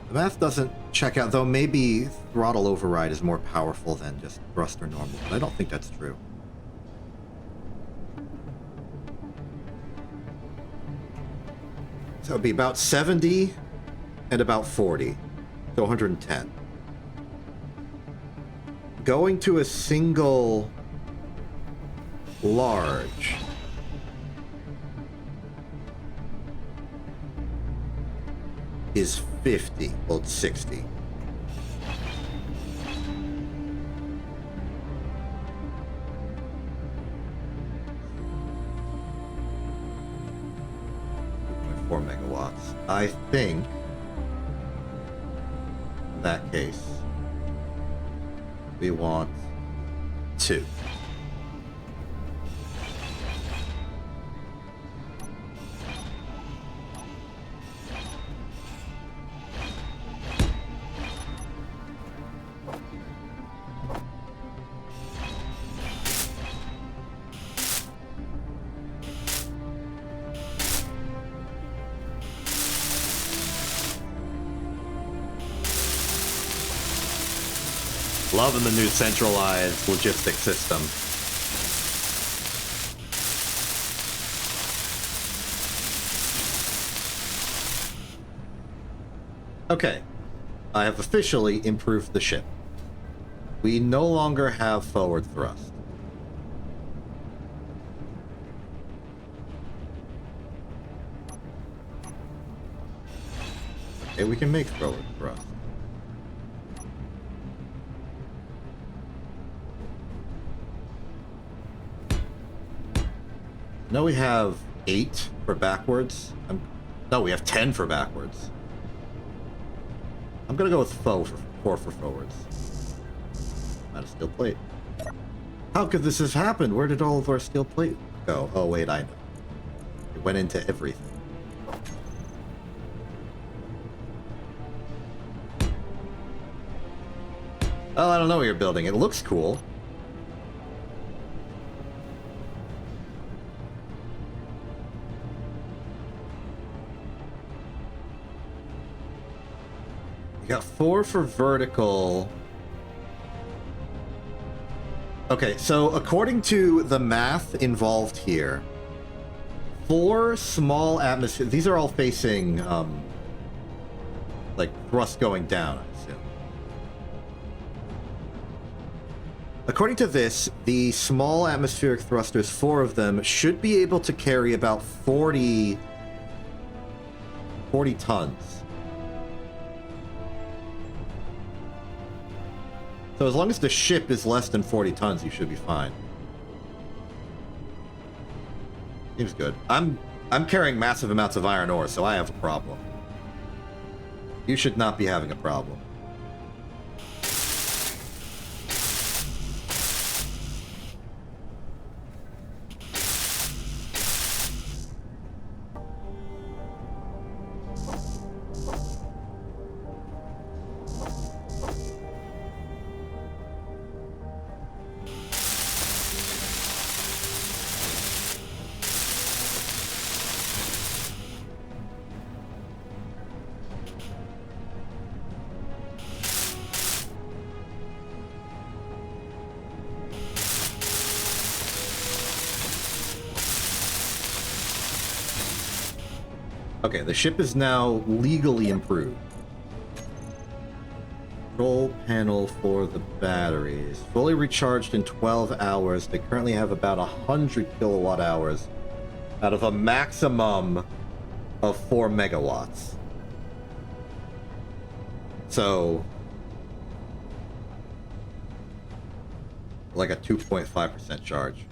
math doesn't check out, though maybe throttle override is more powerful than just thruster normal, but I don't think that's true. So it'd be about 70 and about 40, so 110. Going to a single large is 50, well, it's 60. $4 megawatts. I think in that case we want 2. Loving the new centralized logistics system. Okay, I have officially improved the ship. We no longer have forward thrust. Okay, we can make forward thrust. No, we have 8 for backwards. No, we have 10 for backwards. I'm gonna go with 4 for forwards. Out of steel plate. How could this have happened? Where did all of our steel plate go? Oh wait, I know. It went into everything. Well, I don't know what you're building. It looks cool. Got 4 for vertical. Okay, so according to the math involved here, 4 small atmosphere. These are all facing, like, thrust going down, I assume. According to this, the small atmospheric thrusters, 4 of them, should be able to carry about 40 tons. So as long as the ship is less than 40 tons, you should be fine. Seems good. I'm carrying massive amounts of iron ore, so I have a problem. You should not be having a problem. Okay, the ship is now legally improved. Control panel for the batteries. Fully recharged in 12 hours. They currently have about 100 kilowatt hours out of a maximum of 4 megawatts. So, like a 2.5% charge.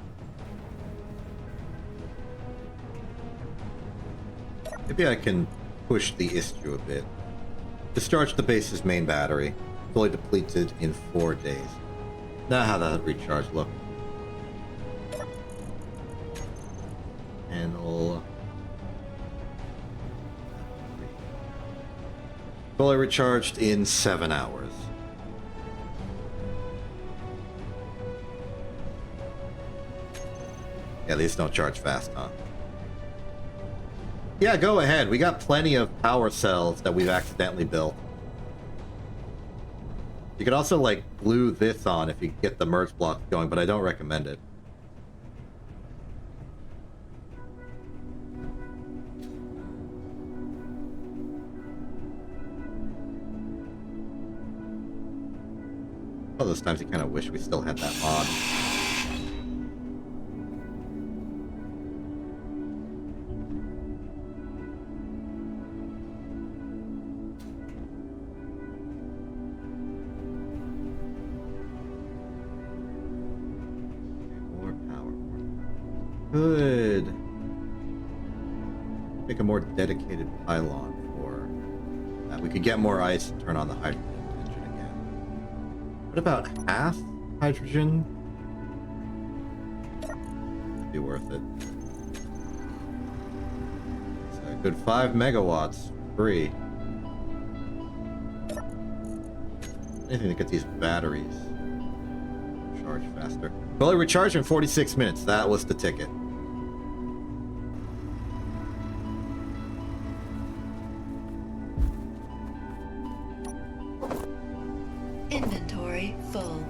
Maybe I can push the issue a bit. Discharge the base's main battery. Fully depleted in 4 days. Now how that recharge look? Panel. Fully recharged in 7 hours. Yeah, these don't charge fast, huh? Yeah, go ahead. We got plenty of power cells that we've accidentally built. You could also, like, glue this on if you get the merge block going, but I don't recommend it. All those times you kind of wish we still had that mod. Good. Make a more dedicated pylon for that. We could get more ice and turn on the hydrogen engine again. What about half hydrogen? It'd be worth it. It's a good 5 megawatts free. Anything to get these batteries charged faster. Fully recharged in 46 minutes. That was the ticket. Inventory full.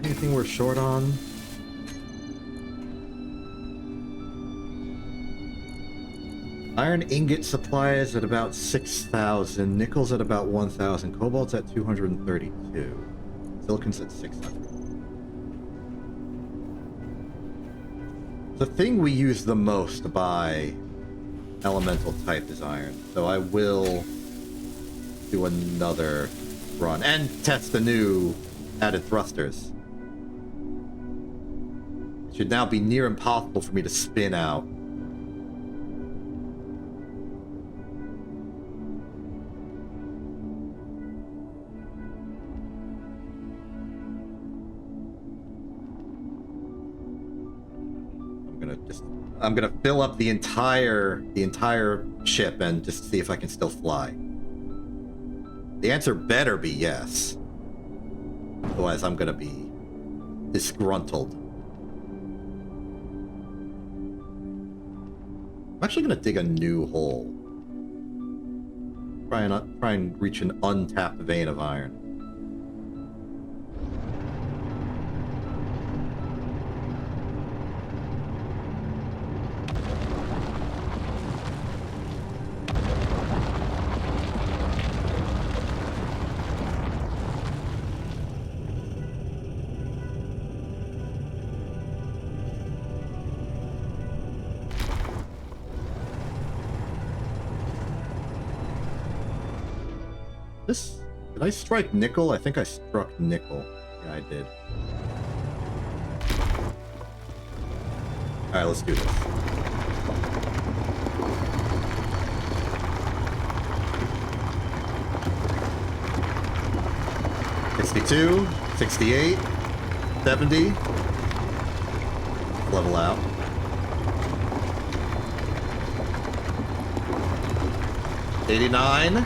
Anything we're short on? Iron ingot supply is at about 6,000. Nickel's at about 1,000. Cobalt's at 232. Silicon's at 600. The thing we use the most to buy elemental type is iron. So I will do another run and test the new added thrusters. should now be near impossible for me to spin out. I'm gonna fill up the entire ship and just see if I can still fly. The answer better be yes. Otherwise, I'm gonna be disgruntled. I'm actually gonna dig a new hole. Try and reach an untapped vein of iron. Did I strike nickel? I think I struck nickel. Yeah, I did. Alright, let's do this. $62, $68, $70. Level out. $89.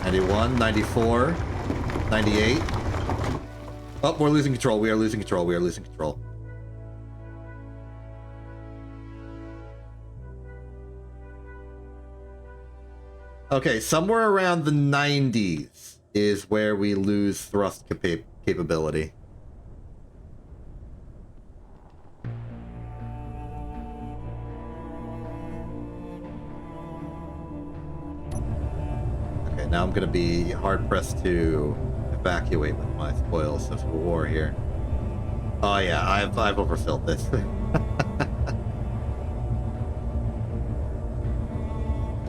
91, 94, 98. Oh, we're losing control. We are losing control. We are losing control. Okay, somewhere around the 90s is where we lose thrust capability. Now I'm gonna be hard-pressed to evacuate with my spoils of war here. Oh yeah, I've overfilled this.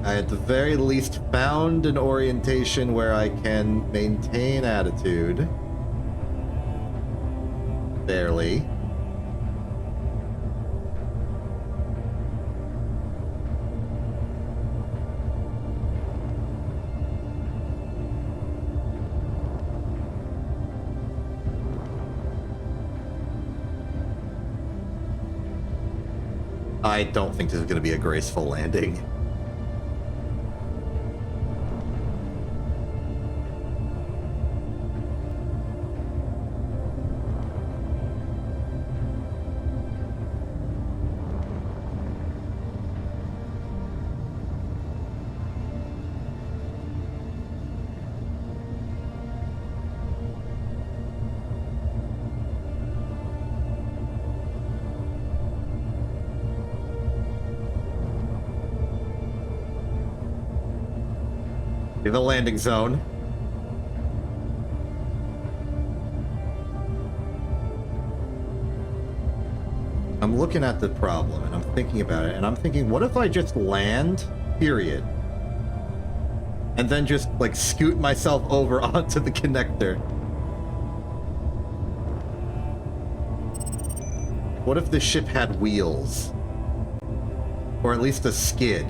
I at the very least found an orientation where I can maintain attitude. Barely. I don't think this is going to be a graceful landing. The landing zone. I'm looking at the problem and I'm thinking about it and I'm thinking, what if I just land, period, and then just like scoot myself over onto the connector? What if the ship had wheels? Or at least a skid?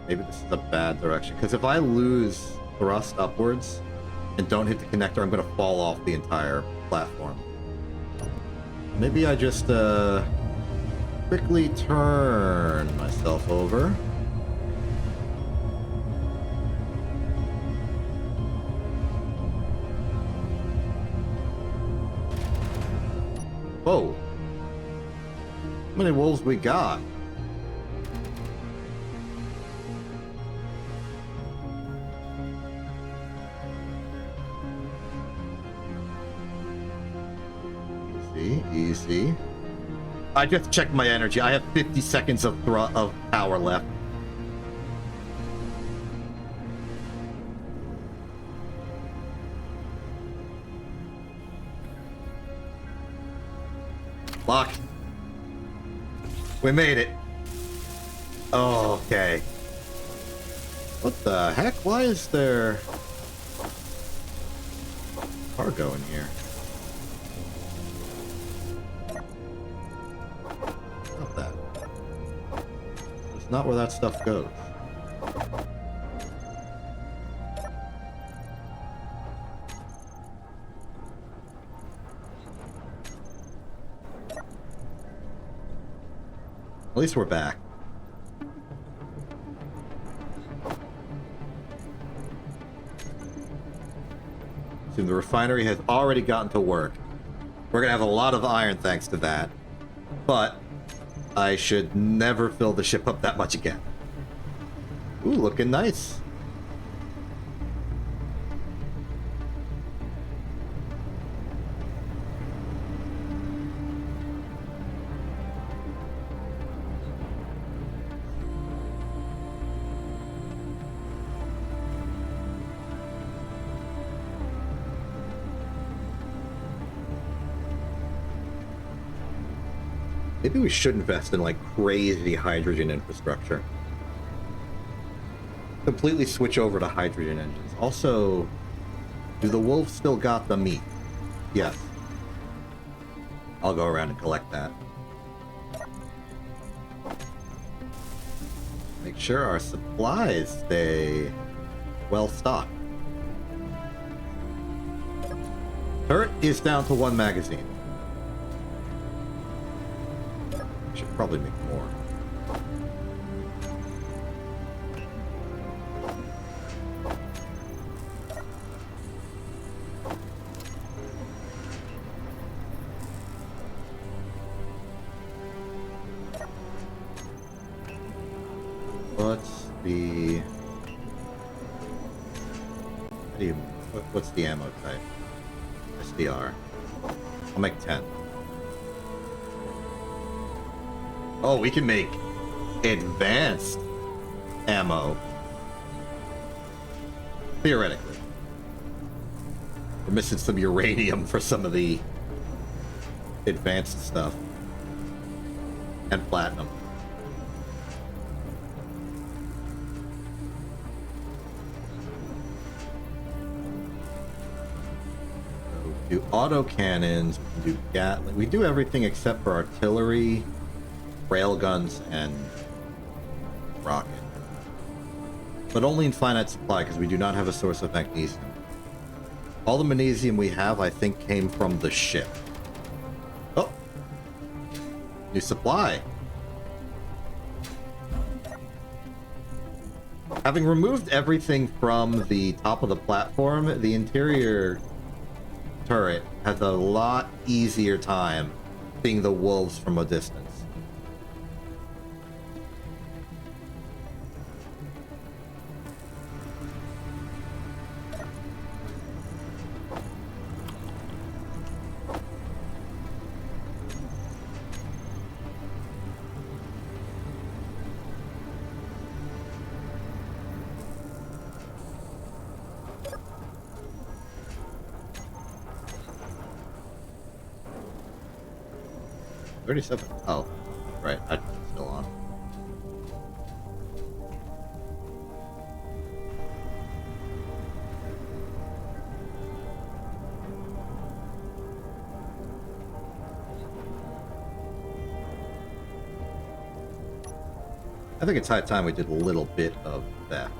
Maybe this is a bad direction, because if I lose thrust upwards and don't hit the connector, I'm going to fall off the entire platform. Maybe I just quickly turn myself over. Whoa. How many wolves we got? Easy. I just checked my energy. I have 50 seconds of power left. Locked. We made it. Oh, okay. What the heck? Why is there cargo in here? Not that. It's not where that stuff goes. At least we're back. The refinery has already gotten to work. We're gonna have a lot of iron thanks to that. But I should never fill the ship up that much again. Ooh, looking nice. Maybe we should invest in, like, crazy hydrogen infrastructure. Completely switch over to hydrogen engines. Also, do the wolves still got the meat? Yes. I'll go around and collect that. Make sure our supplies stay well stocked. Turret is down to 1 magazine. Should probably make more. What's the ammo type? SDR. I'll make 10. Oh, we can make advanced ammo. Theoretically. We're missing some uranium for some of the advanced stuff. And platinum. Do auto cannons, we can do Gatling. We do everything except for artillery, railguns, and rocket. But only in finite supply, because we do not have a source of magnesium. All the magnesium we have, I think, came from the ship. Oh! New supply! Having removed everything from the top of the platform, the interior turret has a lot easier time seeing the wolves from a distance. $37. Oh, right. It's still on. I think it's high time we did a little bit of that.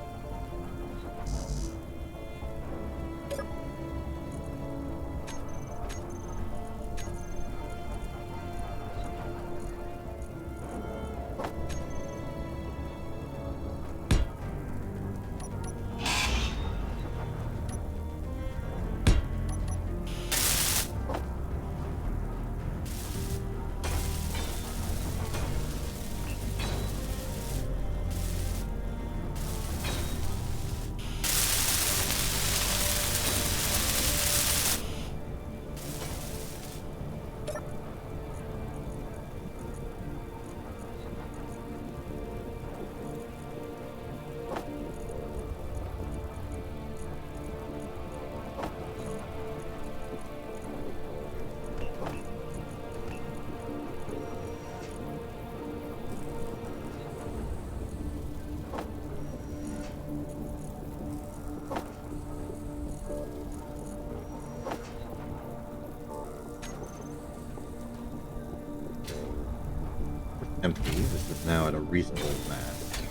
empty. This is now at a reasonable mass.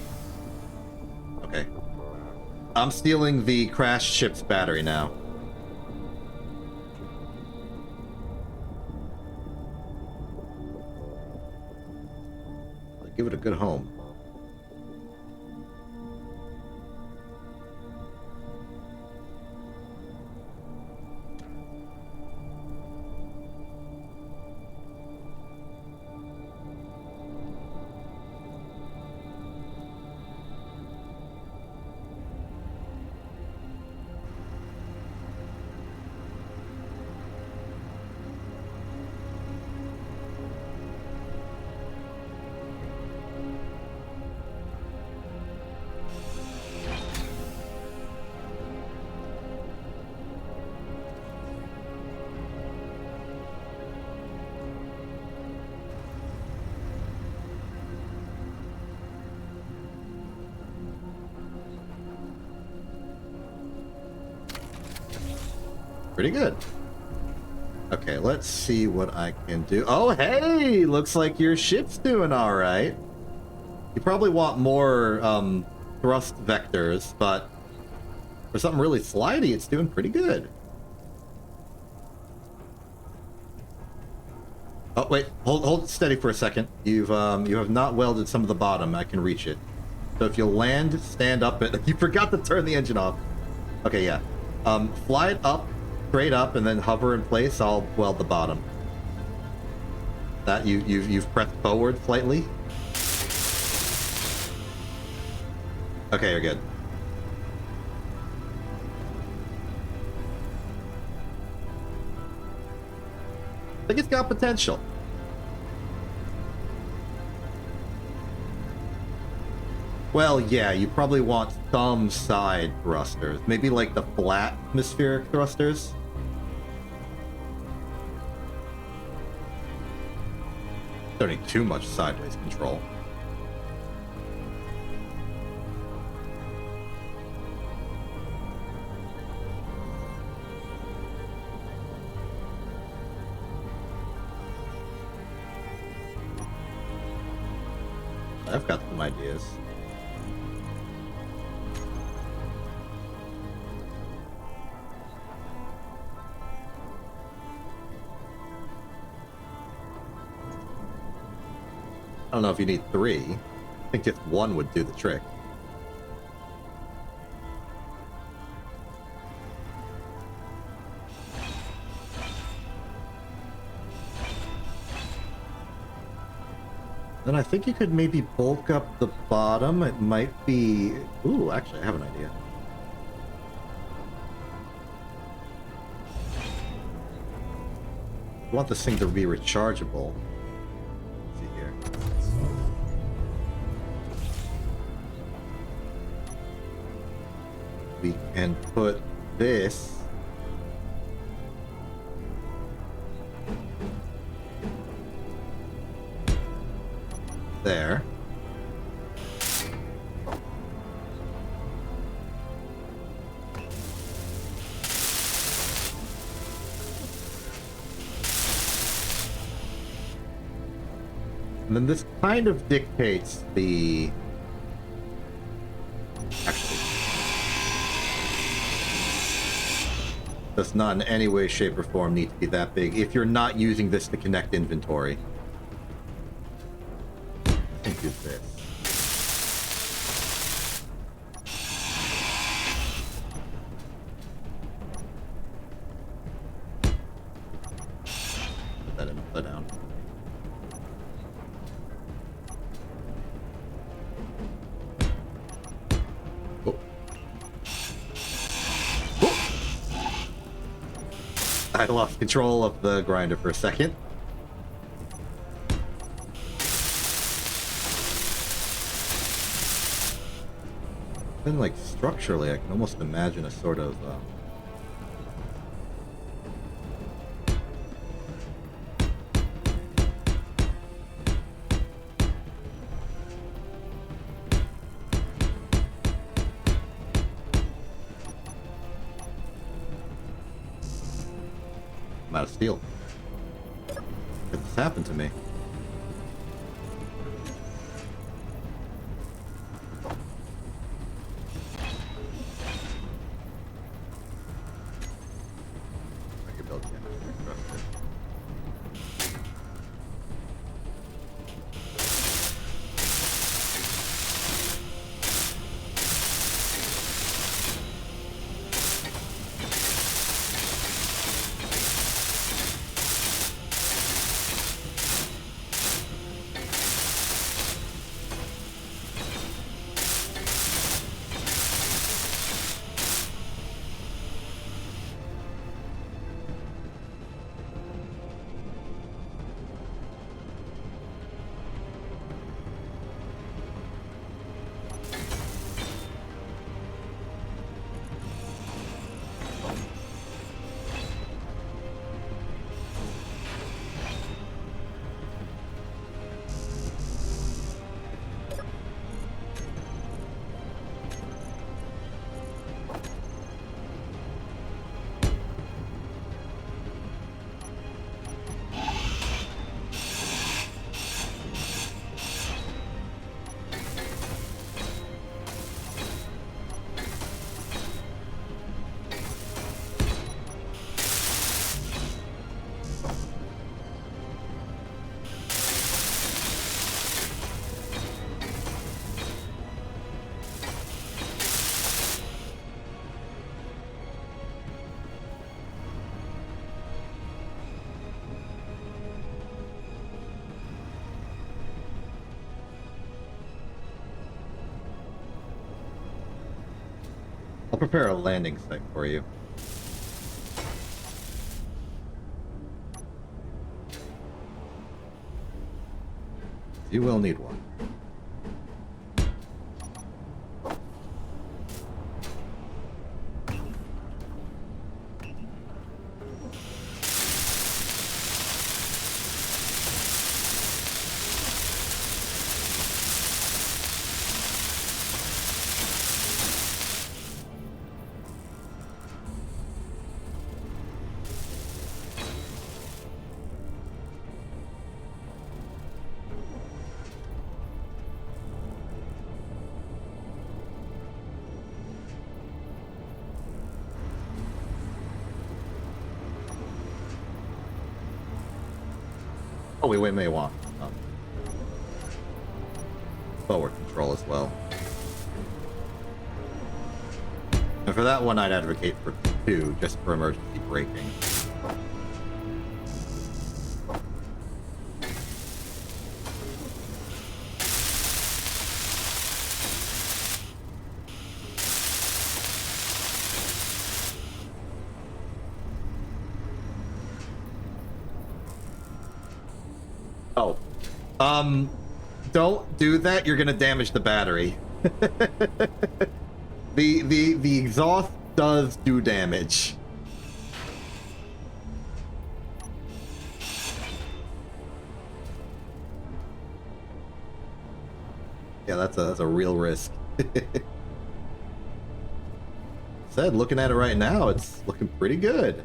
Okay. I'm stealing the crashed ship's battery now. I'll give it a good home. Pretty good. Okay, let's see what I can do. Oh, hey! Looks like your ship's doing alright. You probably want more thrust vectors, but for something really slidey, it's doing pretty good. Oh, wait. Hold it steady for a second. You have not welded some of the bottom. I can reach it. So if you land, stand up it. You forgot to turn the engine off. Okay, yeah. Fly it up. Straight up and then hover in place. I'll weld the bottom. That you've pressed forward slightly. Okay, you're good. I think it's got potential. Well, yeah, you probably want some side thrusters. Maybe like the flat atmospheric thrusters. Don't need too much sideways control. I've got some ideas. I don't know if you need 3. I think just 1 would do the trick. Then I think you could maybe bulk up the bottom. It might be... Ooh, actually, I have an idea. I want this thing to be rechargeable. Let's see here. We can put this there. And then this kind of dictates the... Actually, does not in any way, shape, or form need to be that big if you're not using this to connect inventory. I think use this. Put that in upside down. Oh. Oh. I lost control of the grinder for a second. Then, like, structurally, I can almost imagine a sort of, I'm out of steel. Could this happen to me? I'll prepare a landing site for you. You will need one. Oh, we may want forward control as well. And for that one, I'd advocate for 2, just for emergency braking. Oh. Don't do that, you're gonna damage the battery. The exhaust does do damage. Yeah, that's a real risk. Said, looking at it right now, it's looking pretty good.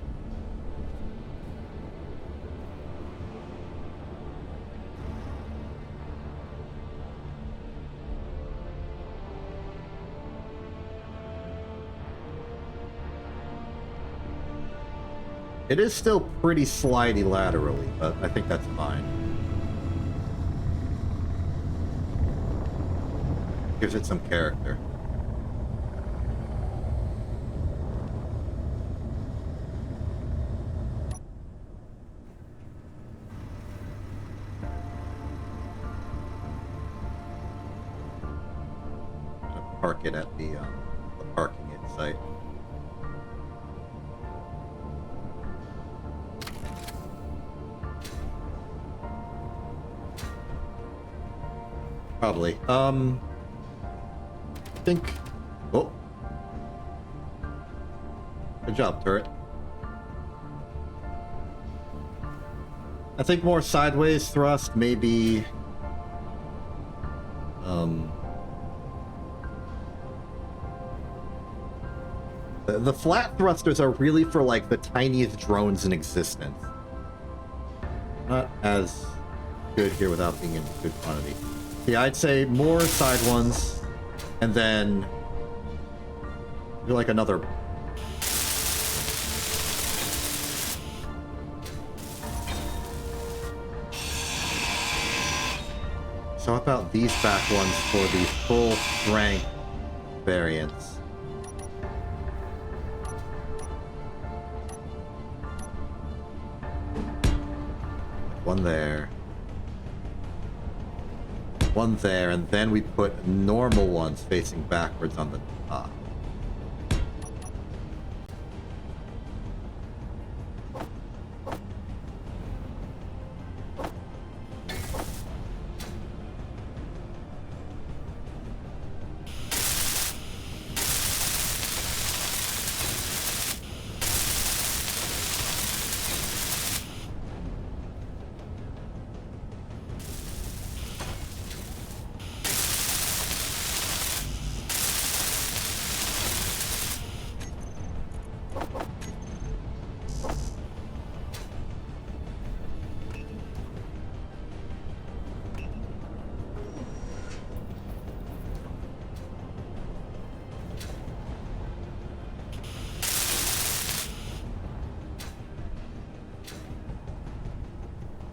It is still pretty slidey laterally, but I think that's fine. Gives it some character. I'm gonna park it at the parking site. Probably. I think... Oh. Good job, turret. I think more sideways thrust, maybe... The flat thrusters are really for, like, the tiniest drones in existence. Not as good here without being in good quantity. Yeah, I'd say more side ones, and then do like another. So how about these back ones for the full strength variants? One there. One there, and then we put normal ones facing backwards on the top.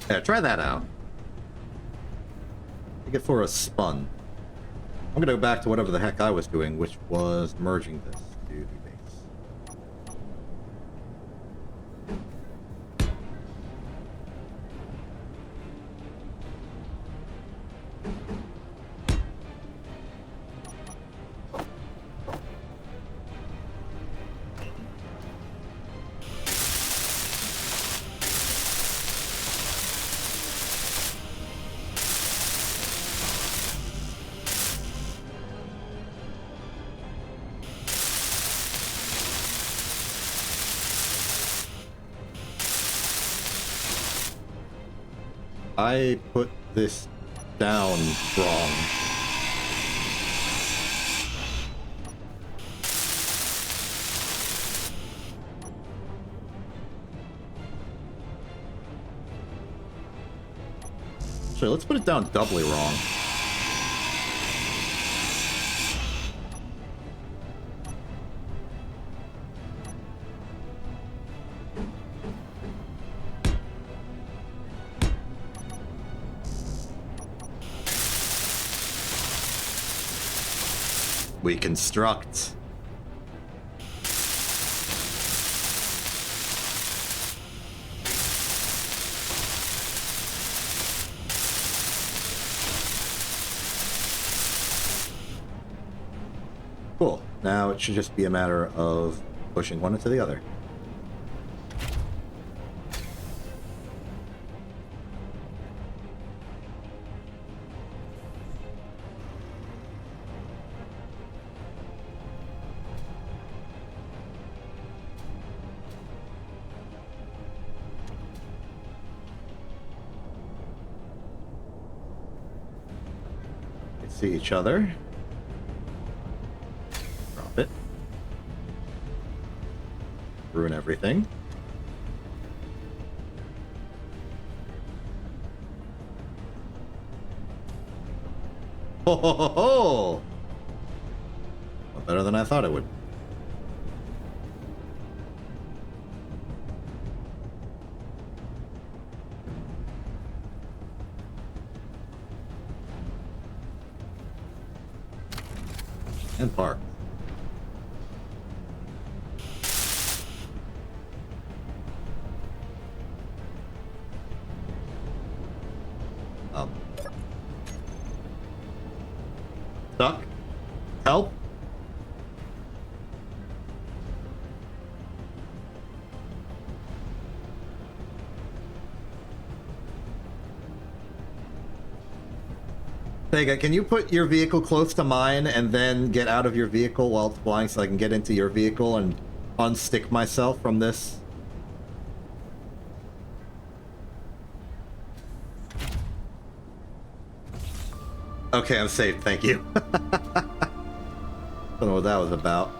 Yeah, try that out. Take it for a spun. I'm gonna go back to whatever the heck I was doing, which was merging this to the base. I put this down wrong. Actually, let's put it down doubly wrong. We construct. Cool. Now it should just be a matter of pushing one into the other. We see each other. Drop it. Ruin everything. Ho ho ho ho! Well, better than I thought it would. And park. Stuck? Help? Sega, can you put your vehicle close to mine and then get out of your vehicle while it's flying so I can get into your vehicle and unstick myself from this? Okay, I'm safe, thank you. Don't know what that was about.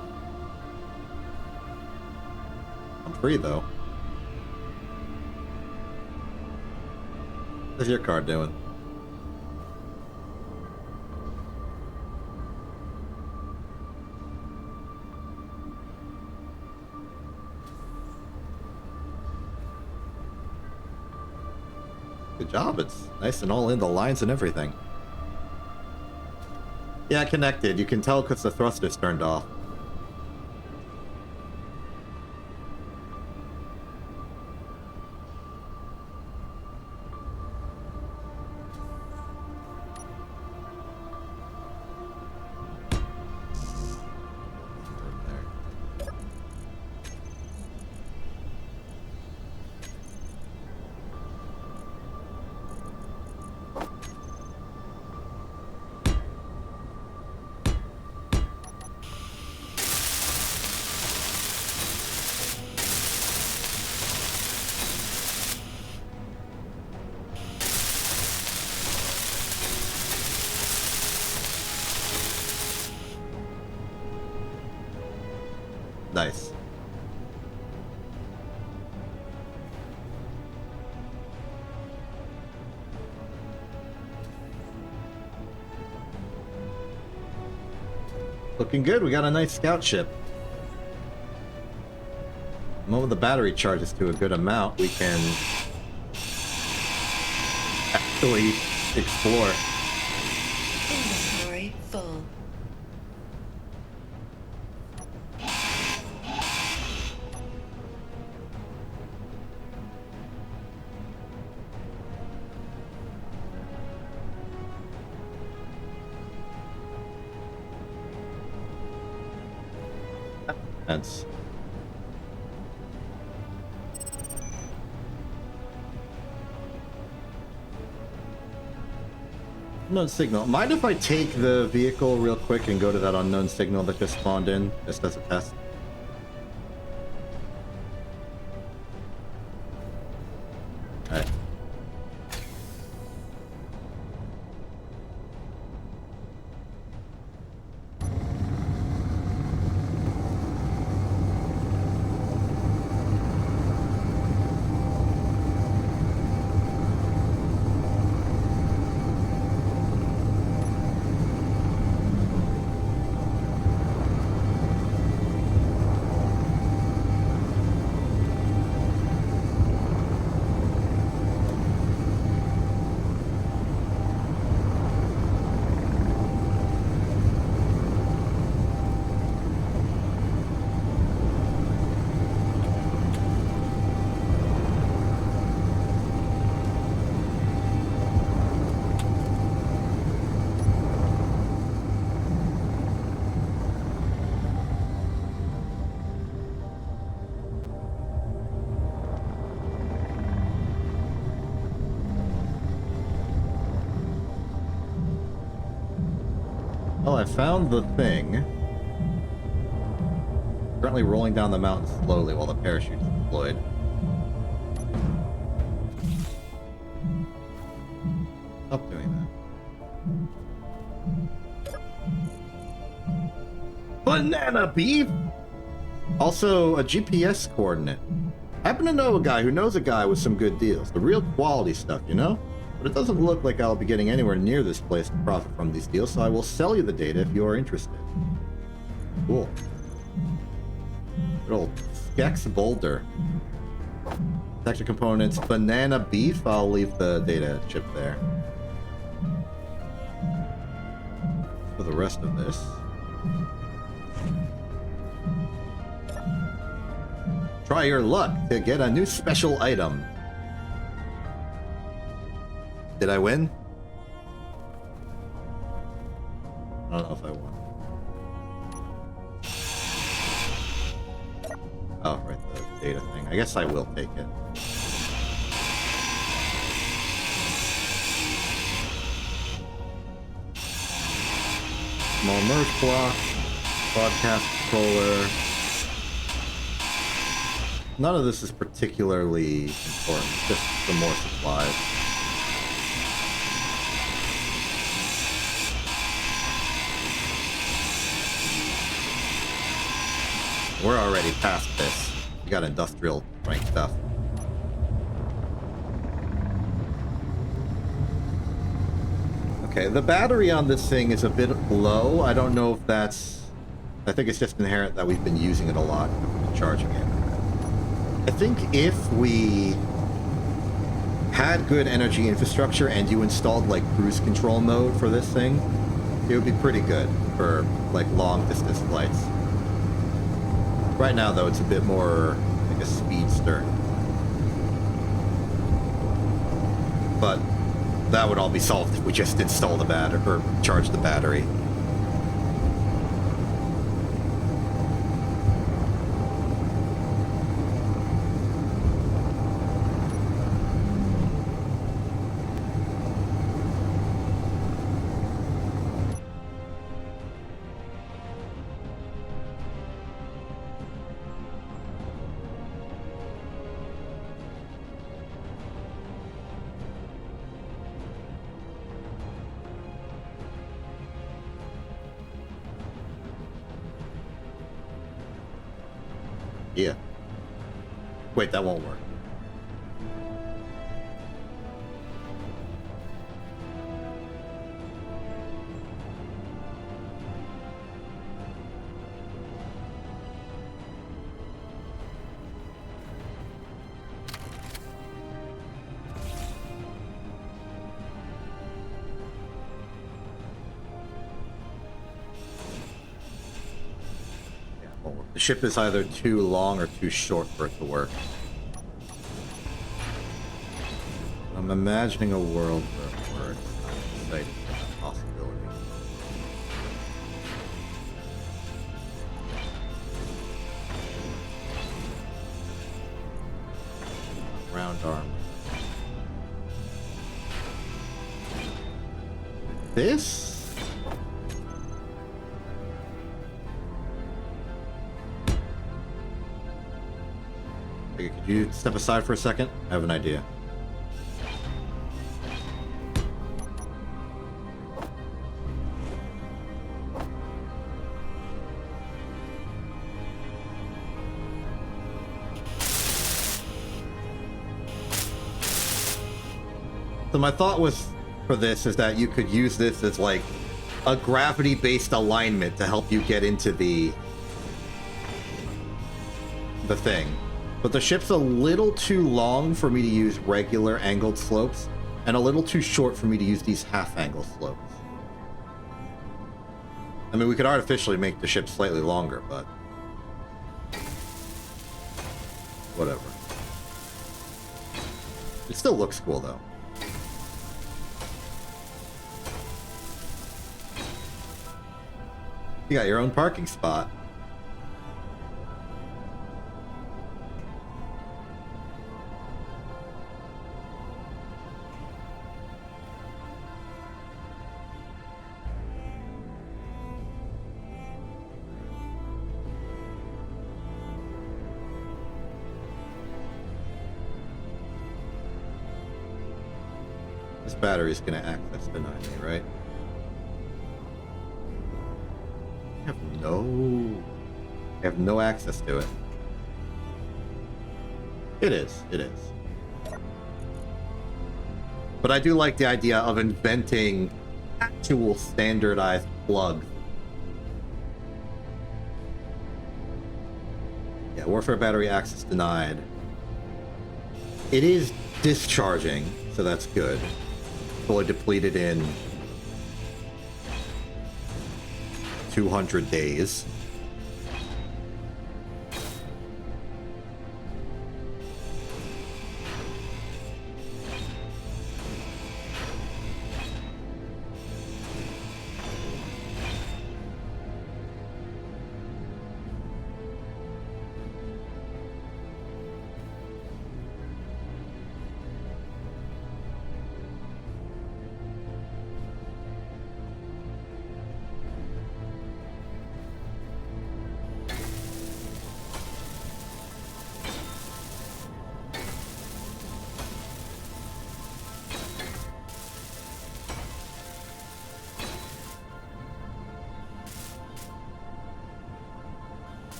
I'm free, though. What's your car doing? Good job, it's nice and all in the lines and everything. Yeah, connected. You can tell because the thruster's turned off. Nice. Looking good. We got a nice scout ship. The moment the battery charges to a good amount, we can actually explore. Inventory full. That's unknown signal. Mind if I take the vehicle real quick and go to that unknown signal that just spawned in, just as a test? Alright. Well, I found the thing. Currently rolling down the mountain slowly while the parachute's deployed. Stop doing that. Banana beef! Also, a GPS coordinate. I happen to know a guy who knows a guy with some good deals. The real quality stuff, you know? But it doesn't look like I'll be getting anywhere near this place to profit from these deals, so I will sell you the data if you are interested. Cool. Good old Skex Boulder. Sector components, banana beef. I'll leave the data chip there. For the rest of this. Try your luck to get a new special item. Did I win? I don't know if I won. Oh, right, the data thing. I guess I will take it. Small merge block, broadcast controller. None of this is particularly important, just some more supplies. We're already past this. We got industrial rank stuff. Okay, the battery on this thing is a bit low. I don't know if that's... I think it's just inherent that we've been using it a lot and charging it. I think if we had good energy infrastructure and you installed like cruise control mode for this thing, it would be pretty good for like long distance flights. Right now, though, it's a bit more like a speedster. But that would all be solved if we just install the battery or charge the battery. Yeah. Wait, that won't work. The ship is either too long or too short for it to work. I'm imagining a world where it works. I'm excited for that possibility. Round arm. This? Could you step aside for a second? I have an idea. So my thought was for this is that you could use this as like a gravity-based alignment to help you get into the thing. But the ship's a little too long for me to use regular angled slopes, and a little too short for me to use these half-angle slopes. I mean, we could artificially make the ship slightly longer, but... whatever. It still looks cool, though. You got your own parking spot. battery's gonna access deny me, right? I have no access to it. It is. But I do like the idea of inventing actual standardized plugs. Yeah, warfare battery access denied. It is discharging, so that's good. Fully depleted in 200 days.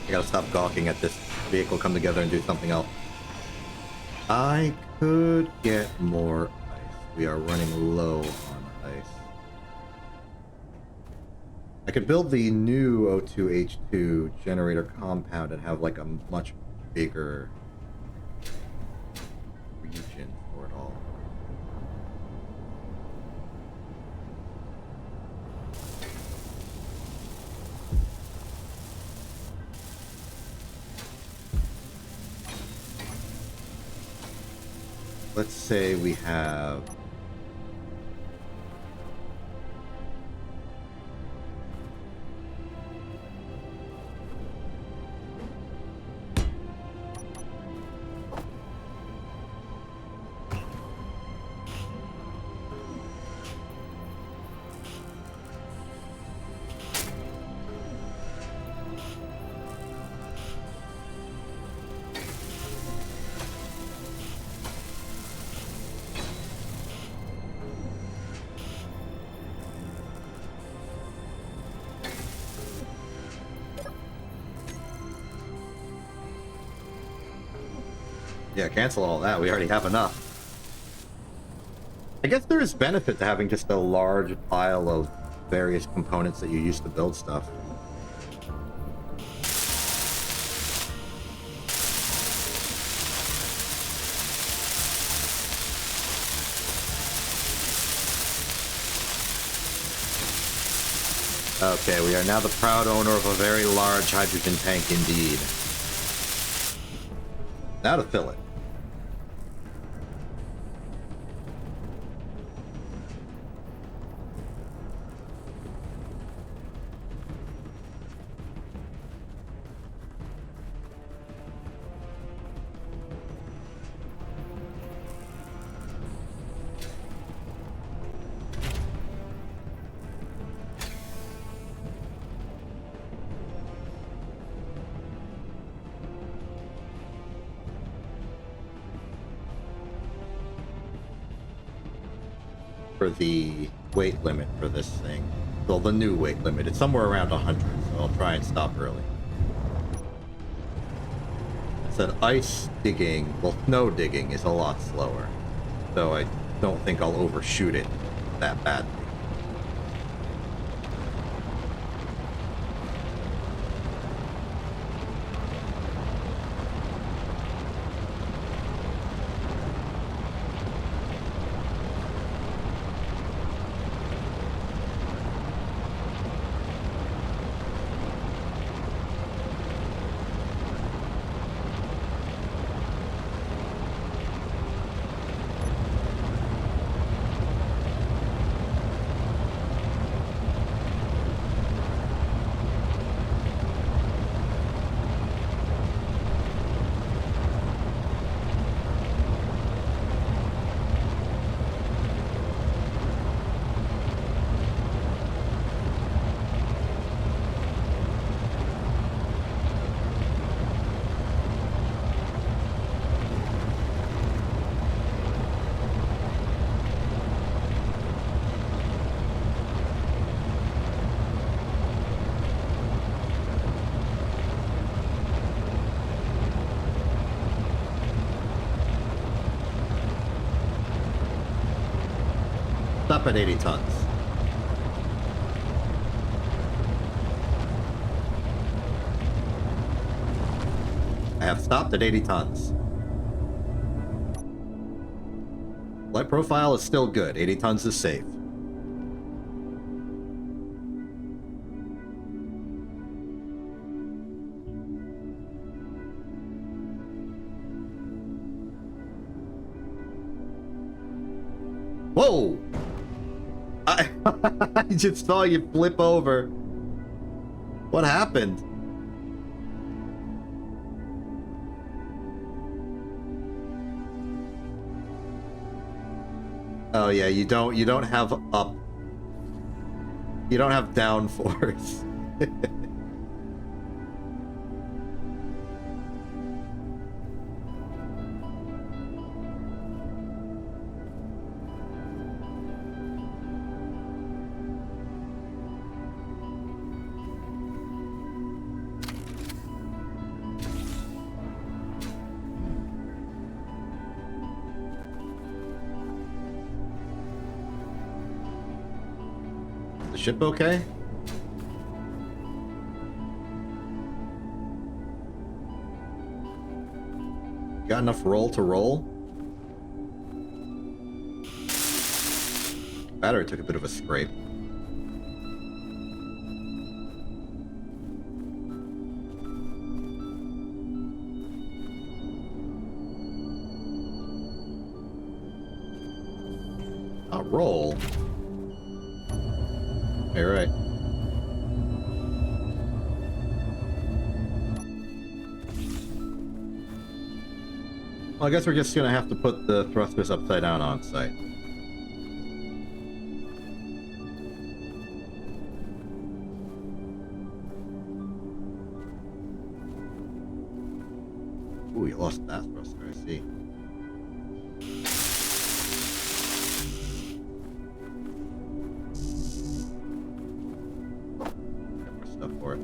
I gotta stop gawking at this vehicle come together and do something else. I could get more ice. We are running low on ice. I could build the new O2H2 generator compound and have like a much bigger region for it all. Let's say we have yeah, cancel all that. We already have enough. I guess there is benefit to having just a large pile of various components that you use to build stuff. Okay, we are now the proud owner of a very large hydrogen tank indeed. Now to fill it. For the weight limit for this thing. Well, the new weight limit. It's somewhere around 100, so I'll try and stop early. It said ice digging, well, snow digging is a lot slower. So I don't think I'll overshoot it that badly. stop at 80 tons. I have stopped at 80 tons. Light profile is still good. 80 tons is safe. Whoa! I just saw you flip over. What happened? Oh yeah, you don't have up. You don't have down force. The ship okay? Got enough roll to roll? Battery took a bit of a scrape. Roll. You're right. Well, I guess we're just gonna have to put the thrusters upside down on site. Ooh, you lost that thruster, I see. For it.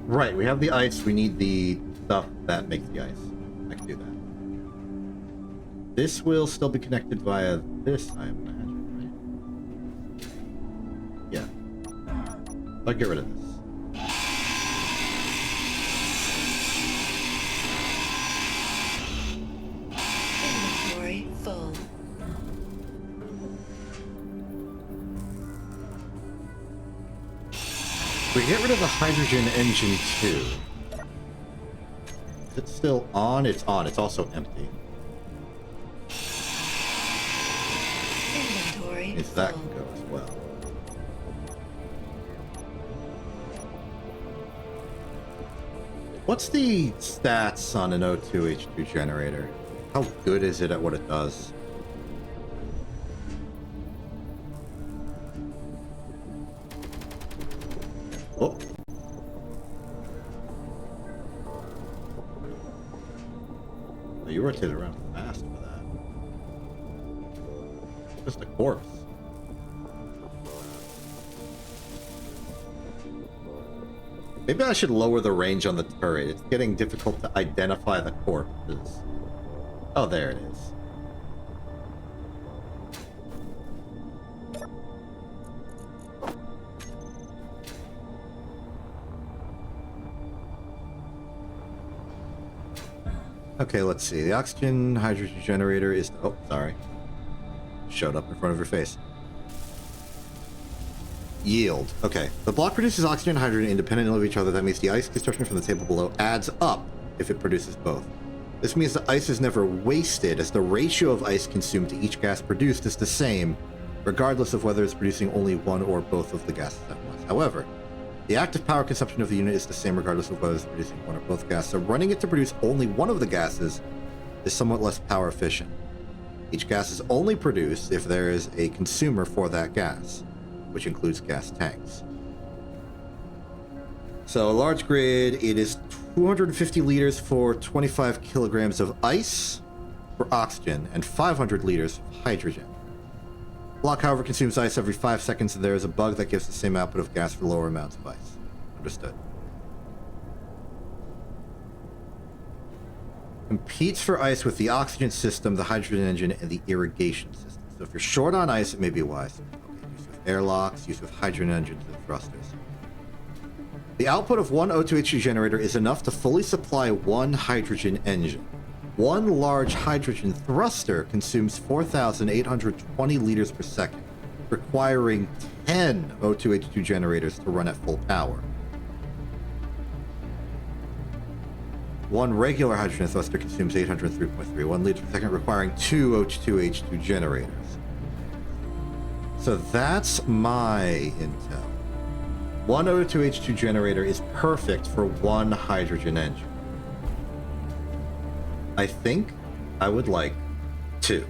Right, we have the ice, we need the stuff that makes the ice. I can do that. This will still be connected via this, I imagine, right? Yeah. I'll get rid of this. Inventory full. We get rid of the hydrogen engine too. Is it still on? It's on. It's also empty. Inventory Is that full. can go as well. What's the stats on an O2H2 generator? How good is it at what it does? Oh. Oh, you rotated around fast for that. Just a corpse. Maybe I should lower the range on the turret. It's getting difficult to identify the corpses. Oh, there it is. Okay, let's see. The oxygen hydrogen generator is... Oh, sorry. Showed up in front of your face. Yield. Okay. The block produces oxygen and hydrogen independently of each other. That means the ice construction from the table below adds up if it produces both. This means the ice is never wasted, as the ratio of ice consumed to each gas produced is the same, regardless of whether it's producing only one or both of the gases at once. However, the active power consumption of the unit is the same regardless of whether it's producing one or both gases, so running it to produce only one of the gases is somewhat less power efficient. Each gas is only produced if there is a consumer for that gas, which includes gas tanks. So a large grid, it is 250 liters for 25 kilograms of ice for oxygen and 500 liters of hydrogen. Block, however, consumes ice every 5 seconds, and there is a bug that gives the same output of gas for lower amounts of ice. Understood. Competes for ice with the oxygen system, the hydrogen engine, and the irrigation system. So if you're short on ice, it may be wise. Okay, use with airlocks, use with hydrogen engines and thrusters. The output of one O2H2 generator is enough to fully supply one hydrogen engine. One large hydrogen thruster consumes 4,820 liters per second, requiring 10 O2H2 generators to run at full power. One regular hydrogen thruster consumes 803.3, 1 liter per second, requiring 2 O2H2 generators. So that's my intel. One O2H2 generator is perfect for one hydrogen engine. I think I would like 2.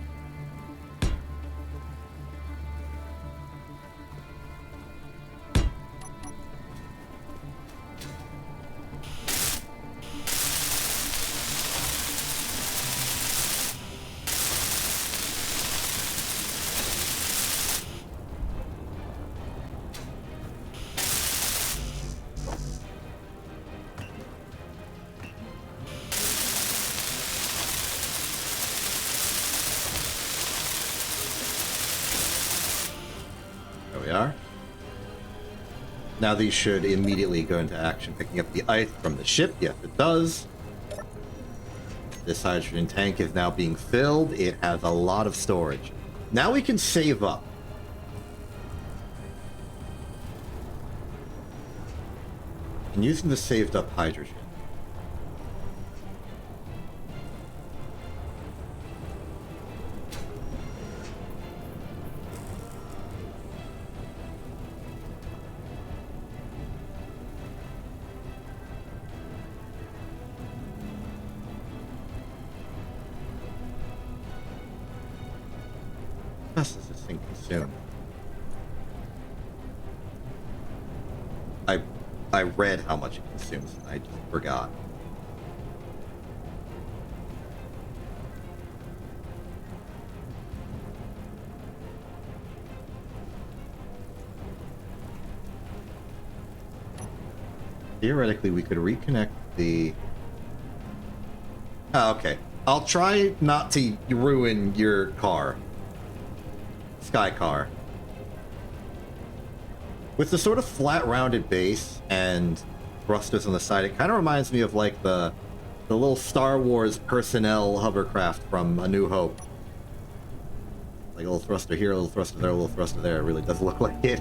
There we are. Now these should immediately go into action, picking up the ice from the ship. Yes, it does. This hydrogen tank is now being filled. It has a lot of storage. Now we can save up. And using the saved up hydrogen, how fast does this thing consume? I read how much it consumes, and I just forgot. Theoretically, we could reconnect the... Oh, okay. I'll try not to ruin your car. Sky car. With the sort of flat rounded base and thrusters on the side, it kind of reminds me of like the little Star Wars personnel hovercraft from A New Hope. Like a little thruster here, a little thruster there, a little thruster there. It really does look like it.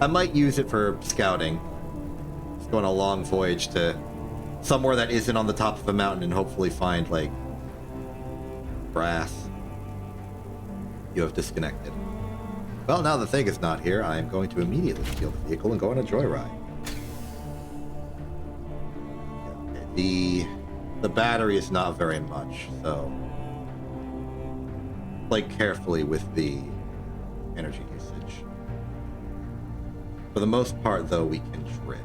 I might use it for scouting. Just go on a long voyage to somewhere that isn't on the top of a mountain and hopefully find like brass. You have disconnected. Well, now the thing is not here. I am going to immediately steal the vehicle and go on a joyride. The battery is not very much, so play carefully with the energy usage. For the most part, though, we can drift.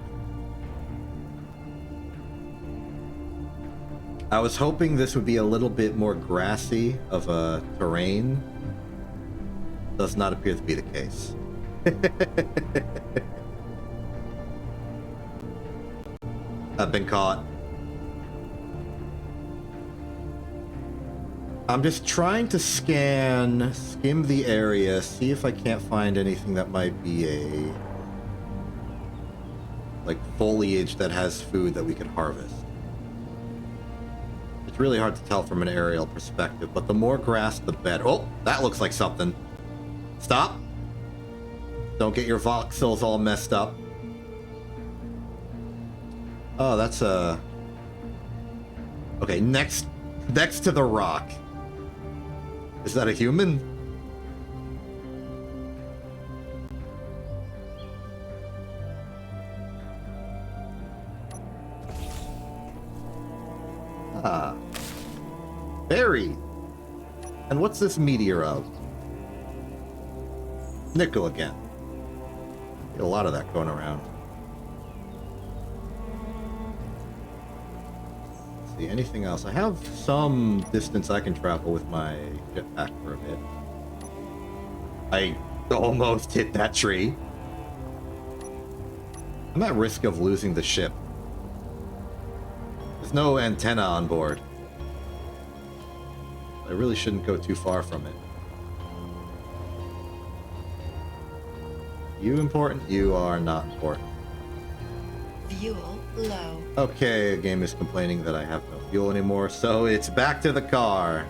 I was hoping this would be a little bit more grassy of a terrain. Does not appear to be the case. I've been caught. I'm just trying to skim the area, see if I can't find anything that might be a... like foliage that has food that we could harvest. It's really hard to tell from an aerial perspective, but the more grass, the better. Oh, that looks like something. Stop. Don't get your voxels all messed up. Oh, that's a... Okay, next to the rock. Is that a human? Ah. Berry. And what's this meteor of? Nickel again. Get a lot of that going around. Let's see, anything else? I have some distance I can travel with my jetpack for a bit. I almost hit that tree. I'm at risk of losing the ship. There's no antenna on board. I really shouldn't go too far from it. You important? You are not important. Fuel low. Okay, the game is complaining that I have no fuel anymore, so it's back to the car.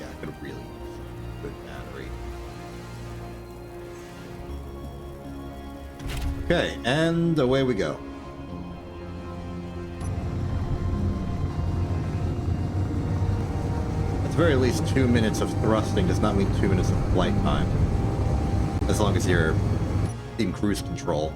Yeah, I could really use a good battery. Okay, and away we go. At the very least, 2 minutes of thrusting does not mean 2 minutes of flight time. As long as you're in cruise control.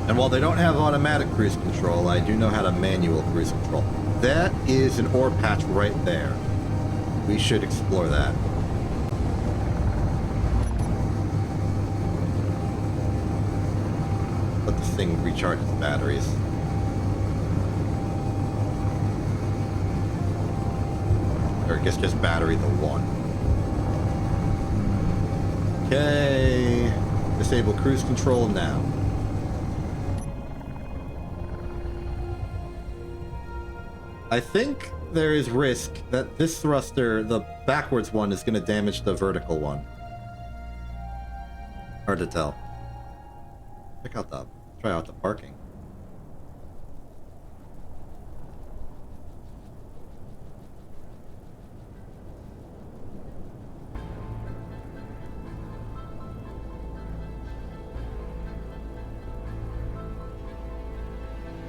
And while they don't have automatic cruise control, I do know how to manual cruise control. That is an ore patch right there. We should explore that. Let this thing recharge its batteries. Or I guess just battery the one. Okay. Disable cruise control now. I think there is risk that this thruster, the backwards one, is going to damage the vertical one. Hard to tell. Try out the parking.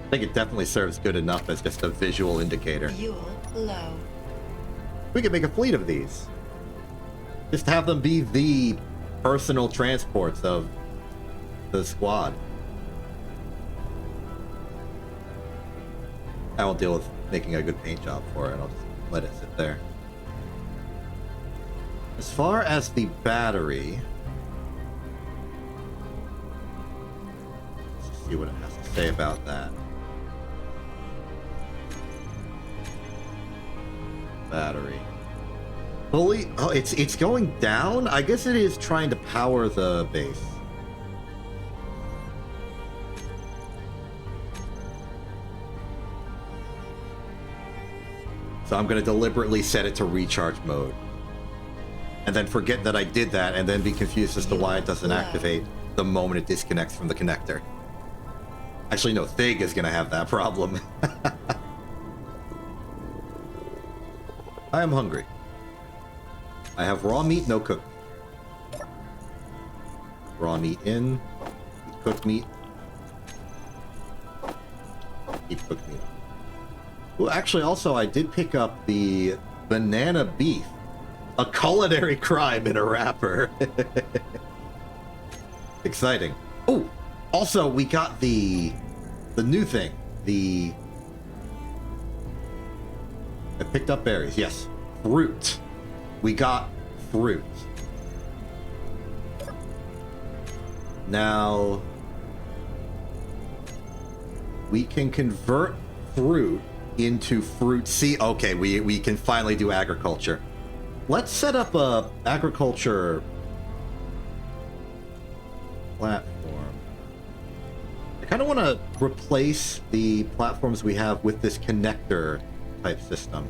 I think it definitely serves good enough as just a visual indicator. Fuel low. We could make a fleet of these. Just have them be the personal transports of the squad. I won't deal with making a good paint job for it. I'll just let it sit there. As far as the battery, let's just see what it has to say about that. Battery. Fully? Oh, it's going down? I guess it is trying to power the base. So I'm going to deliberately set it to recharge mode. And then forget that I did that and then be confused as to why it doesn't activate the moment it disconnects from the connector. Actually, no, Thig is going to have that problem. I am hungry. I have raw meat, no cooked. Raw meat in. Eat cooked meat. Eat cooked meat. Well, actually, also, I did pick up the banana beef. A culinary crime in a wrapper. Exciting. Oh, also, we got the new thing. I picked up berries, yes. Fruit. We got fruit. Now, we can convert fruit into fruit seed. Okay, we can finally do agriculture. Let's set up a agriculture platform. I kind of want to replace the platforms we have with this connector type system.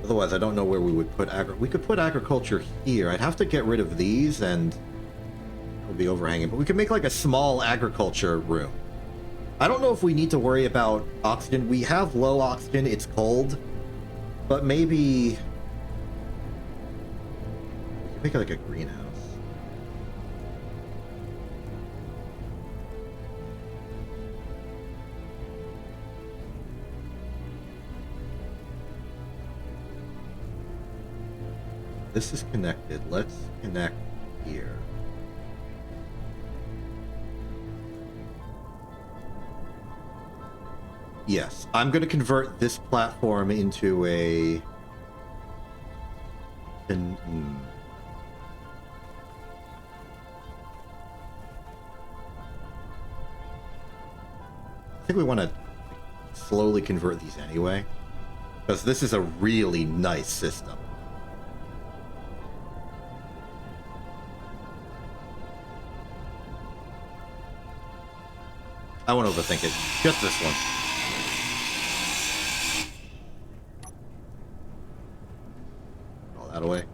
Otherwise, I don't know where we would put we could put agriculture here. I'd have to get rid of these and it would be overhanging, but we could make like a small agriculture room. I don't know if we need to worry about oxygen. We have low oxygen, it's cold, but maybe we could make it like a greenhouse. this is connected. Let's connect here. Yes, I'm going to convert this platform into a... I think we want to slowly convert these anyway, because this is a really nice system. I won't overthink it. Just this one. All that away.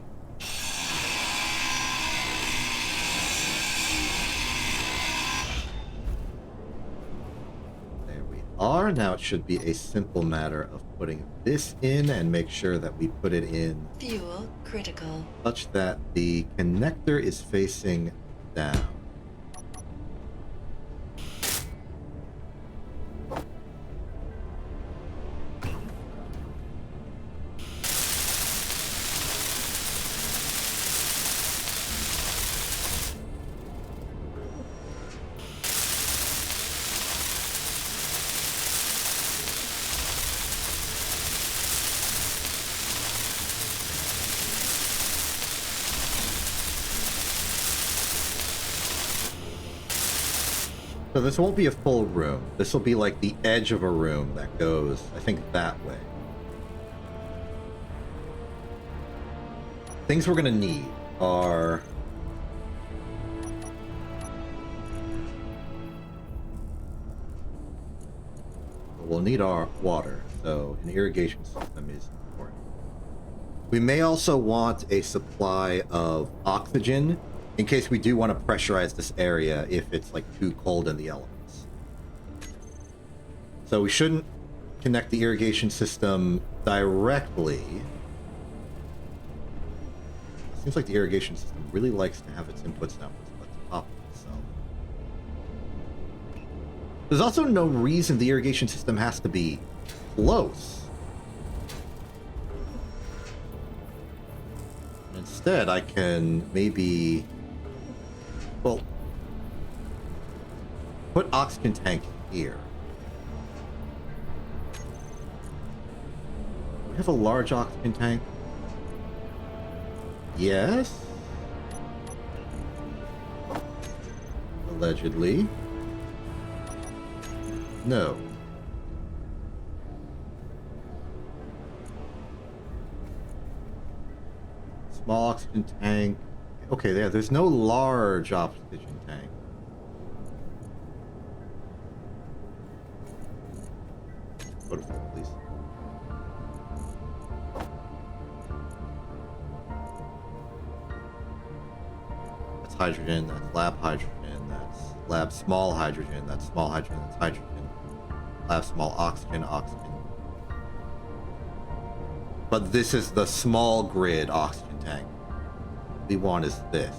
Are. Now it should be a simple matter of putting this in and make sure that we put it in Fuel critical. such that the connector is facing down. So this won't be a full room. This will be like the edge of a room that goes, I think, that way. Things we're gonna need are... We'll need our water, so an irrigation system is important. We may also want a supply of oxygen in case we do want to pressurize this area if it's like too cold in the elements. So we shouldn't connect the irrigation system directly. Seems like the irrigation system really likes to have its inputs and outputs at the top of itself. There's also no reason the irrigation system has to be close. Instead, I can maybe... Well, put oxygen tank here. We have a large oxygen tank. Yes. Allegedly. No. Small oxygen tank. Okay, there's no large oxygen tank. Go to full, please. That's hydrogen, that's lab hydrogen, that's lab small hydrogen, that's small hydrogen, that's hydrogen. Lab small oxygen, oxygen. But this is the small grid oxygen tank. What we want is this.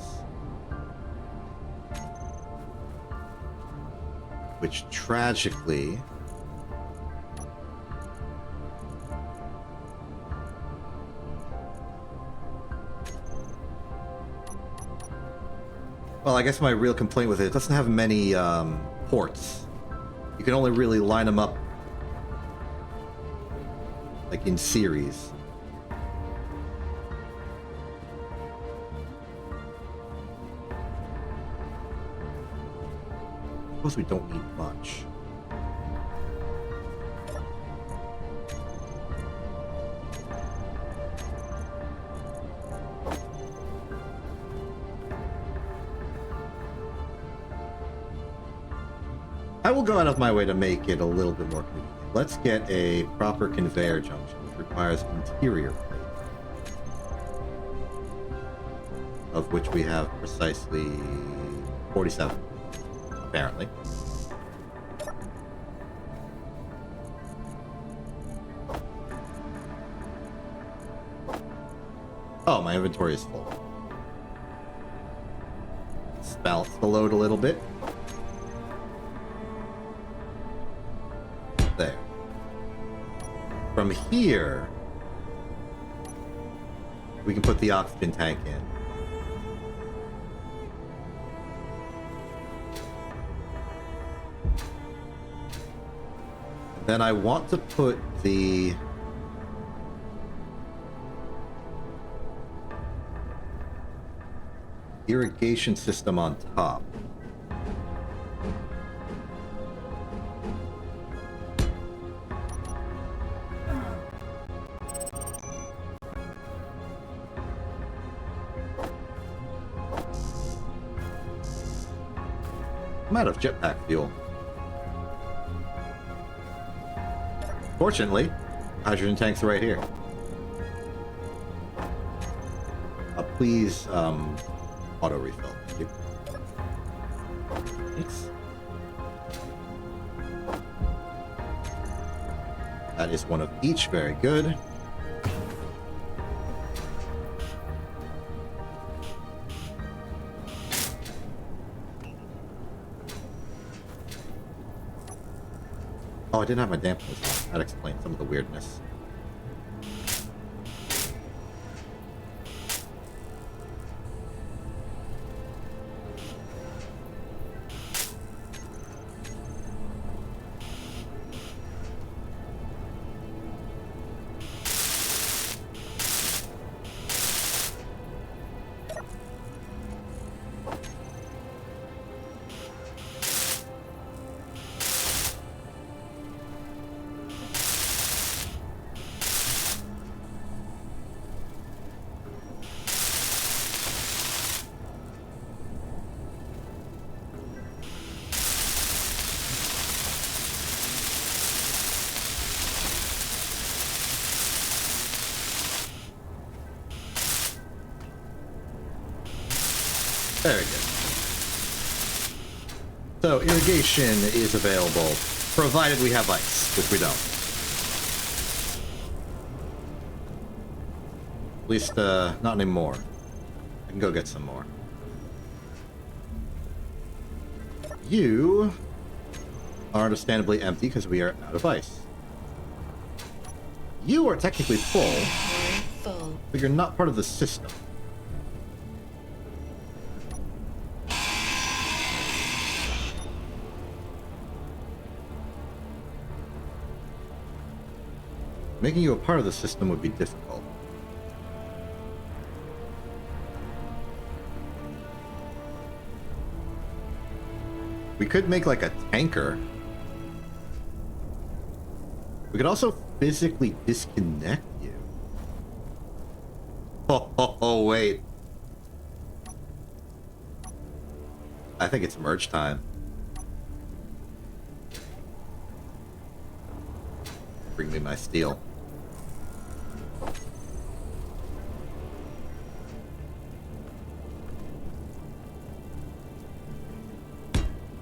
Which tragically... Well, I guess my real complaint with it doesn't have many ports. You can only really line them up like in series. I suppose we don't need much. I will go out of my way to make it a little bit more convenient. Let's get a proper conveyor junction, which requires interior plate, of which we have precisely 47, apparently. Oh, my inventory is full. Let's balance the load a little bit. There. From here, we can put the oxygen tank in. And then I want to put the irrigation system on top. I'm out of jetpack fuel. Fortunately, hydrogen tanks are right here. Please, auto refill. Thank you. Thanks. That is one of each. Very good. Oh, I didn't have my dampeners on. That explains some of the weirdness. Very good. So, irrigation is available, provided we have ice, which we don't. At least, not anymore. I can go get some more. You are understandably empty because we are out of ice. You are technically full, but you're not part of the system. Making you a part of the system would be difficult. We could make like a tanker. We could also physically disconnect you. Oh, wait. I think it's merge time. Bring me my steel.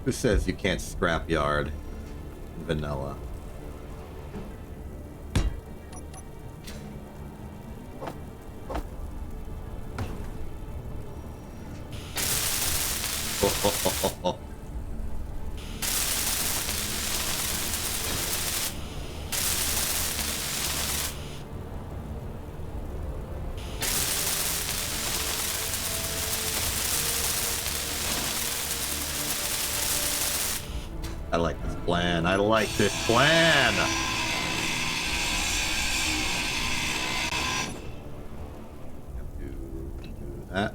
Who says you can't scrapyard vanilla? I like this plan. I like this plan. Do that.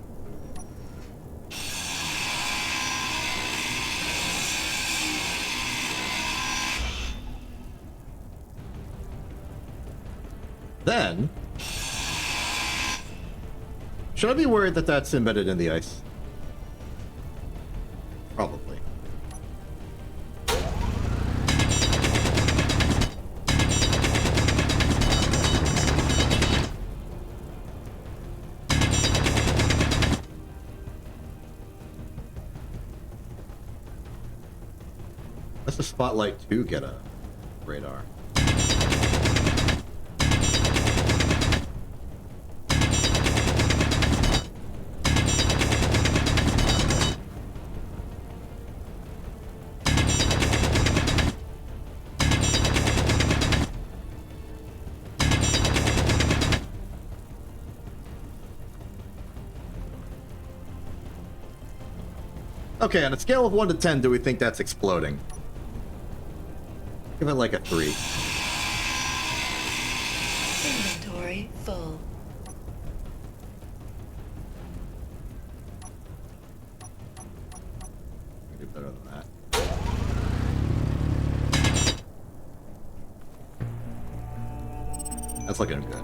Then, should I be worried that that's embedded in the ice? Probably. Let's the Spotlight 2 get a radar? Okay, on a scale of 1 to 10, do we think that's exploding? Give it like a 3. Inventory full. Do better than that. That's looking good.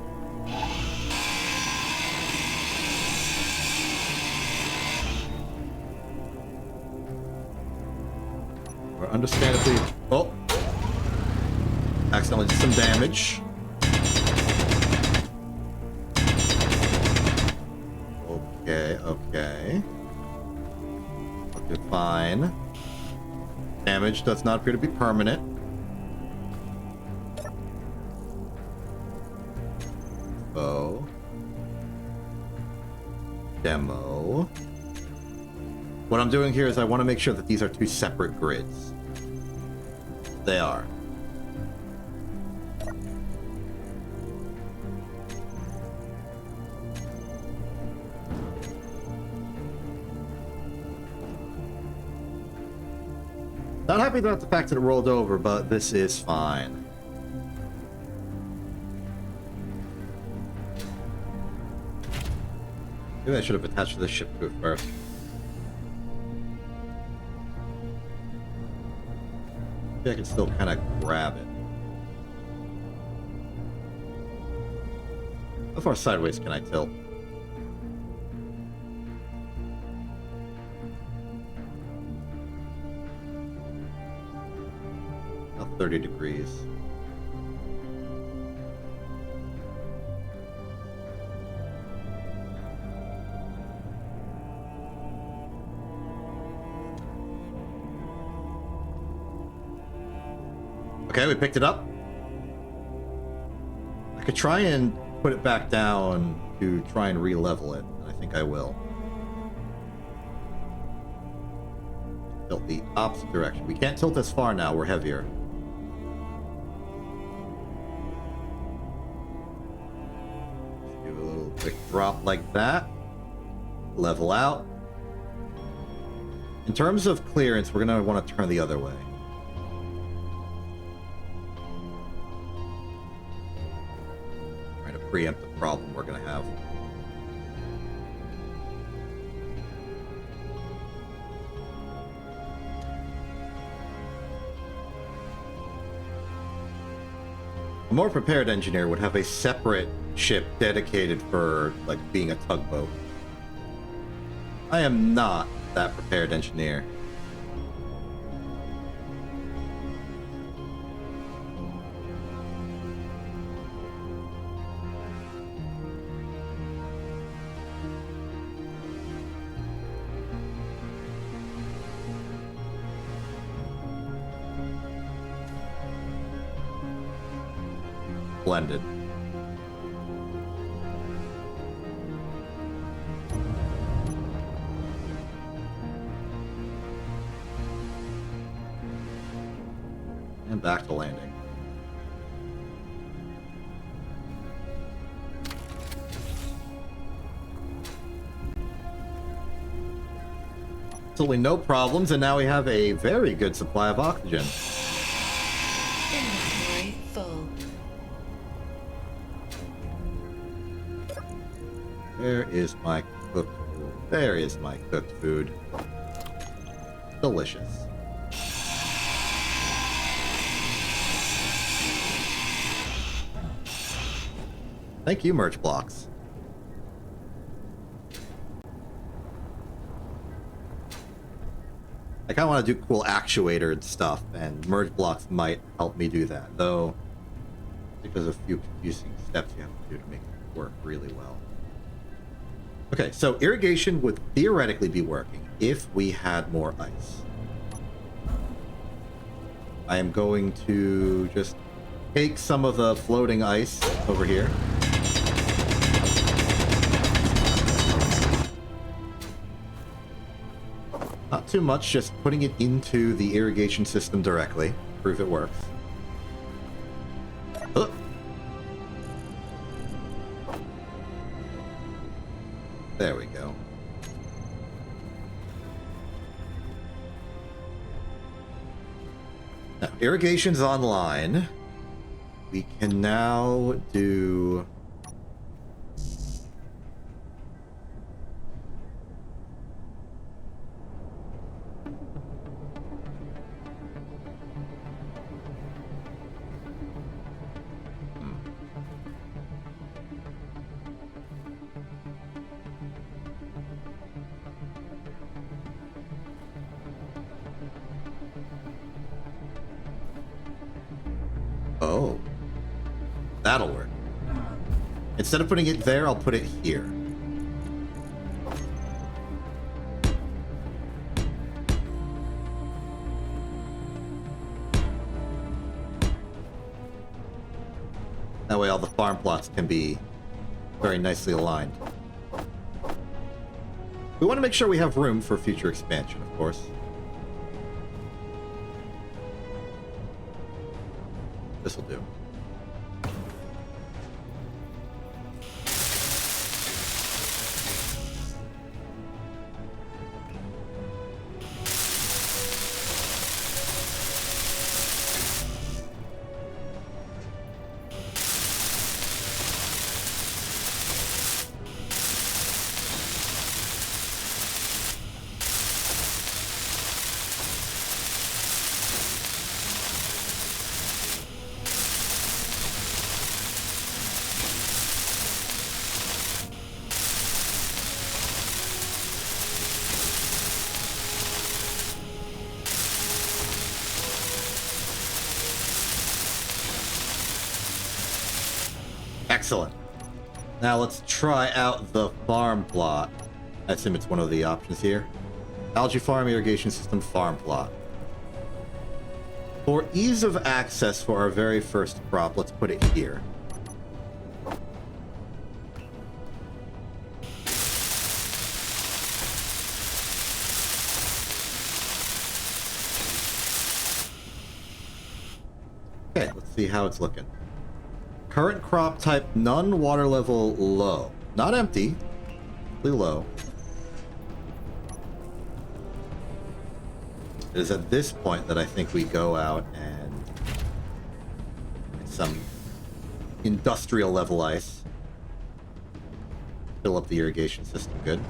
We're understandably... Oh! Accidentally did some damage. Okay, okay. Okay, fine. Damage does not appear to be permanent. Oh. Demo. What I'm doing here is I want to make sure that these are 2 separate grids. They are. Not happy about the fact that it rolled over, but this is fine. Maybe I should have attached this ship to it first. Maybe I can still kind of grab it. How far sideways can I tilt? About 30 degrees. Okay, we picked it up. I could try and put it back down to try and re-level it. I think I will. Tilt the opposite direction. We can't tilt as far now, we're heavier. Just do a little quick drop like that. Level out. In terms of clearance, we're gonna want to turn the other way. Preempt the problem we're gonna have. A more prepared engineer would have a separate ship dedicated for, like, being a tugboat. I am not that prepared engineer. Blended. And back to landing. Absolutely no problems, and now we have a very good supply of oxygen. Inventory full. Where is my cooked food? There is my cooked food. Delicious. Thank you, merch blocks. I kind of want to do cool actuator and stuff, and merge blocks might help me do that, though I think there's a few confusing steps you have to do to make it work really well. Okay, so irrigation would theoretically be working if we had more ice. I am going to just take some of the floating ice over here. Not too much, just putting it into the irrigation system directly. Prove it works. There we go. Now, irrigation's online. We can now do... Oh. That'll work. Instead of putting it there, I'll put it here. That way all the farm plots can be very nicely aligned. We want to make sure we have room for future expansion, of course. This'll do. Excellent. Now let's try out the farm plot. I assume it's one of the options here. Algae farm, irrigation system, farm plot. For ease of access for our very first crop, let's put it here. Okay, let's see how it's looking. Current crop type, none, water level low. Not empty, really low. It is at this point that I think we go out and get some industrial level ice. Fill up the irrigation system, good.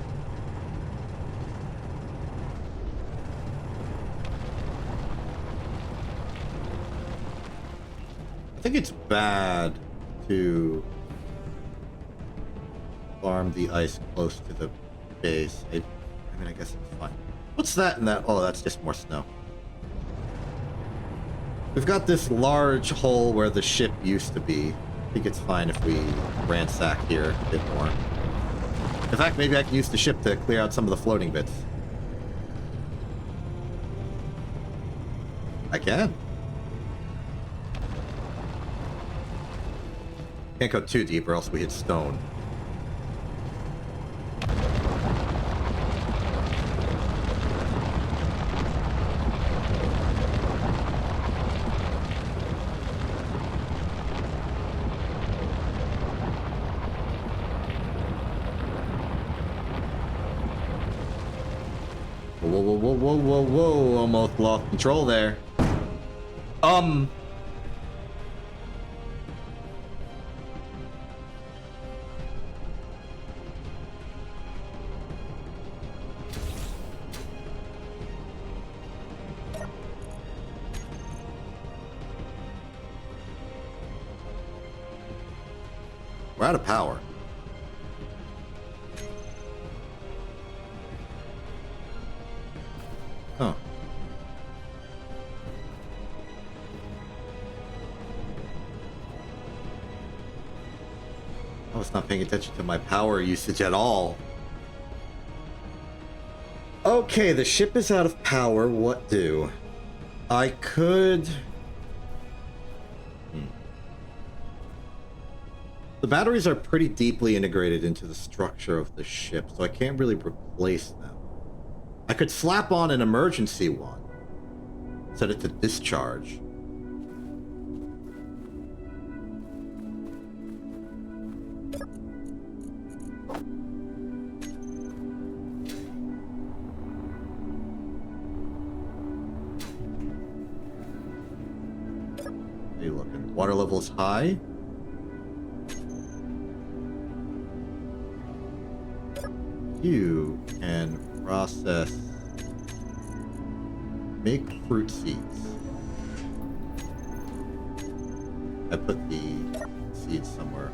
I think it's bad to farm the ice close to the base. I mean, I guess it's fine. What's that and that? Oh, that's just more snow. We've got this large hole where the ship used to be. I think it's fine if we ransack here a bit more. In fact, maybe I can use the ship to clear out some of the floating bits. I can. Can't go too deep or else we hit stone. Whoa, whoa, whoa, whoa, whoa, whoa, almost lost control there. We're out of power. Huh. I was not paying attention to my power usage at all. Okay, the ship is out of power. What do? I could... The batteries are pretty deeply integrated into the structure of the ship, so I can't really replace them. I could slap on an emergency one. Set it to discharge. Water level is high. You can process... Make fruit seeds. I put the seeds somewhere.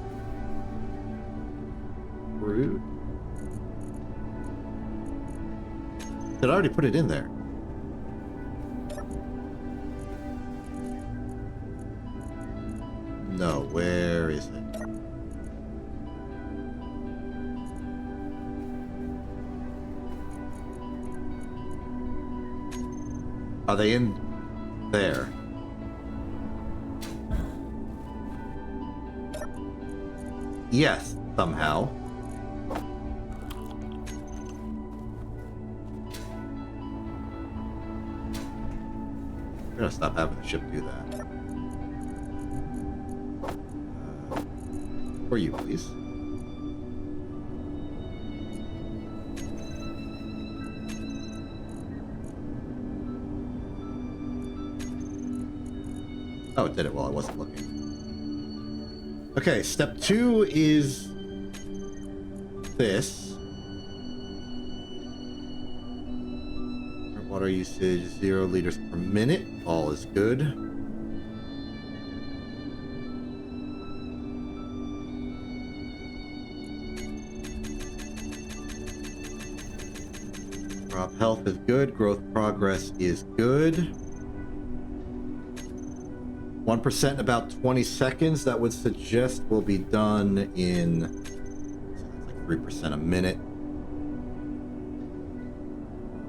Fruit? Did I already put it in there? No, where is it? Are they in there? Yes, somehow. I'm gonna stop having the ship do that. For you, please. Oh, it did it while I wasn't looking. Okay, step 2 is this. Water usage 0 liters per minute. All is good. Crop health is good. Growth progress is good. 1% in about 20 seconds. That would suggest we'll be done in like 3% a minute.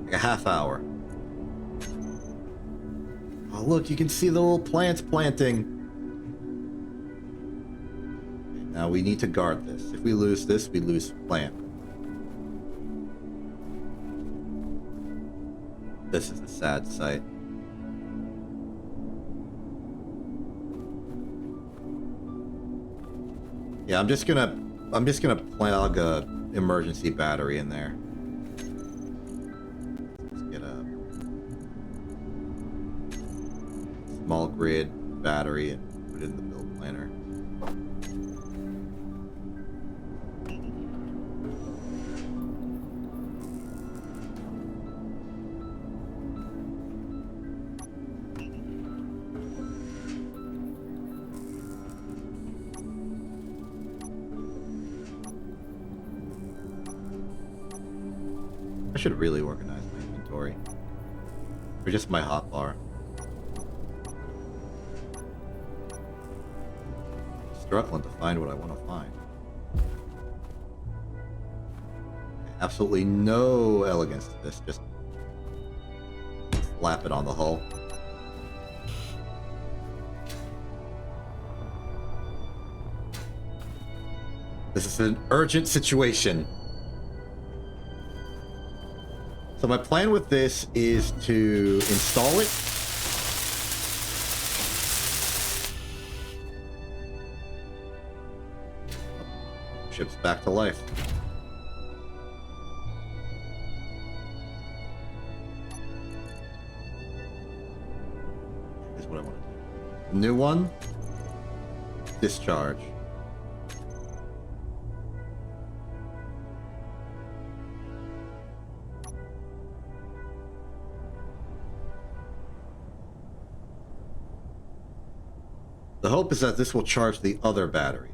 Like a half hour. Oh, look, you can see the little plants planting. Okay, now we need to guard this. If we lose this, we lose plant. This is a sad sight. Yeah, I'm just gonna plug a emergency battery in there. Let's get a small grid battery and put it in the build planner. I should really organize my inventory. Or just my hotbar. Struggling to find what I want to find. Absolutely no elegance to this, just slap it on the hull. This is an urgent situation. So my plan with this is to install it. Ship's back to life. Here's what I want to do. New one. Discharge. The hope is that this will charge the other batteries.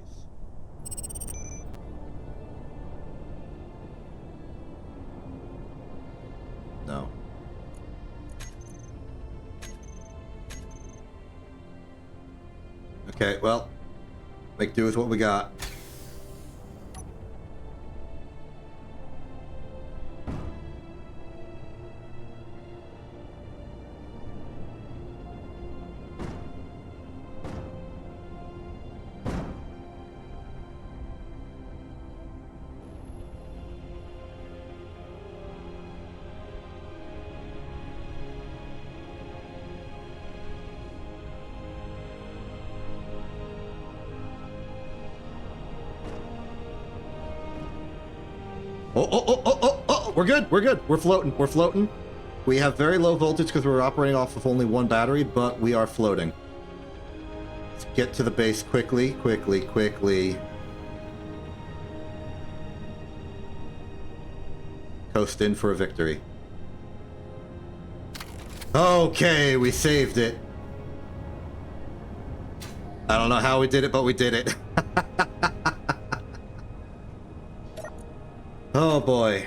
No. Okay, well, make do with what we got. Oh, we're good, we're good. We're floating. We have very low voltage because we're operating off of only one battery, but we are floating. Let's get to the base quickly, quickly, quickly. Coast in for a victory. Okay, we saved it. I don't know how we did it, but we did it. Oh boy.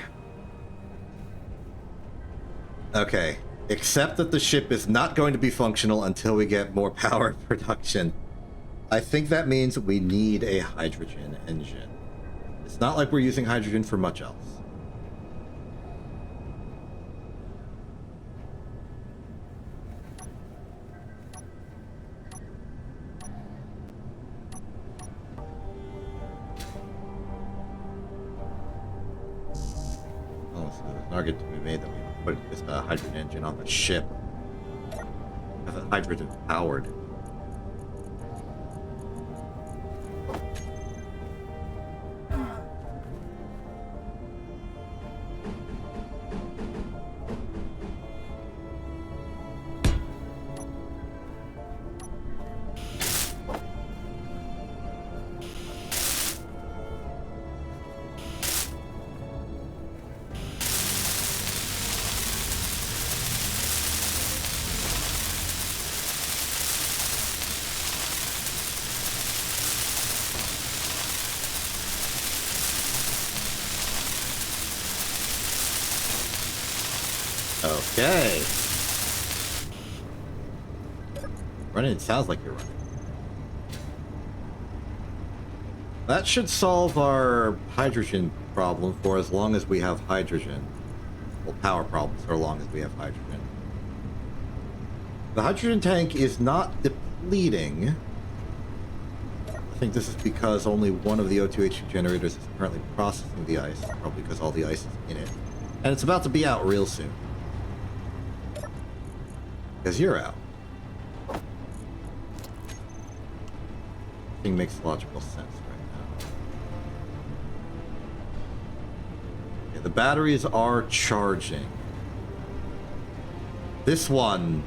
Okay. Except that the ship is not going to be functional until we get more power production. I think that means we need a hydrogen engine. It's not like we're using hydrogen for much else. Oh, so there's an argument to be made that we put this hydrogen engine on the ship. Have it hydrogen powered. Okay. Running, it sounds like you're running. That should solve our hydrogen problem for as long as we have hydrogen. Well, power problems for as long as we have hydrogen. The hydrogen tank is not depleting. I think this is because only one of the O2H generators is currently processing the ice, probably because all the ice is in it. And it's about to be out real soon. Because you're out. Thing makes logical sense right now. Okay, the batteries are charging. This one,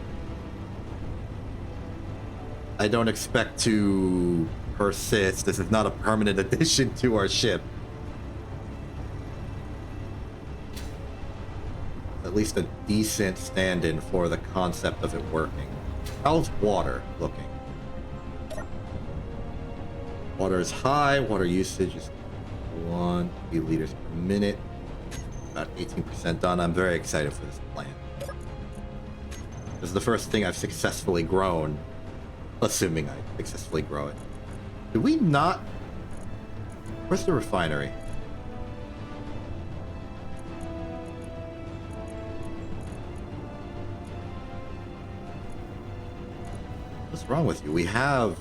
I don't expect to persist. This is not a permanent addition to our ship. At least a decent stand-in for the concept of it working. How's water looking? Water is high. Water usage is 1 liters per minute. About 18% done. I'm very excited for this plan. This is the first thing I've successfully grown. Assuming I successfully grow it. Do we not... Where's the refinery? What's wrong with you? We have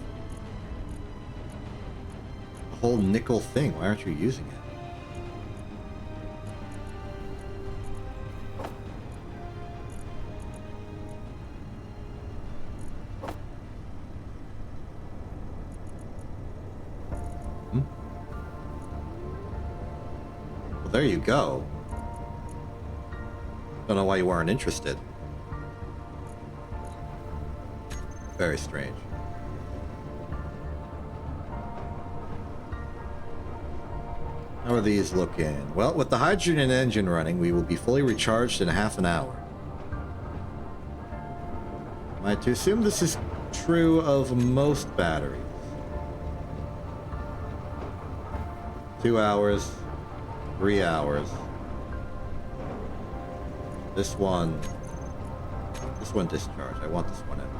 a whole nickel thing. Why aren't you using it? Well, there you go. Don't know why you weren't interested. Very strange. How are these looking? Well, with the hydrogen engine running, we will be fully recharged in half an hour. Am I to assume this is true of most batteries? 2 hours, 3 hours. This one discharged. I want this one empty.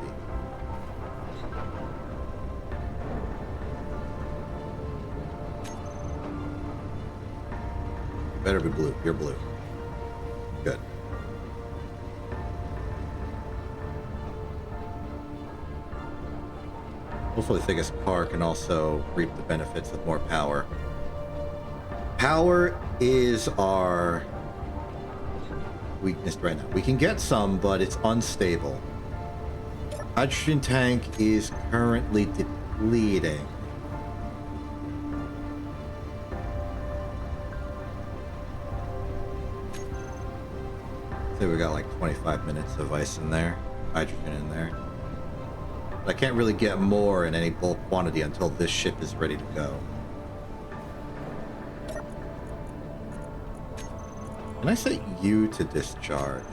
Better be blue. You're blue. Good. Hopefully Thiggest Car can also reap the benefits of more power. Power is our weakness right now. We can get some, but it's unstable. Hydrogen tank is currently depleting. Say we got like 25 minutes of ice in there, hydrogen in there. I can't really get more in any bulk quantity until this ship is ready to go. Can I set you to discharge?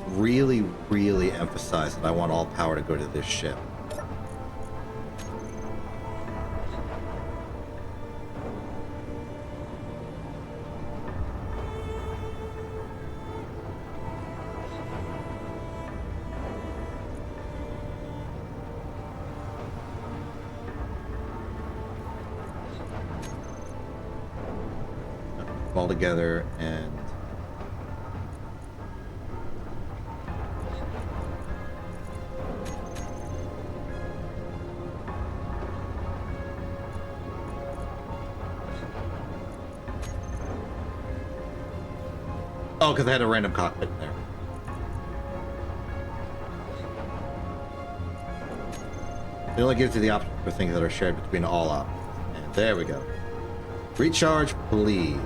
Really, really emphasize that I want all power to go to this ship. All together and oh, because I had a random cockpit in there. It only gives you the option for things that are shared between all options. And there we go. Recharge, please.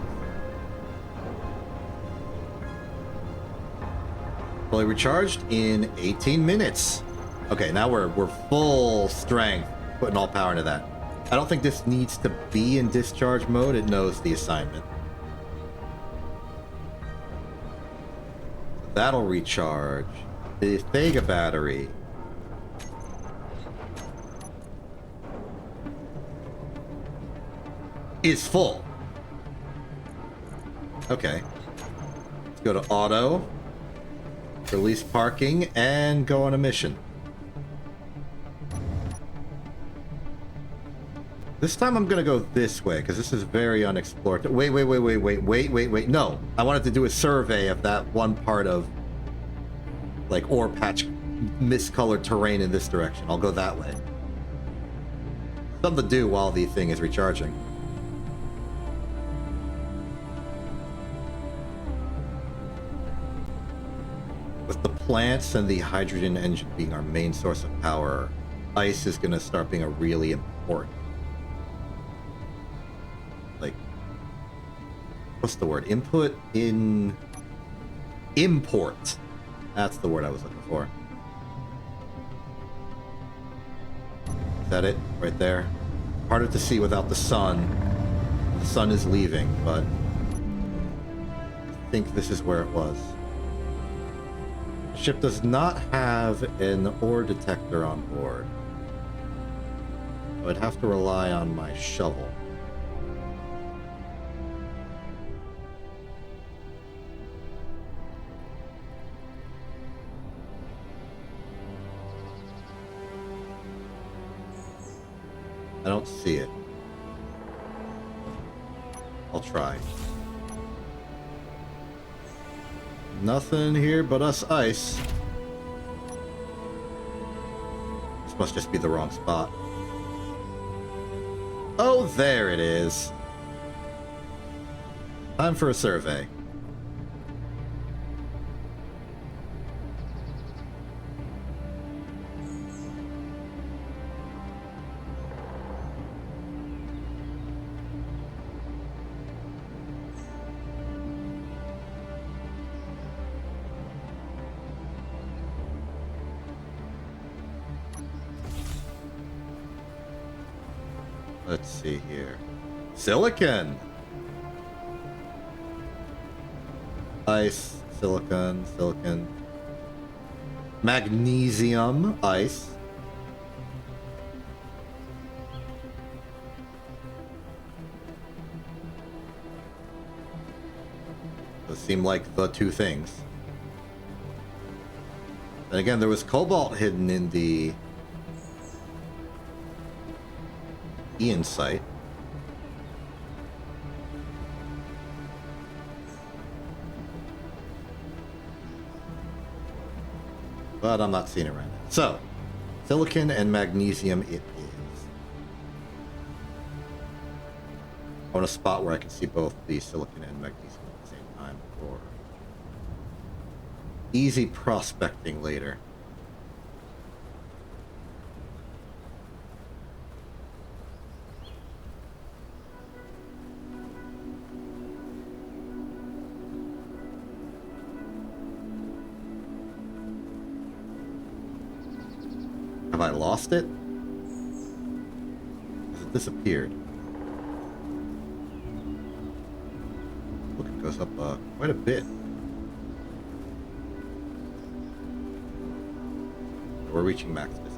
Fully recharged in 18 minutes. Okay, now we're full strength, putting all power into that. I don't think this needs to be in discharge mode. It knows the assignment. That'll recharge. The Thega battery. Is full. Okay. Let's go to auto. Release parking and go on a mission. This time I'm gonna go this way because this is very unexplored. Wait. No, I wanted to do a survey of that one part of like ore patch, miscolored terrain in this direction. I'll go that way. Something to do while the thing is recharging. With the plants and the hydrogen engine being our main source of power, ice is going to start being a really important, like, what's the word? Input in import. That's the word I was looking for. Is that it? Right there? Harder to see without the sun. The sun is leaving, but I think this is where it was. The ship does not have an ore detector on board. So I'd have to rely on my shovel. I don't see it. I'll try. Nothing here but us ice. This must just be the wrong spot. Oh, there it is. Time for a survey. Let's see here. Silicon! Ice, silicon, silicon. Magnesium, ice. Those seem like the two things. And again, there was cobalt hidden in the Ian site. But I'm not seeing it right now. So, silicon and magnesium it is. I want a spot where I can see both the silicon and magnesium at the same time for easy prospecting later. Have I lost it? Has it disappeared? Look, it goes up quite a bit. We're reaching max distance.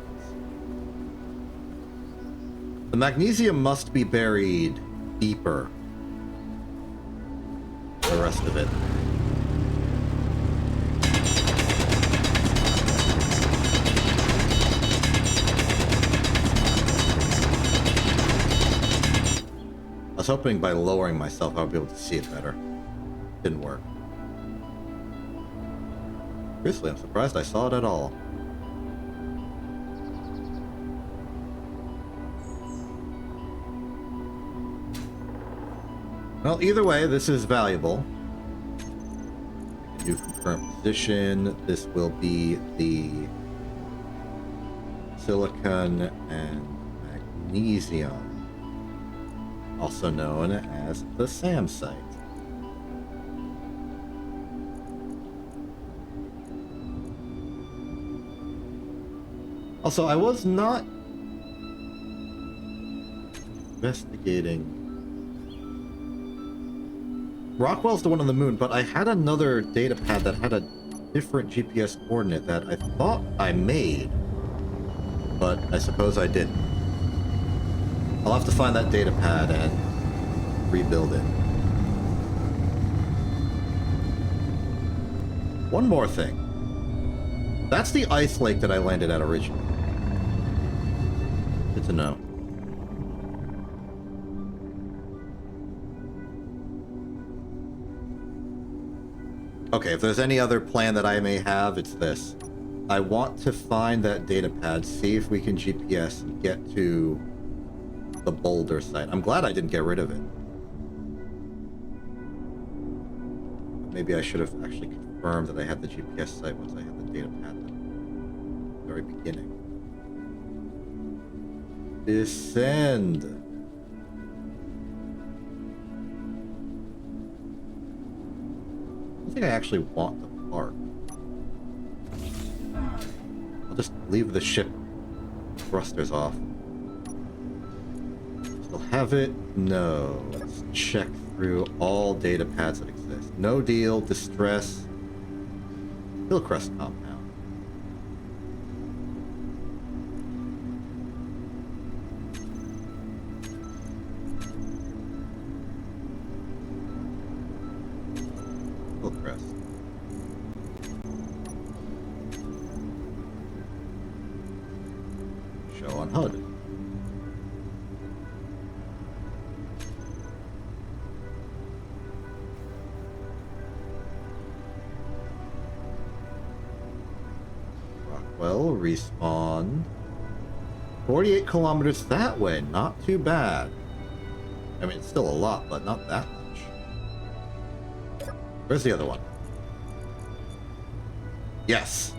The magnesium must be buried deeper than the rest of it. I was hoping by lowering myself I would be able to see it better. Didn't work. Seriously, I'm surprised I saw it at all. Well, either way, this is valuable. New concurrent position. This will be the silicon and magnesium, also known as the SAM site. Also, I was not investigating. Rockwell's the one on the moon, but I had another data pad that had a different GPS coordinate that I thought I made, but I suppose I didn't. I'll have to find that data pad and rebuild it. One more thing. That's the ice lake that I landed at originally. Good to know. Okay, if there's any other plan that I may have, it's this. I want to find that data pad, see if we can GPS and get to the boulder site. I'm glad I didn't get rid of it. Maybe I should have actually confirmed that I had the GPS site once I had the data pad at the very beginning. Descend. I don't think I actually want the park. I'll just leave the ship thrusters off. Still have it? No. Let's check through all data pads that exist. No deal, distress, Hillcrest compound. Hillcrest. Show on HUD. Rockwell, respawn. 48 kilometers that way, not too bad. I mean, it's still a lot, but not that much. Where's the other one? Yes.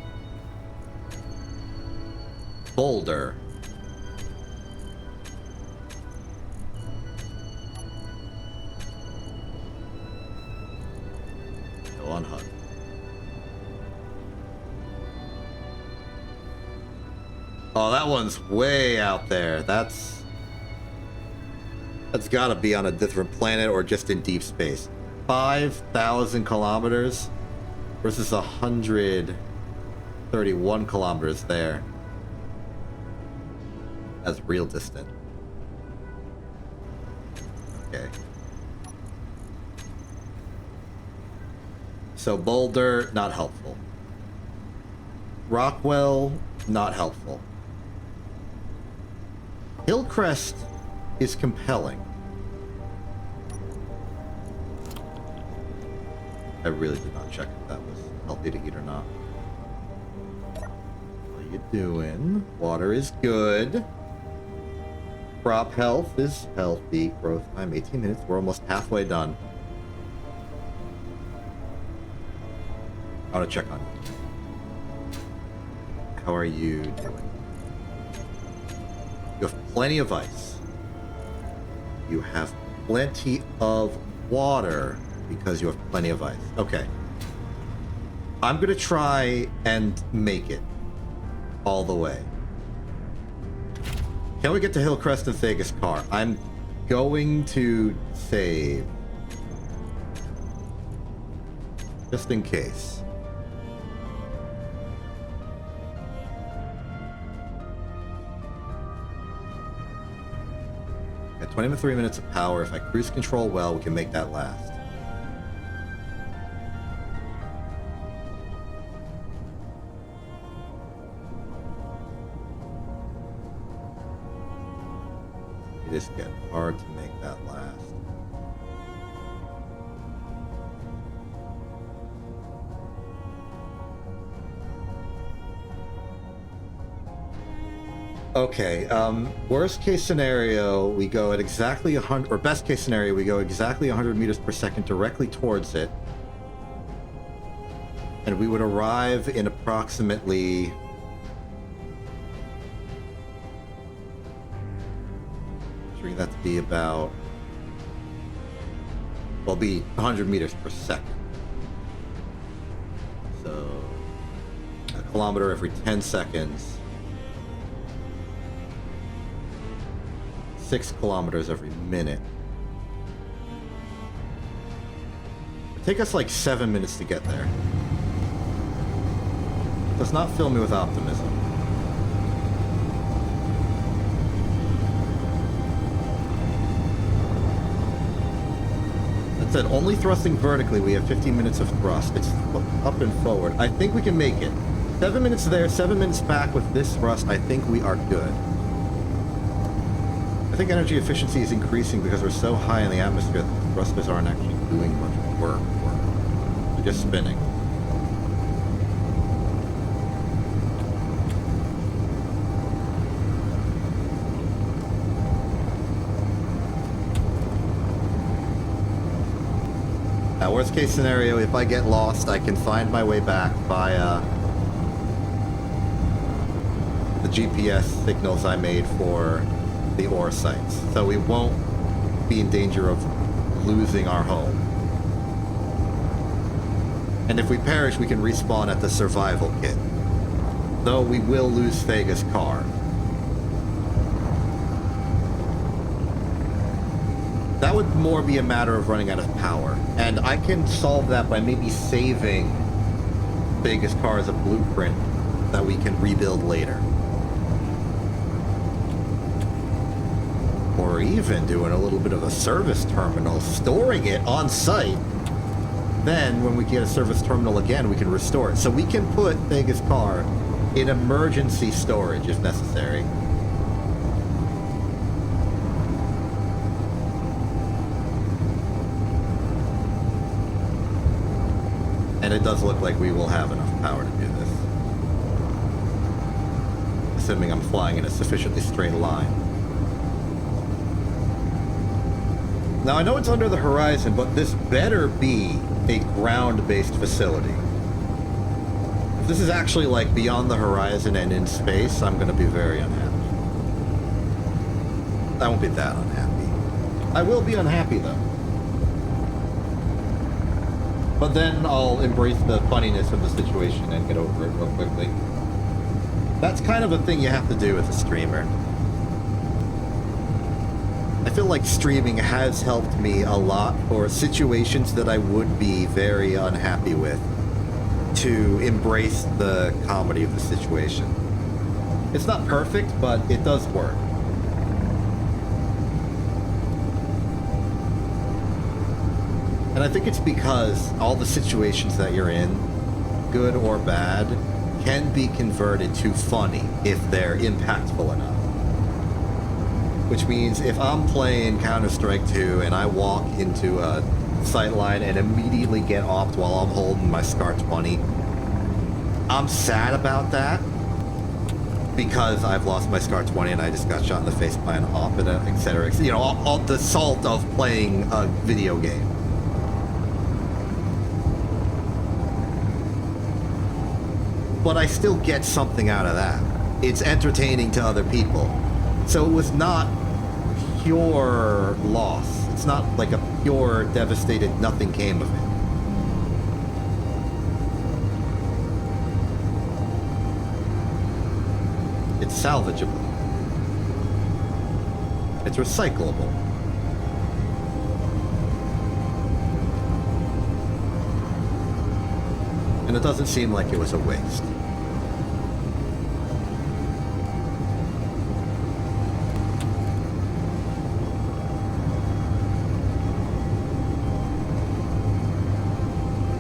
Boulder. Go on HUD. Oh, that one's way out there. That's gotta be on a different planet or just in deep space. 5,000 kilometers versus 131 kilometers there. That's real distant. Okay. So Boulder, not helpful. Rockwell, not helpful. Hillcrest is compelling. I really did not check if that was healthy to eat or not. What are you doing? Water is good. Crop health is healthy. Growth time 18 minutes. We're almost halfway done. I want to check on you. How are you doing? You have plenty of ice. You have plenty of water because you have plenty of ice. Okay. I'm going to try and make it all the way. Can we get to Hillcrest and Thegus car? I'm going to save. Just in case. Got 23 minutes of power. If I cruise control well, we can make that last. It is getting hard to make that last. Okay, worst case scenario, we go at exactly 100, or best case scenario, we go exactly 100 meters per second directly towards it. And we would arrive in approximately... measuring that to be about... well, be 100 meters per second. So, a kilometer every 10 seconds. 6 kilometers every minute. It'd take us like 7 minutes to get there. Does not fill me with optimism. That said, only thrusting vertically, we have 15 minutes of thrust. It's up and forward. I think we can make it. 7 minutes there, 7 minutes back with this thrust. I think we are good. I think energy efficiency is increasing because we're so high in the atmosphere that the thrusters aren't actually doing much work. They're just spinning. Now, worst case scenario, if I get lost, I can find my way back via the GPS signals I made for the ore sites, so we won't be in danger of losing our home. And if we perish, we can respawn at the survival kit. Though we will lose Thegus' car. That would more be a matter of running out of power. And I can solve that by maybe saving Thegus' car as a blueprint that we can rebuild later. Or even doing a little bit of a service terminal, storing it on site. Then, when we get a service terminal again, we can restore it. So we can put Thegus' car in emergency storage if necessary. And it does look like we will have enough power to do this. Assuming I'm flying in a sufficiently straight line. Now, I know it's under the horizon, but this better be a ground-based facility. If this is actually, like, beyond the horizon and in space, I'm going to be very unhappy. I won't be that unhappy. I will be unhappy, though. But then I'll embrace the funniness of the situation and get over it real quickly. That's kind of a thing you have to do with a streamer. I feel like streaming has helped me a lot for situations that I would be very unhappy with, to embrace the comedy of the situation. It's not perfect, but it does work. And I think it's because all the situations that you're in, good or bad, can be converted to funny if they're impactful enough. Which means if I'm playing Counter-Strike 2 and I walk into a sightline and immediately get offed while I'm holding my SCAR 20, I'm sad about that because I've lost my SCAR 20 and I just got shot in the face by an op, etc. You know, all the salt of playing a video game. But I still get something out of that. It's entertaining to other people. So it was not pure loss. It's not like a pure devastated nothing came of it. It's salvageable. It's recyclable. And it doesn't seem like it was a waste.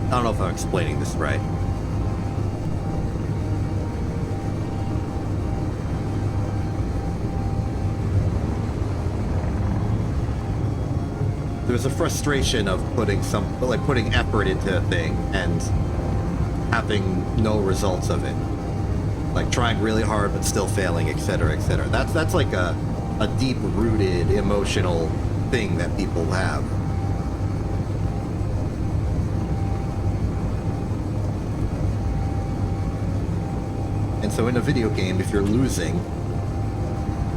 I don't know if I'm explaining this right. There's a frustration of putting effort into a thing and having no results of it. Like trying really hard but still failing, etc., etc. That's like a deep-rooted emotional thing that people have. And so in a video game, if you're losing,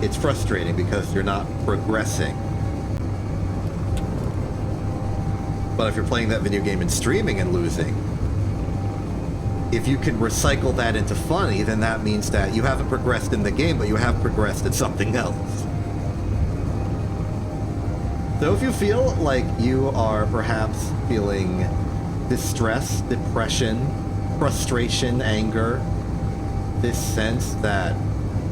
it's frustrating because you're not progressing. But if you're playing that video game and streaming and losing, if you can recycle that into funny, then that means that you haven't progressed in the game, but you have progressed in something else. So if you feel like you are perhaps feeling distress, depression, frustration, anger, this sense that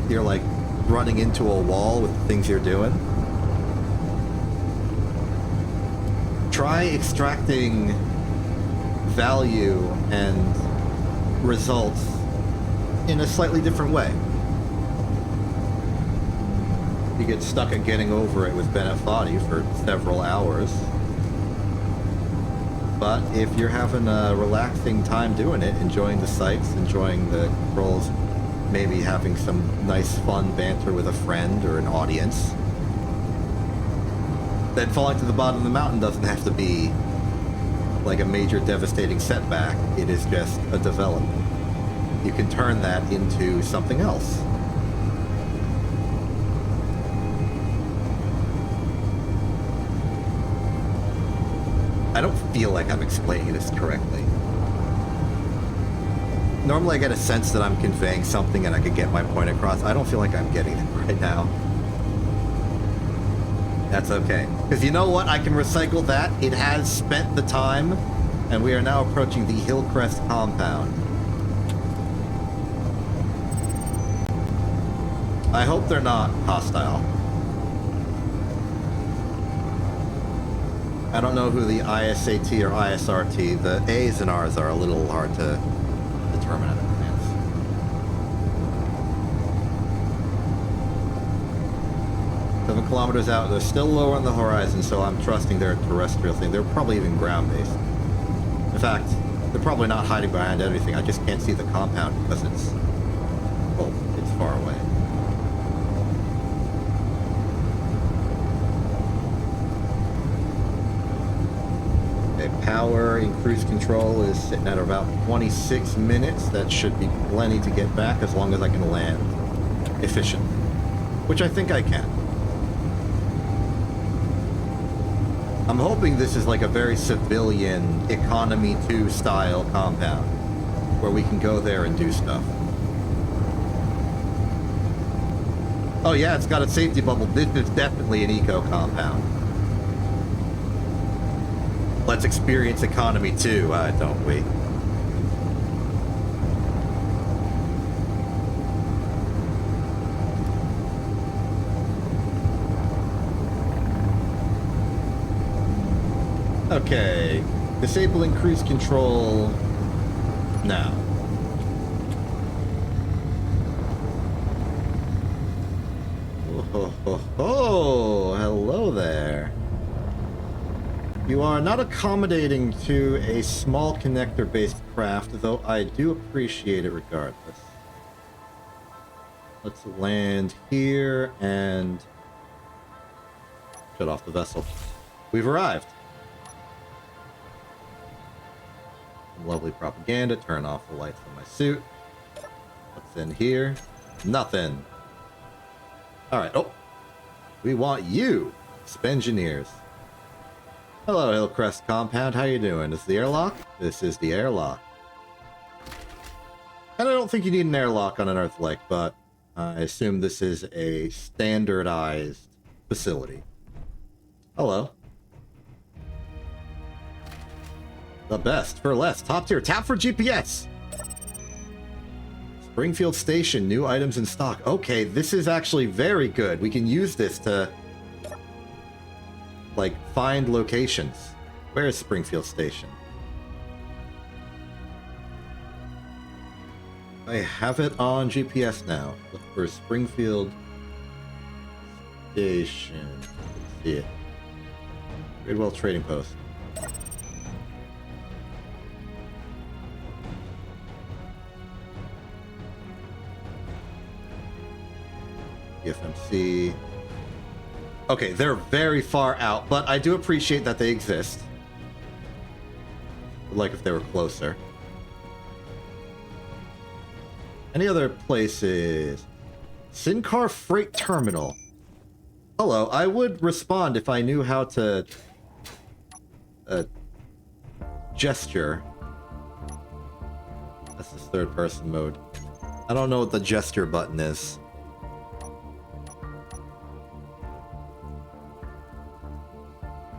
you're like running into a wall with the things you're doing, try extracting value and results in a slightly different way. You get stuck at getting over it with Bennett Foddy for several hours. But if you're having a relaxing time doing it, enjoying the sights, enjoying the controls, maybe having some nice fun banter with a friend or an audience, then falling to the bottom of the mountain doesn't have to be like a major devastating setback. It is just a development. You can turn that into something else. I don't feel like I'm explaining this correctly. Normally I get a sense that I'm conveying something and I could get my point across. I don't feel like I'm getting it right now. That's okay. Because you know what? I can recycle that. It has spent the time, and we are now approaching the Hillcrest compound. I hope they're not hostile. I don't know who the ISAT or ISRT, the A's and R's are a little hard to determine in advance. 7 kilometers out, they're still lower on the horizon, so I'm trusting they're a terrestrial thing. They're probably even ground-based. In fact, they're probably not hiding behind anything. I just can't see the compound because it's, well, it's far away. Power in cruise control is sitting at about 26 minutes. That should be plenty to get back as long as I can land efficiently, which I think I can. I'm hoping this is like a very civilian Economy 2 style compound where we can go there and do stuff. Oh yeah, it's got a safety bubble. This is definitely an eco compound. Let's experience Economy 2, don't we? Okay, disabling cruise control now. Oh, hello there. You are not accommodating to a small connector-based craft, though I do appreciate it regardless. Let's land here and shut off the vessel. We've arrived. Lovely propaganda. Turn off the lights on my suit. What's in here? Nothing. Alright. Oh. We want you, Spengineers. Hello, Hillcrest Compound. How you doing? This is the airlock? This is the airlock. And I don't think you need an airlock on an Earth-like, but I assume this is a standardized facility. Hello. The best for less. Top tier. Tap for GPS. Springfield Station. New items in stock. Okay, this is actually very good. We can use this to, like, find locations. Where is Springfield Station? I have it on GPS now. Look for Springfield Station. Let's see it. Gridwell Trading Post. FMC. Okay, they're very far out, but I do appreciate that they exist. Like if they were closer. Any other places? Sincar Freight Terminal. Hello, I would respond if I knew how to gesture. That's this third person mode. I don't know what the gesture button is.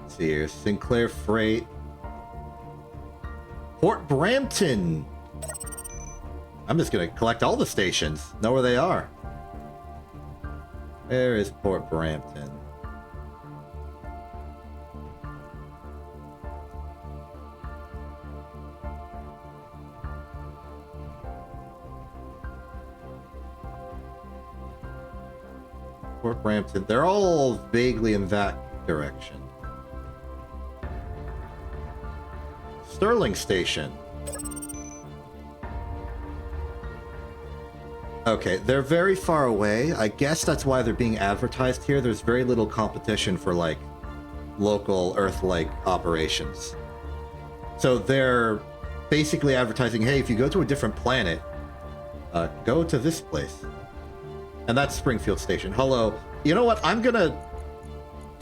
Let's see here. Sinclair Freight. Port Brampton. I'm just gonna collect all the stations. Know where they are. Where is Port Brampton? Port Brampton. They're all vaguely in that direction. Sterling Station. Okay, they're very far away. I guess that's why they're being advertised here. There's very little competition for, like, local Earth-like operations. So they're basically advertising, hey, if you go to a different planet, go to this place. And that's Springfield Station. Hello. You know what? I'm gonna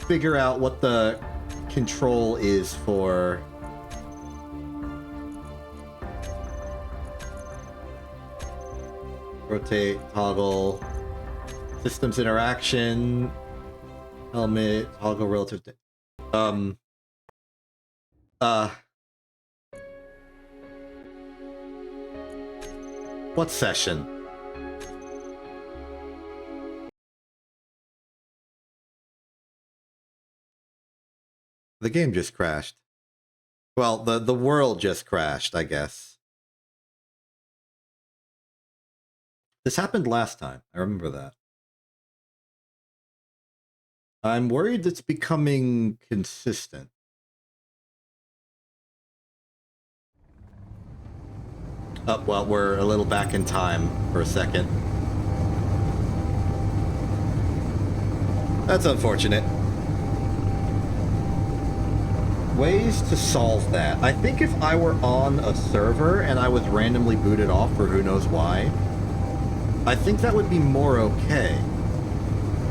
figure out what the control is for... Rotate, toggle, systems interaction, helmet, toggle relative to... What session? The game just crashed. Well, the world just crashed, I guess. This happened last time. I remember that. I'm worried it's becoming consistent. Oh, well, we're a little back in time for a second. That's unfortunate. Ways to solve that. I think if I were on a server and I was randomly booted off for who knows why, I think that would be more okay.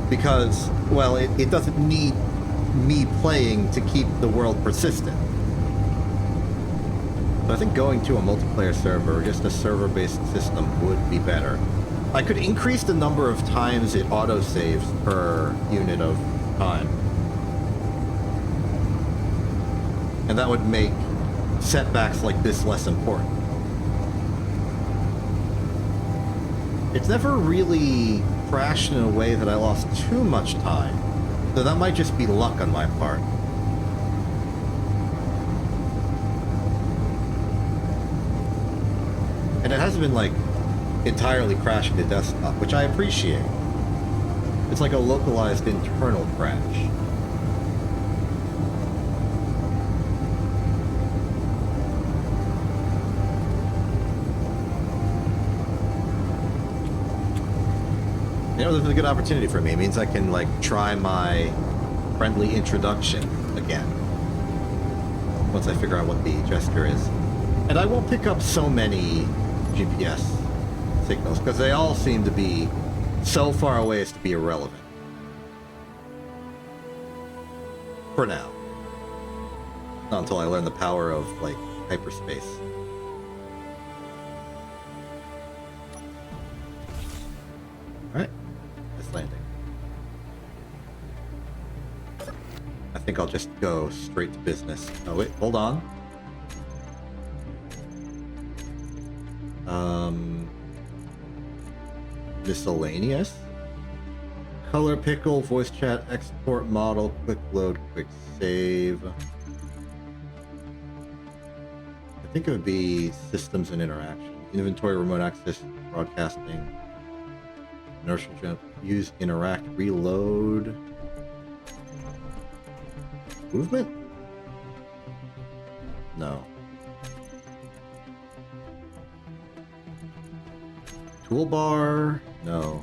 Because, well, it doesn't need me playing to keep the world persistent. So I think going to a multiplayer server, or just a server-based system, would be better. I could increase the number of times it auto-saves per unit of time. And that would make setbacks like this less important. It's never really crashed in a way that I lost too much time, so that might just be luck on my part. And it hasn't been, like, entirely crashing to desktop, which I appreciate. It's like a localized internal crash. You know, this is a good opportunity for me. It means I can, like, try my friendly introduction again. Once I figure out what the gesture is. And I won't pick up so many GPS signals, because they all seem to be so far away as to be irrelevant. For now. Not until I learn the power of, like, hyperspace. Alright. Landing. think I'll just go straight to business. Oh wait, hold on. Miscellaneous. Color pickle, voice chat, export model, quick load, quick save. I think it would be systems and interaction. Inventory, remote access, broadcasting, inertial jump, use, interact, reload. Movement? No. Toolbar? No.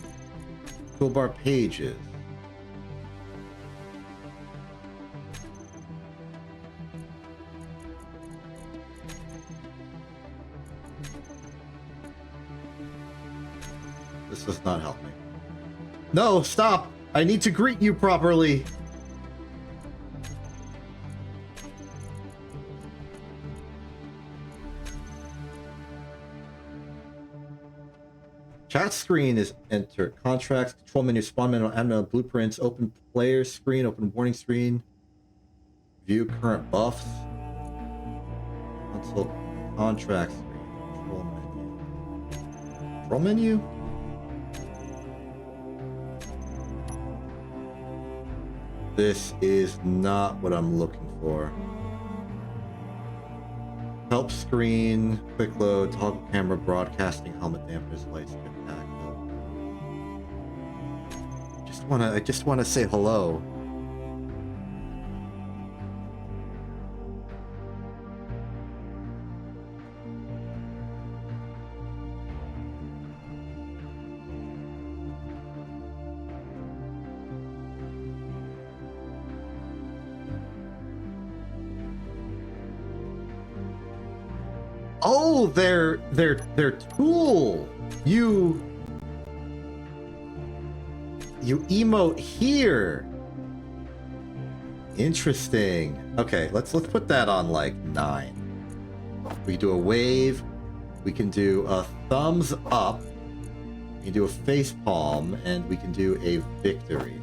Toolbar pages. This does not help me. No, stop! I need to greet you properly! Chat screen is enter. Contracts, control menu, spawn menu, add menu, blueprints, open player screen, open warning screen, view current buffs, console, contract screen, control menu. Control menu? This is not what I'm looking for. Help screen, quick load, toggle camera, broadcasting, helmet dampeners, lights, get back. I just wanna say hello. Oh, their tool. You emote here. Interesting. Okay, let's put that on like 9. We can do a wave. We can do a thumbs up. We can do a face palm, and we can do a victory.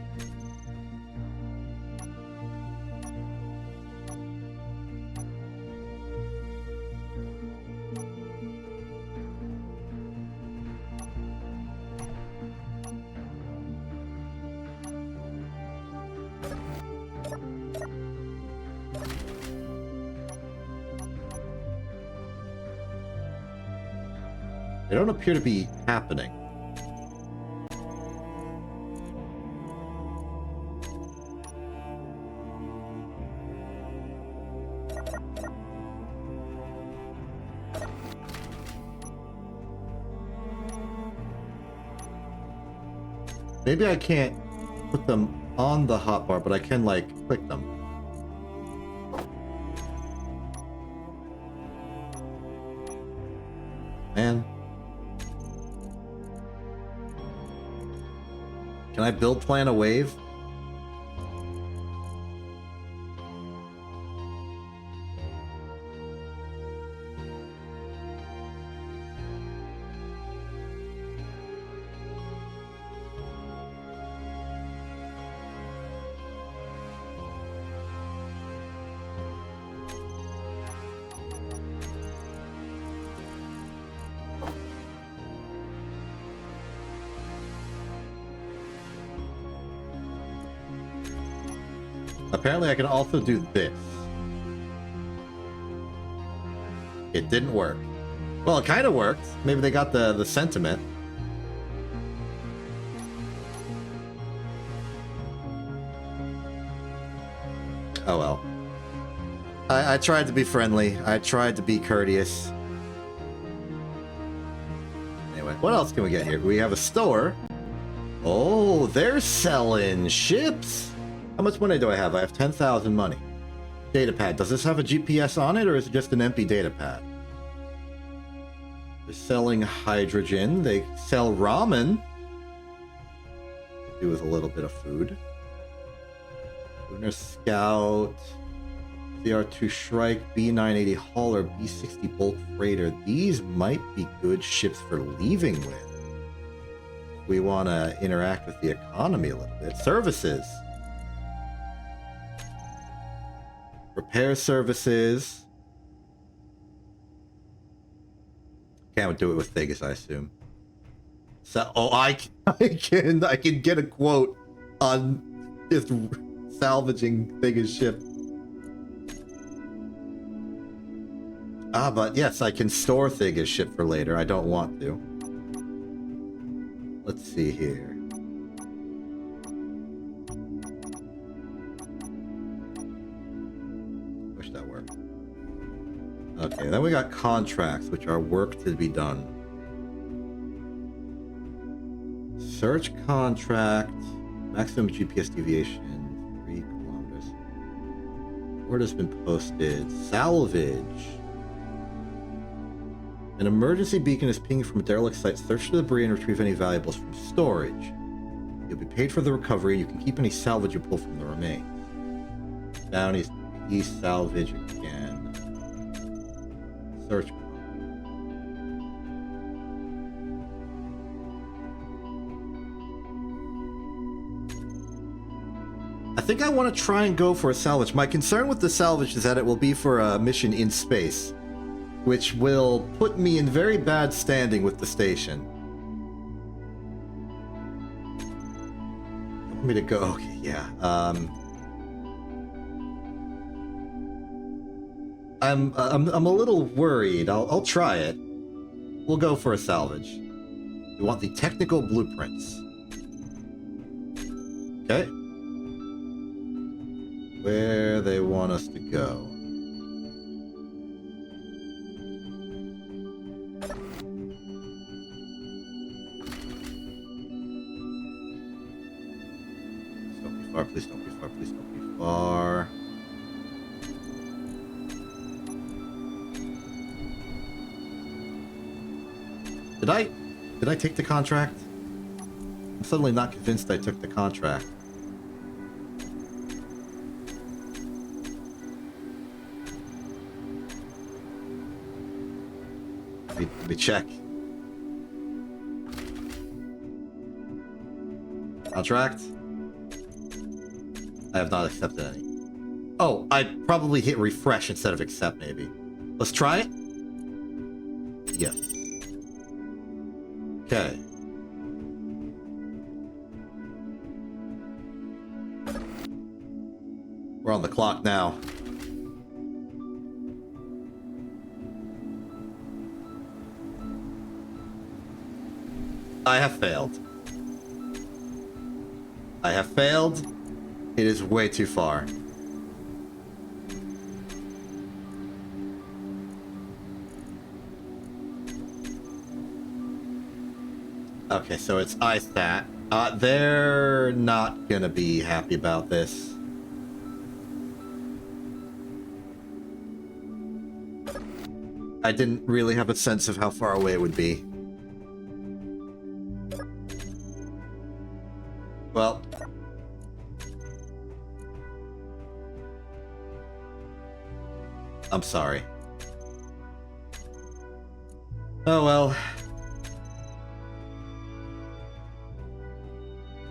They don't appear to be happening. Maybe I can't put them on the hotbar, but I can like click them. Man. Can I build plan a wave? Apparently I can also do this. It didn't work. Well, it kind of worked. Maybe they got the sentiment. Oh well. I tried to be friendly. I tried to be courteous. Anyway, what else can we get here? We have a store. Oh, they're selling ships. How much money do I have? I have 10,000 money. Data pad. Does this have a GPS on it, or is it just an empty data pad? They're selling hydrogen. They sell ramen. Do with a little bit of food. Lunar Scout. CR2 Shrike. B980 Hauler. B60 Bulk Freighter. These might be good ships for leaving with. We want to interact with the economy a little bit. Services. Repair services. Can't do it with Vegas, I assume. So, oh, I can get a quote on just salvaging Vegas ship. Ah, but yes, I can store Thega's ship for later. I don't want to. Let's see here. Wish that worked. Okay, then we got contracts, which are work to be done. Search contract, maximum GPS deviation, 3 kilometers. Word has been posted. Salvage. An emergency beacon is pinging from a derelict site. Search the debris and retrieve any valuables from storage. You'll be paid for the recovery. You can keep any salvage you pull from the remains. Bounties, east salvage again. Search. I think I want to try and go for a salvage. My concern with the salvage is that it will be for a mission in space, which will put me in very bad standing with the station. You want me to go? Okay, yeah. I'm a little worried. I'll try it. We'll go for a salvage. We want the technical blueprints. Okay. Where they want us to go. Please don't be far, please don't be far. Did I take the contract? I'm suddenly not convinced I took the contract. Let me check. Contract? I have not accepted any. Oh, I probably hit refresh instead of accept, maybe. Let's try it? Yes. Okay. We're on the clock now. I have failed. I have failed. It is way too far. Okay, so it's ISTAT. They're not gonna be happy about this. I didn't really have a sense of how far away it would be. Well... I'm sorry. Oh well.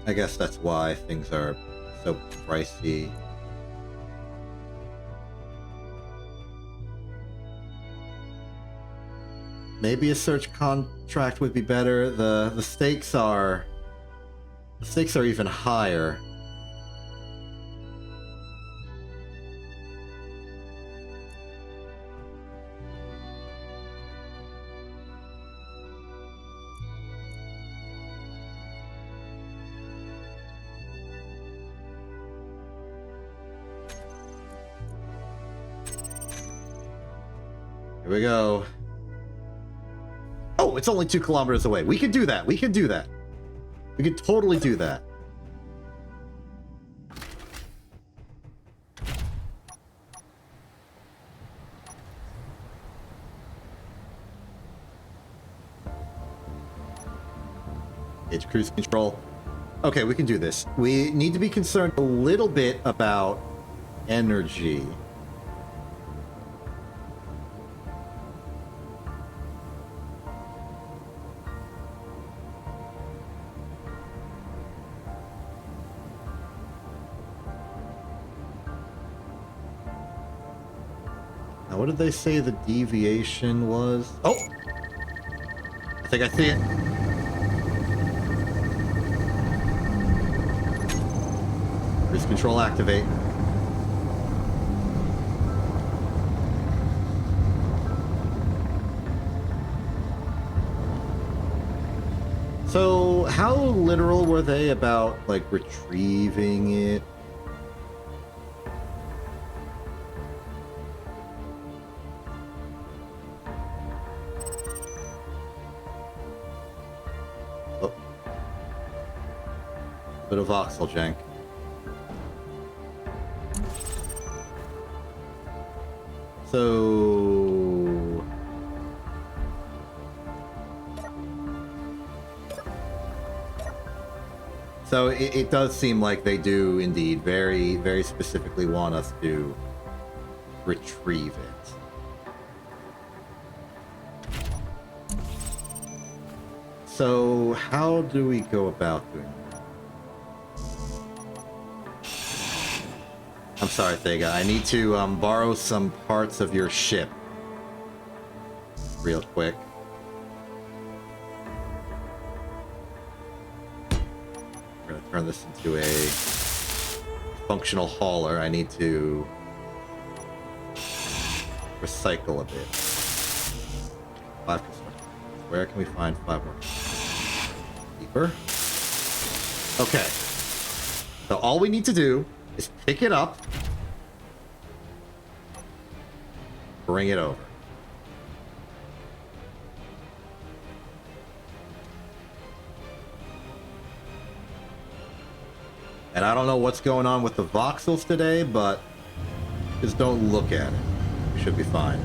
I guess that's why things are so pricey. Maybe a search contract would be better. The stakes are even higher. Here we go. Oh, it's only 2 kilometers away. We can do that. We can do that. We can totally do that. It's cruise control. Okay, we can do this. We need to be concerned a little bit about energy. Now, what did they say the deviation was? Oh! I think I see it. Cruise control activate. So, how literal were they about, like, retrieving it? Oh. Bit of voxel jank. So it does seem like they do indeed very, very specifically want us to retrieve it. So how do we go about doing that? I'm sorry, Thega. I need to borrow some parts of your ship real quick. We're going to turn this into a functional hauler. I need to recycle a bit. 5 construction. Where can we find 5 more? Deeper. Okay. So all we need to do is pick it up, bring it over. And I don't know what's going on with the voxels today, but just don't look at it. We should be fine.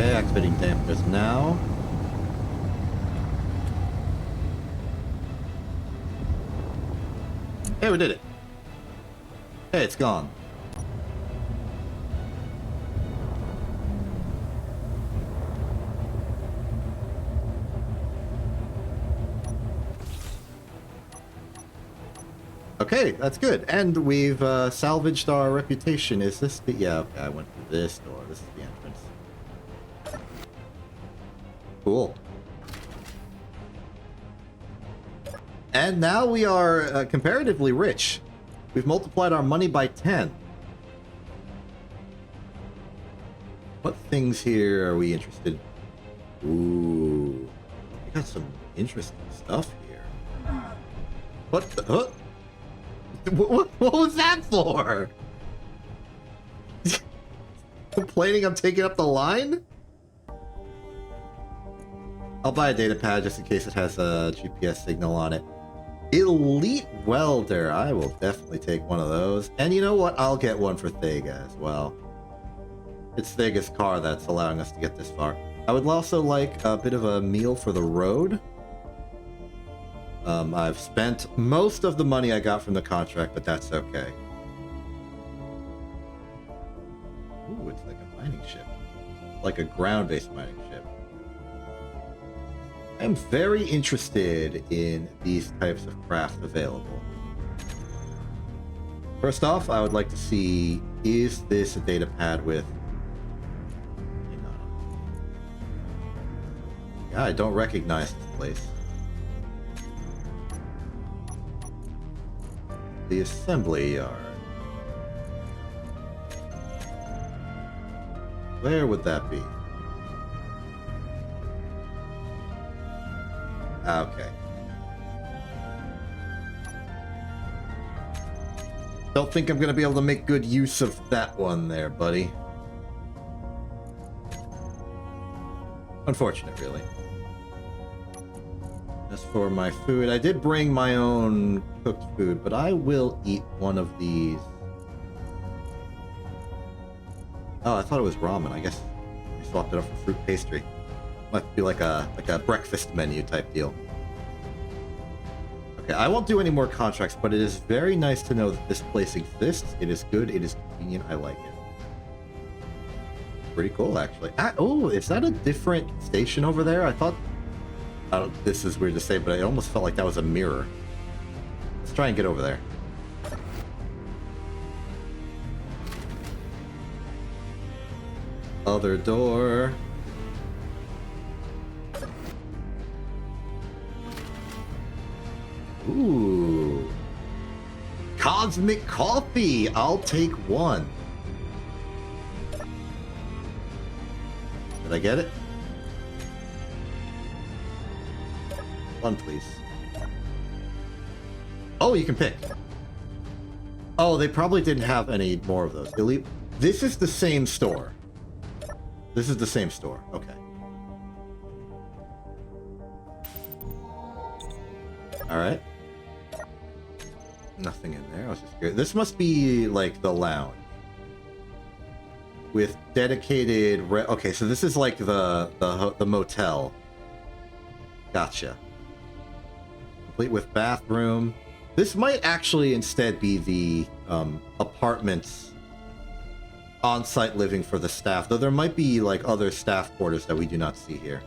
Activating dampers now. Hey, we did it. Hey, it's gone. Okay, that's good. And we've salvaged our reputation. Is this the... Yeah, okay, I went through this door. This is the entrance. Cool. And now we are comparatively rich. We've multiplied our money by 10. What things here are we interested in? Ooh. We got some interesting stuff here. What the... Huh? What was that for? Complaining I'm taking up the line? I'll buy a data pad just in case it has a GPS signal on it. Elite Welder. I will definitely take one of those. And you know what? I'll get one for Thega as well. It's Thega's car that's allowing us to get this far. I would also like a bit of a meal for the road. I've spent most of the money I got from the contract, but that's okay. Ooh, it's like a mining ship. Like a ground-based mining ship. I'm very interested in these types of craft available. First off, I would like to see, is this a data pad with... Hang on. Yeah, I don't recognize this place. The assembly yard. Where would that be? Okay. Don't think I'm gonna be able to make good use of that one there, buddy. Unfortunate, really. As for my food, I did bring my own cooked food, but I will eat one of these. Oh, I thought it was ramen. I guess I swapped it up for fruit pastry. Might be like a breakfast menu type deal. Okay, I won't do any more contracts, but it is very nice to know that this place exists. It is good. It is convenient. I like it. Pretty cool, actually. Oh, is that a different station over there? I thought... this is weird to say, but I almost felt like that was a mirror. Let's try and get over there. Other door. Ooh. Cosmic coffee! I'll take one. Did I get it? One, please. Oh, you can pick. Oh, they probably didn't have any more of those. Elite. This is the same store. This is the same store. Okay. All right. Nothing in there. I was just curious. This must be like the lounge with dedicated. Okay, so this is like the motel. Gotcha. Complete with bathroom. This might actually instead be the apartments, on-site living for the staff, though there might be like other staff quarters that we do not see here.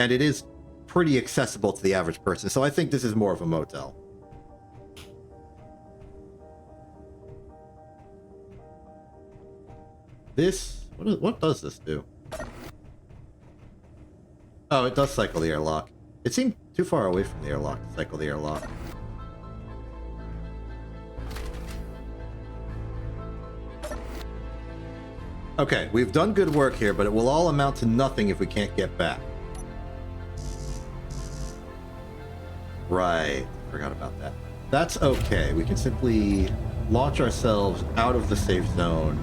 And it is pretty accessible to the average person, so I think this is more of a motel. This, what does this do? Oh, it does cycle the airlock. It seemed too far away from the airlock to cycle the airlock. Okay, we've done good work here, but it will all amount to nothing if we can't get back. Right, forgot about that. That's okay. We can simply launch ourselves out of the safe zone,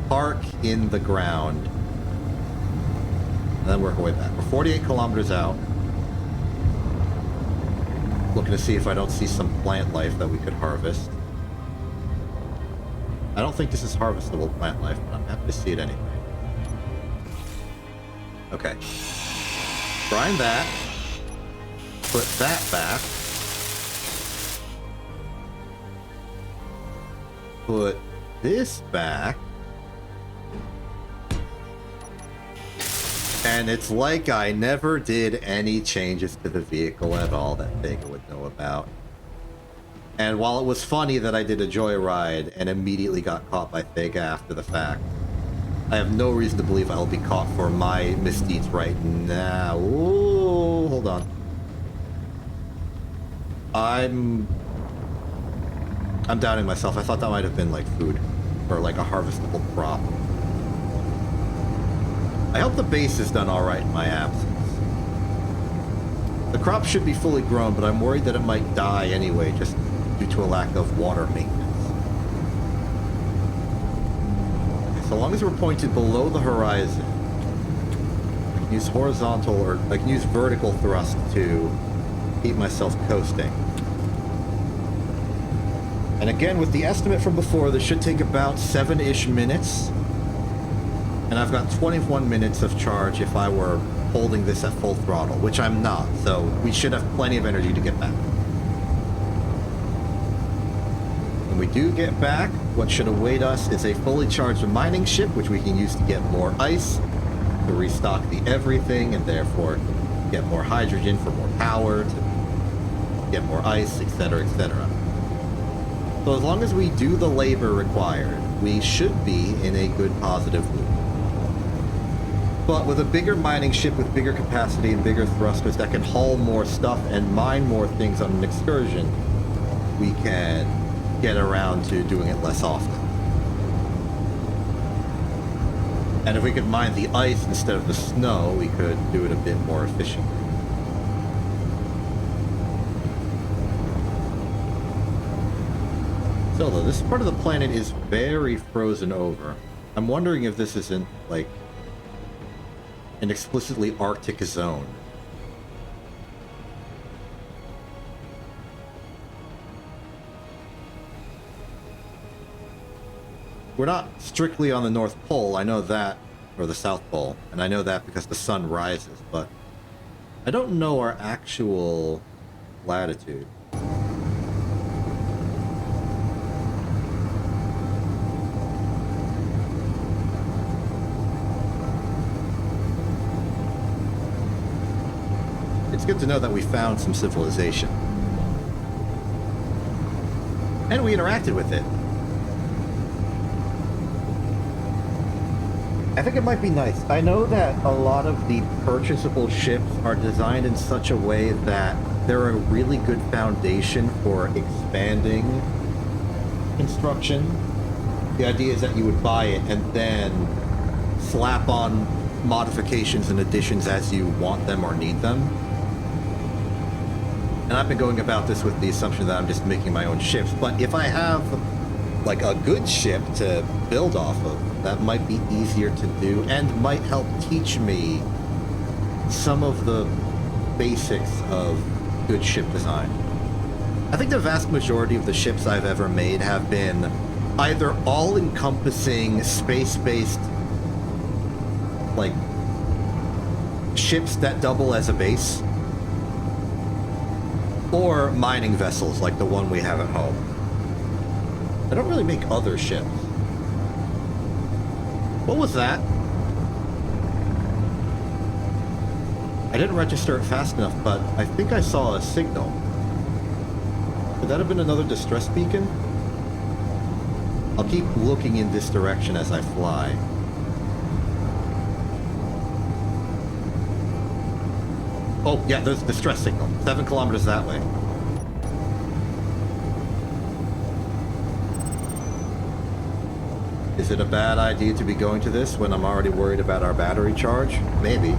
park in the ground, and then work our way back. We're 48 kilometers out. Looking to see if I don't see some plant life that we could harvest. I don't think this is harvestable plant life, but I'm happy to see it anyway. Okay. Grind that. Put that back. Put this back. And it's like I never did any changes to the vehicle at all that Vega would know about. And while it was funny that I did a joyride and immediately got caught by Vega after the fact, I have no reason to believe I'll be caught for my misdeeds right now. Ooh, hold on. I'm doubting myself. I thought that might have been like food or like a harvestable crop. I hope the base is done all right in my absence. The crop should be fully grown, but I'm worried that it might die anyway, just due to a lack of water maintenance. Okay, so long as we're pointed below the horizon, I can use horizontal or I can use vertical thrust to keep myself coasting. And again, with the estimate from before, this should take about 7-ish minutes. And I've got 21 minutes of charge if I were holding this at full throttle, which I'm not, so we should have plenty of energy to get back. When we do get back, what should await us is a fully charged mining ship, which we can use to get more ice, to restock the everything, and therefore get more hydrogen for more power, to get more ice, etc., etc. So as long as we do the labor required, we should be in a good positive loop. But with a bigger mining ship with bigger capacity and bigger thrusters that can haul more stuff and mine more things on an excursion, we can get around to doing it less often. And if we could mine the ice instead of the snow, we could do it a bit more efficiently. Still though, this part of the planet is very frozen over. I'm wondering if this isn't, like, an explicitly Arctic zone. We're not strictly on the North Pole, I know that or the South Pole, and I know that because the sun rises, but I don't know our actual latitude. It's good to know that we found some civilization. And we interacted with it. I think it might be nice. I know that a lot of the purchasable ships are designed in such a way that they're a really good foundation for expanding construction. The idea is that you would buy it and then slap on modifications and additions as you want them or need them. And I've been going about this with the assumption that I'm just making my own ships, but if I have like a good ship to build off of, that might be easier to do and might help teach me some of the basics of good ship design. I think the vast majority of the ships I've ever made have been either all-encompassing, space-based, like, ships that double as a base, or mining vessels like the one we have at home. I don't really make other ships. What was that? I didn't register it fast enough, but I think I saw a signal. Could that have been another distress beacon? I'll keep looking in this direction as I fly. Oh, yeah, there's a distress signal. 7 kilometers that way. Is it a bad idea to be going to this when I'm already worried about our battery charge? Maybe.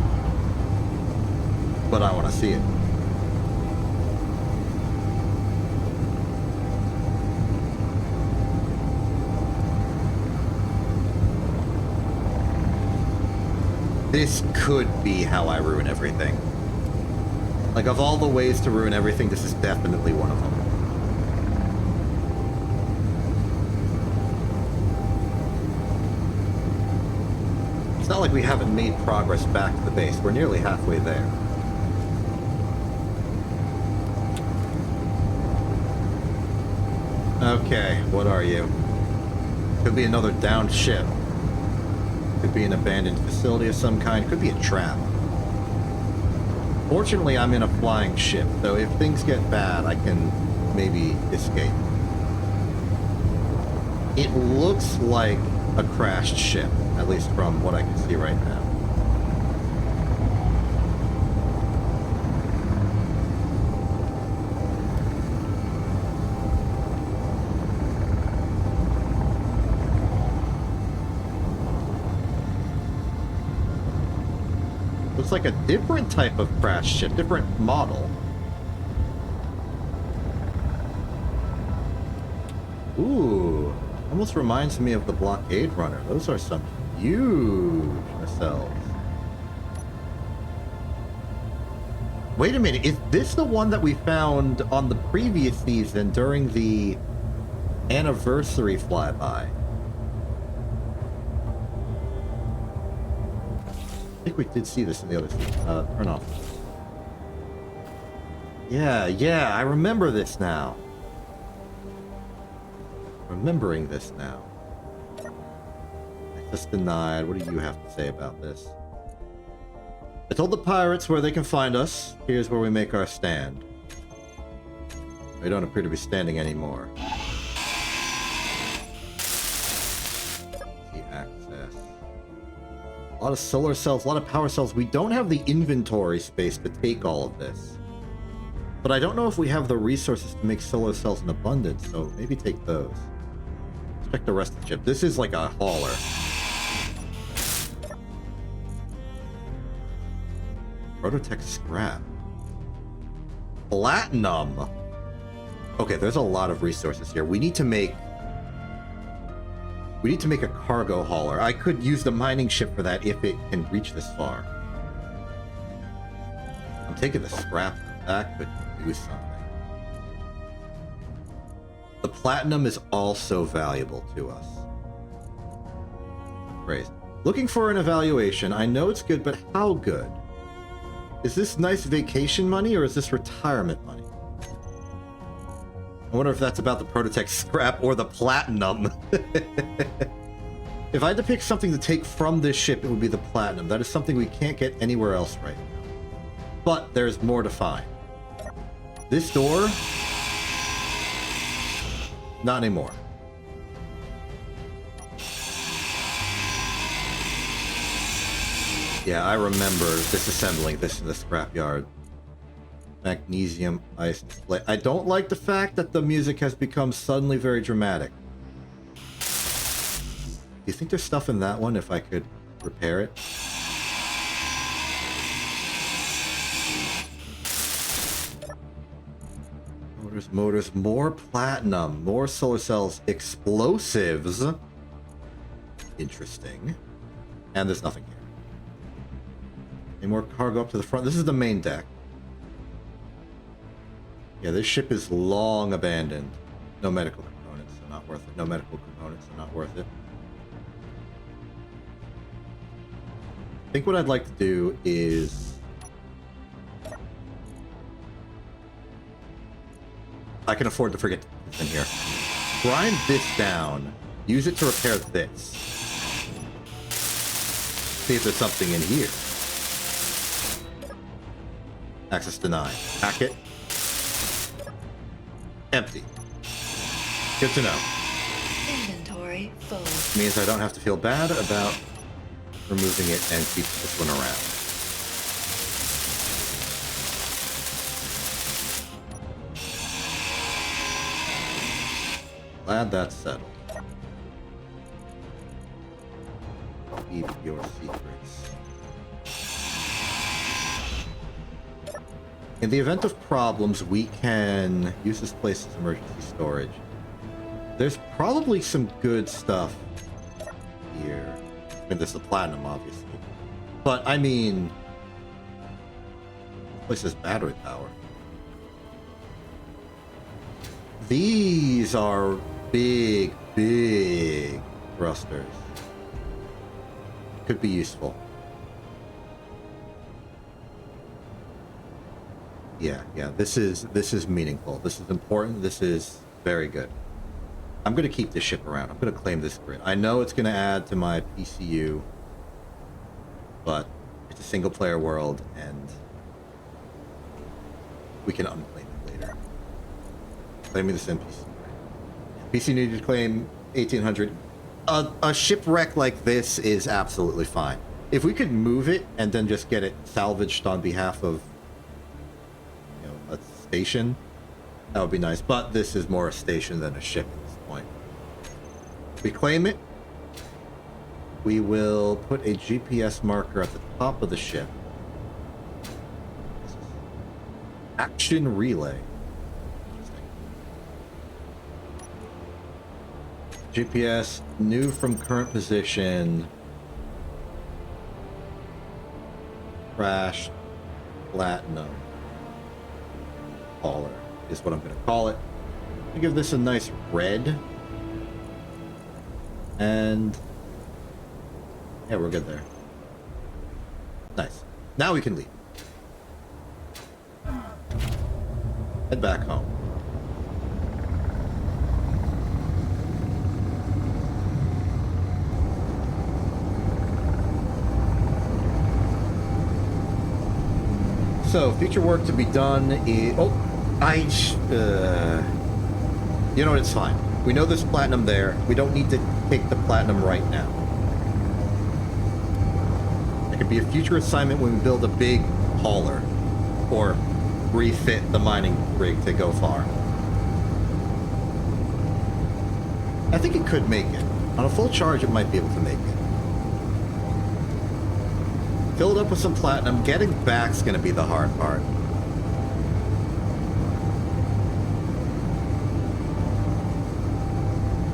But I want to see it. This could be how I ruin everything. Like, of all the ways to ruin everything, this is definitely one of them. It's not like we haven't made progress back to the base. We're nearly halfway there. Okay, what are you? Could be another downed ship. Could be an abandoned facility of some kind. Could be a trap. Fortunately, I'm in a flying ship, so if things get bad, I can maybe escape. It looks like a crashed ship, at least from what I can see right now. Looks like a different type of crashed ship, different model. Ooh, almost reminds me of the blockade runner. Those are some huge nacelles. Wait a minute, is this the one that we found on the previous season during the anniversary flyby? I think we did see this in the other season. Turn off. Yeah, I remember this now. Remembering this now. Access denied. What do you have to say about this? I told the pirates where they can find us. Here's where we make our stand. We don't appear to be standing anymore. The access. A lot of solar cells, a lot of power cells. We don't have the inventory space to take all of this. But I don't know if we have the resources to make solar cells in abundance, so maybe take those. Let's check the rest of the ship. This is like a hauler. Prototech scrap. Platinum! Okay, there's a lot of resources here. We need to make a cargo hauler. I could use the mining ship for that if it can reach this far. I'm taking the scrap. That could do something. The platinum is also valuable to us. Great. Looking for an evaluation. I know it's good, but how good? Is this nice vacation money or is this retirement money? I wonder if that's about the Prototech scrap or the platinum. If I had to pick something to take from this ship, it would be the platinum. That is something we can't get anywhere else right now. But there's more to find. This door? Not anymore. Yeah, I remember disassembling this in the scrapyard. Magnesium ice display. I don't like the fact that the music has become suddenly very dramatic. Do you think there's stuff in that one if I could repair it? Motors, more platinum, more solar cells, explosives. Interesting. And there's nothing here. Any more cargo up to the front? This is the main deck. Yeah, this ship is long abandoned. No medical components, so not worth it. No medical components, so not worth it. I think what I'd like to do is... I can afford to forget this in here. Grind this down. Use it to repair this. See if there's something in here. Access denied. Hack it. Empty. Good to know. Inventory full. Means I don't have to feel bad about removing it and keep this one around. Glad that's settled. Keep your secrets. In the event of problems, we can use this place as emergency storage. There's probably some good stuff here. I mean, there's the platinum, obviously. But, I mean... This place has battery power. These are big, big thrusters. Could be useful. Yeah, this is meaningful. This is important. This is very good. I'm going to keep this ship around. I'm going to claim this grid. I know it's going to add to my PCU, but it's a single-player world, and we can unclaim it later. Claiming this NPC. PC needed to claim 1800. A shipwreck like this is absolutely fine. If we could move it and then just get it salvaged on behalf of, you know, a station, that would be nice. But this is more a station than a ship at this point. We claim it. We will put a GPS marker at the top of the ship. Action relay. GPS new from current position. Crash platinum hauler is what I'm going to call it. I'll give this a nice red. And yeah, we're good there. Nice. Now we can leave. Head back home. So, future work to be done is... Oh, you know what, it's fine. We know there's platinum there. We don't need to take the platinum right now. It could be a future assignment when we build a big hauler. Or refit the mining rig to go far. I think it could make it. On a full charge, it might be able to make it. Fill it up with some platinum. Getting back's going to be the hard part.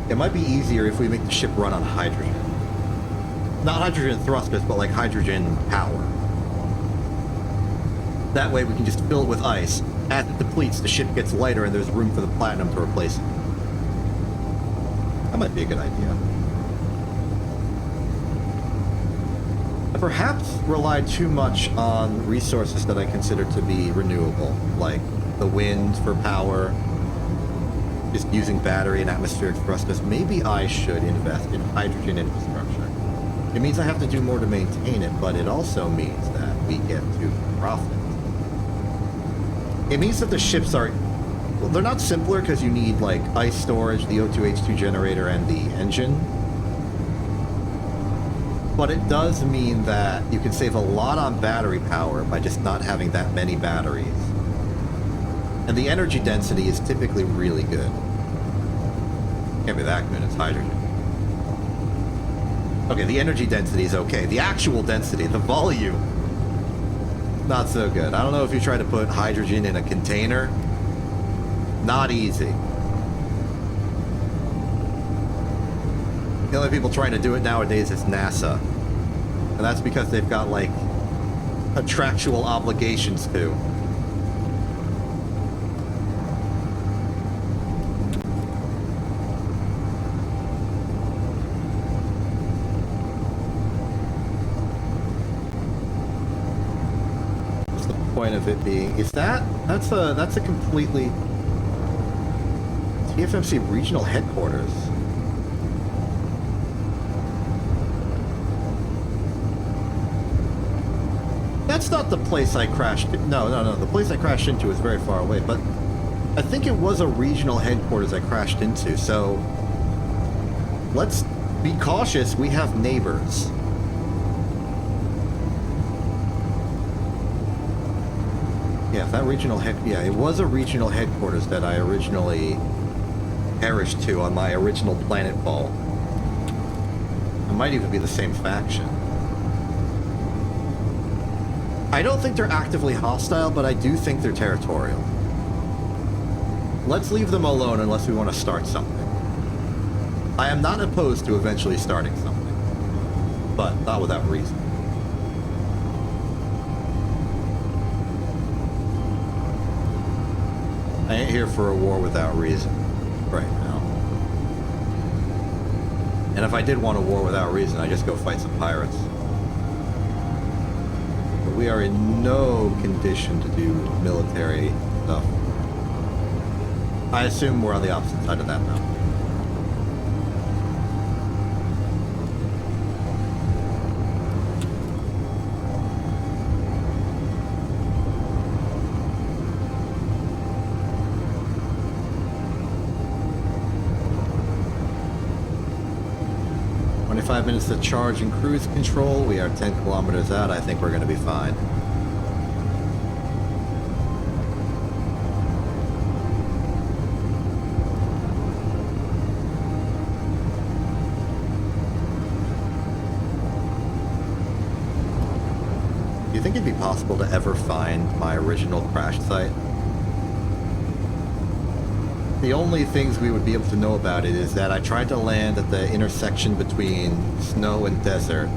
It might be easier if we make the ship run on hydrogen. Not hydrogen thrusters, but like hydrogen power. That way we can just fill it with ice. As it depletes, the ship gets lighter and there's room for the platinum to replace it. That might be a good idea. perhaps rely too much on resources that I consider to be renewable, like the wind for power, just using battery and atmospheric thrusters. Maybe I should invest in hydrogen infrastructure. It means I have to do more to maintain it, but it also means that we get to profit. It means that the ships are... Well, they're not simpler because you need, like, ice storage, the O2H2 generator, and the engine. But it does mean that you can save a lot on battery power by just not having that many batteries. And the energy density is typically really good. Can't be that good, it's hydrogen. Okay, the energy density is okay. The actual density, the volume, not so good. I don't know if you try to put hydrogen in a container. Not easy. The only people trying to do it nowadays is NASA. And that's because they've got, like, contractual obligations to. What's the point of it being? Is that's a completely... TFMC regional headquarters. That's not the place I crashed. No. The place I crashed into is very far away, but I think it was a regional headquarters I crashed into, so let's be cautious. We have neighbors. Yeah, if that regional yeah, it was a regional headquarters that I originally perished to on my original planetfall. It might even be the same faction. I don't think they're actively hostile, but I do think they're territorial. Let's leave them alone unless we want to start something. I am not opposed to eventually starting something, but not without reason. I ain't here for a war without reason right now. And if I did want a war without reason, I'd just go fight some pirates. But we are in no condition to do military stuff. I assume we're on the opposite side of that mountain. Five minutes to charge and cruise control. We are 10 kilometers out. I think we're going to be fine. Do you think it'd be possible to ever find my original crash site? The only things we would be able to know about it is that I tried to land at the intersection between snow and desert,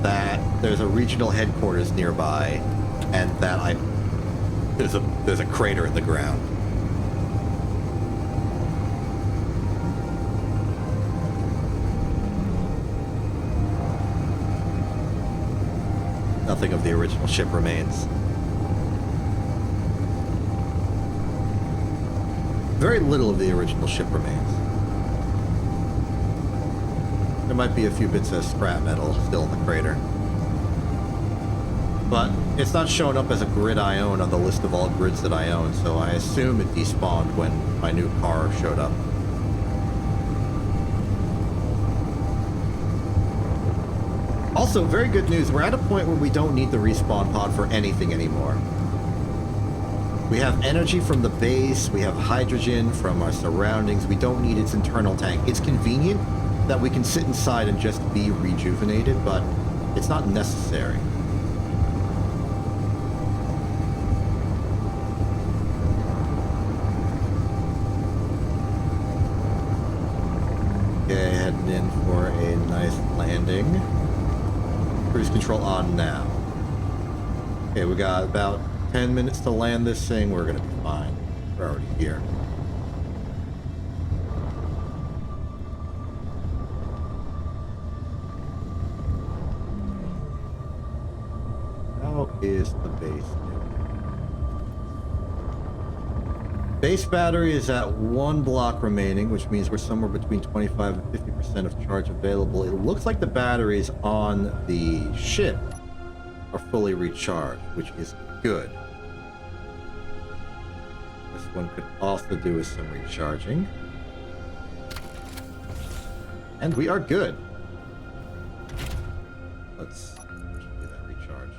that there's a regional headquarters nearby, and that there's a crater in the ground. Nothing of the original ship remains. Very little of the original ship remains. There might be a few bits of scrap metal still in the crater. But it's not showing up as a grid I own on the list of all grids that I own, so I assume it despawned when my new car showed up. Also, very good news, we're at a point where we don't need the respawn pod for anything anymore. We have energy from the base, we have hydrogen from our surroundings, we don't need its internal tank. It's convenient that we can sit inside and just be rejuvenated, but it's not necessary. Okay, heading in for a nice landing. Cruise control on now. Okay, we got about 10 minutes to land this thing. We're gonna be fine. We're already here. is the base? Base battery is at 1 block remaining, which means we're somewhere between 25 and 50% of charge available. It looks like the batteries on the ship are fully recharged, which is good. This one could also do with some recharging. And we are good. Let's do that recharge.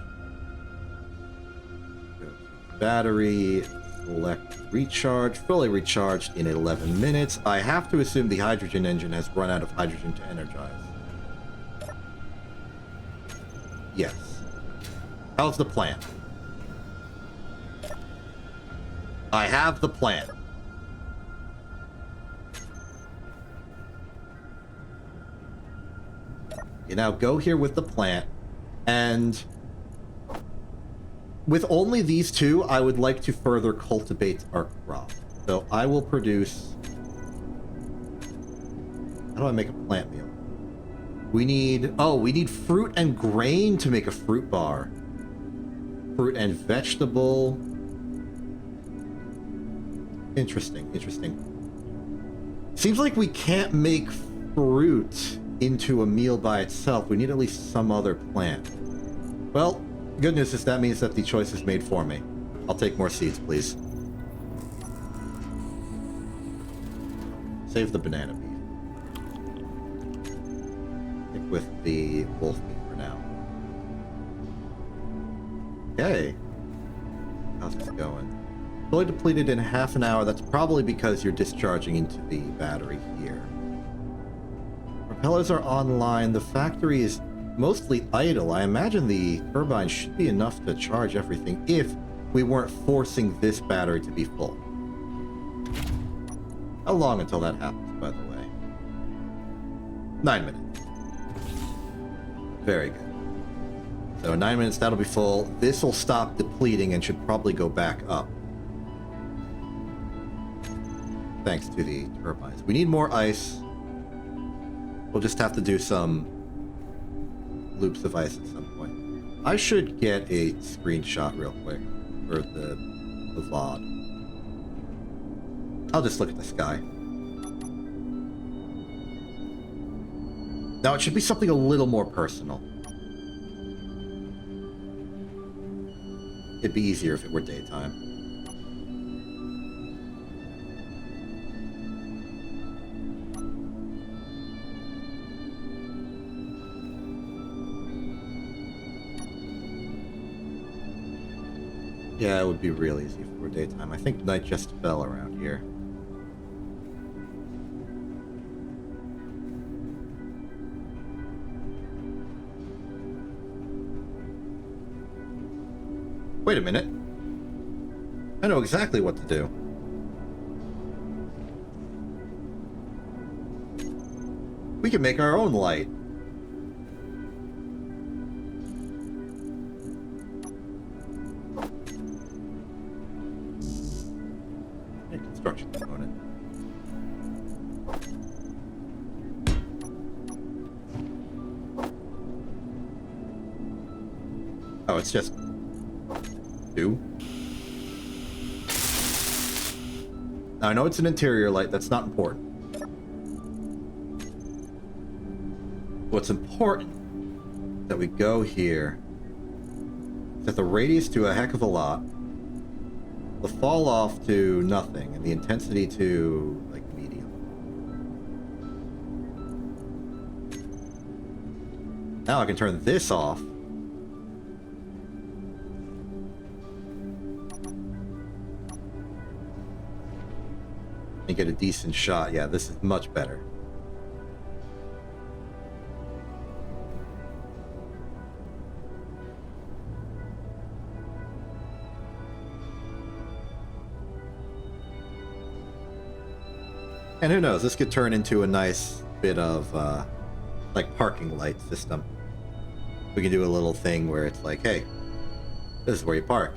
Go to battery, select recharge, fully recharged in 11 minutes. I have to assume the hydrogen engine has run out of hydrogen to energize. Yes. How's the plan? I have the plan. You now go here with the plant, and with only these two, I would like to further cultivate our crop. So I will produce... How do I make a plant meal? We need... Oh, we need fruit and grain to make a fruit bar. Fruit and vegetable. Interesting, interesting. Seems like we can't make fruit into a meal by itself. We need at least some other plant. Well, good news is that means that the choice is made for me. I'll take more seeds, please. Save the banana beef. Stick with the wolf meat for now. Okay. How's this going? Fully depleted in half an hour. That's probably because you're discharging into the battery here. Propellers are online. The factory is mostly idle. I imagine the turbine should be enough to charge everything if we weren't forcing this battery to be full. How long until that happens, by the way? 9 minutes. Very good. So in 9 minutes, that'll be full. This will stop depleting and should probably go back up. Thanks to the turbines. We need more ice. We'll just have to do some loops of ice at some point. I should get a screenshot real quick for the VOD. I'll just look at the sky. Now it should be something a little more personal. It'd be easier if it were daytime. Yeah, it would be real easy if it were daytime. I think night just fell around here. Wait a minute. I know exactly what to do. We can make our own light. Construction component. Oh, it's just 2. Now, I know it's an interior light. That's not important. What's important that we go here, set the radius to a heck of a lot, the fall off to nothing, and the intensity to, like, medium. Now I can turn this off. And get a decent shot. Yeah, this is much better. And who knows, this could turn into a nice bit of, like, parking light system. We can do a little thing where it's like, hey, this is where you park.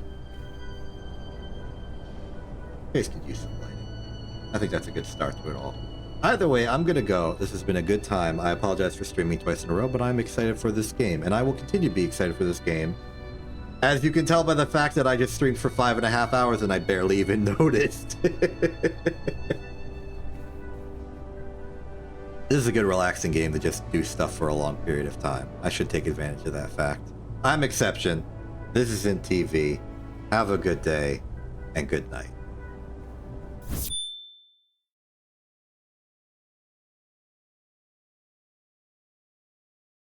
Case could use some lighting. I think that's a good start to it all. Either way, I'm gonna go. This has been a good time. I apologize for streaming twice in a row, but I'm excited for this game, and I will continue to be excited for this game As you can tell by the fact that I just streamed for 5.5 hours and I barely even noticed. This is a good relaxing game to just do stuff for a long period of time. I should take advantage of that fact. I'm Exception. This is In TV. Have a good day and good night.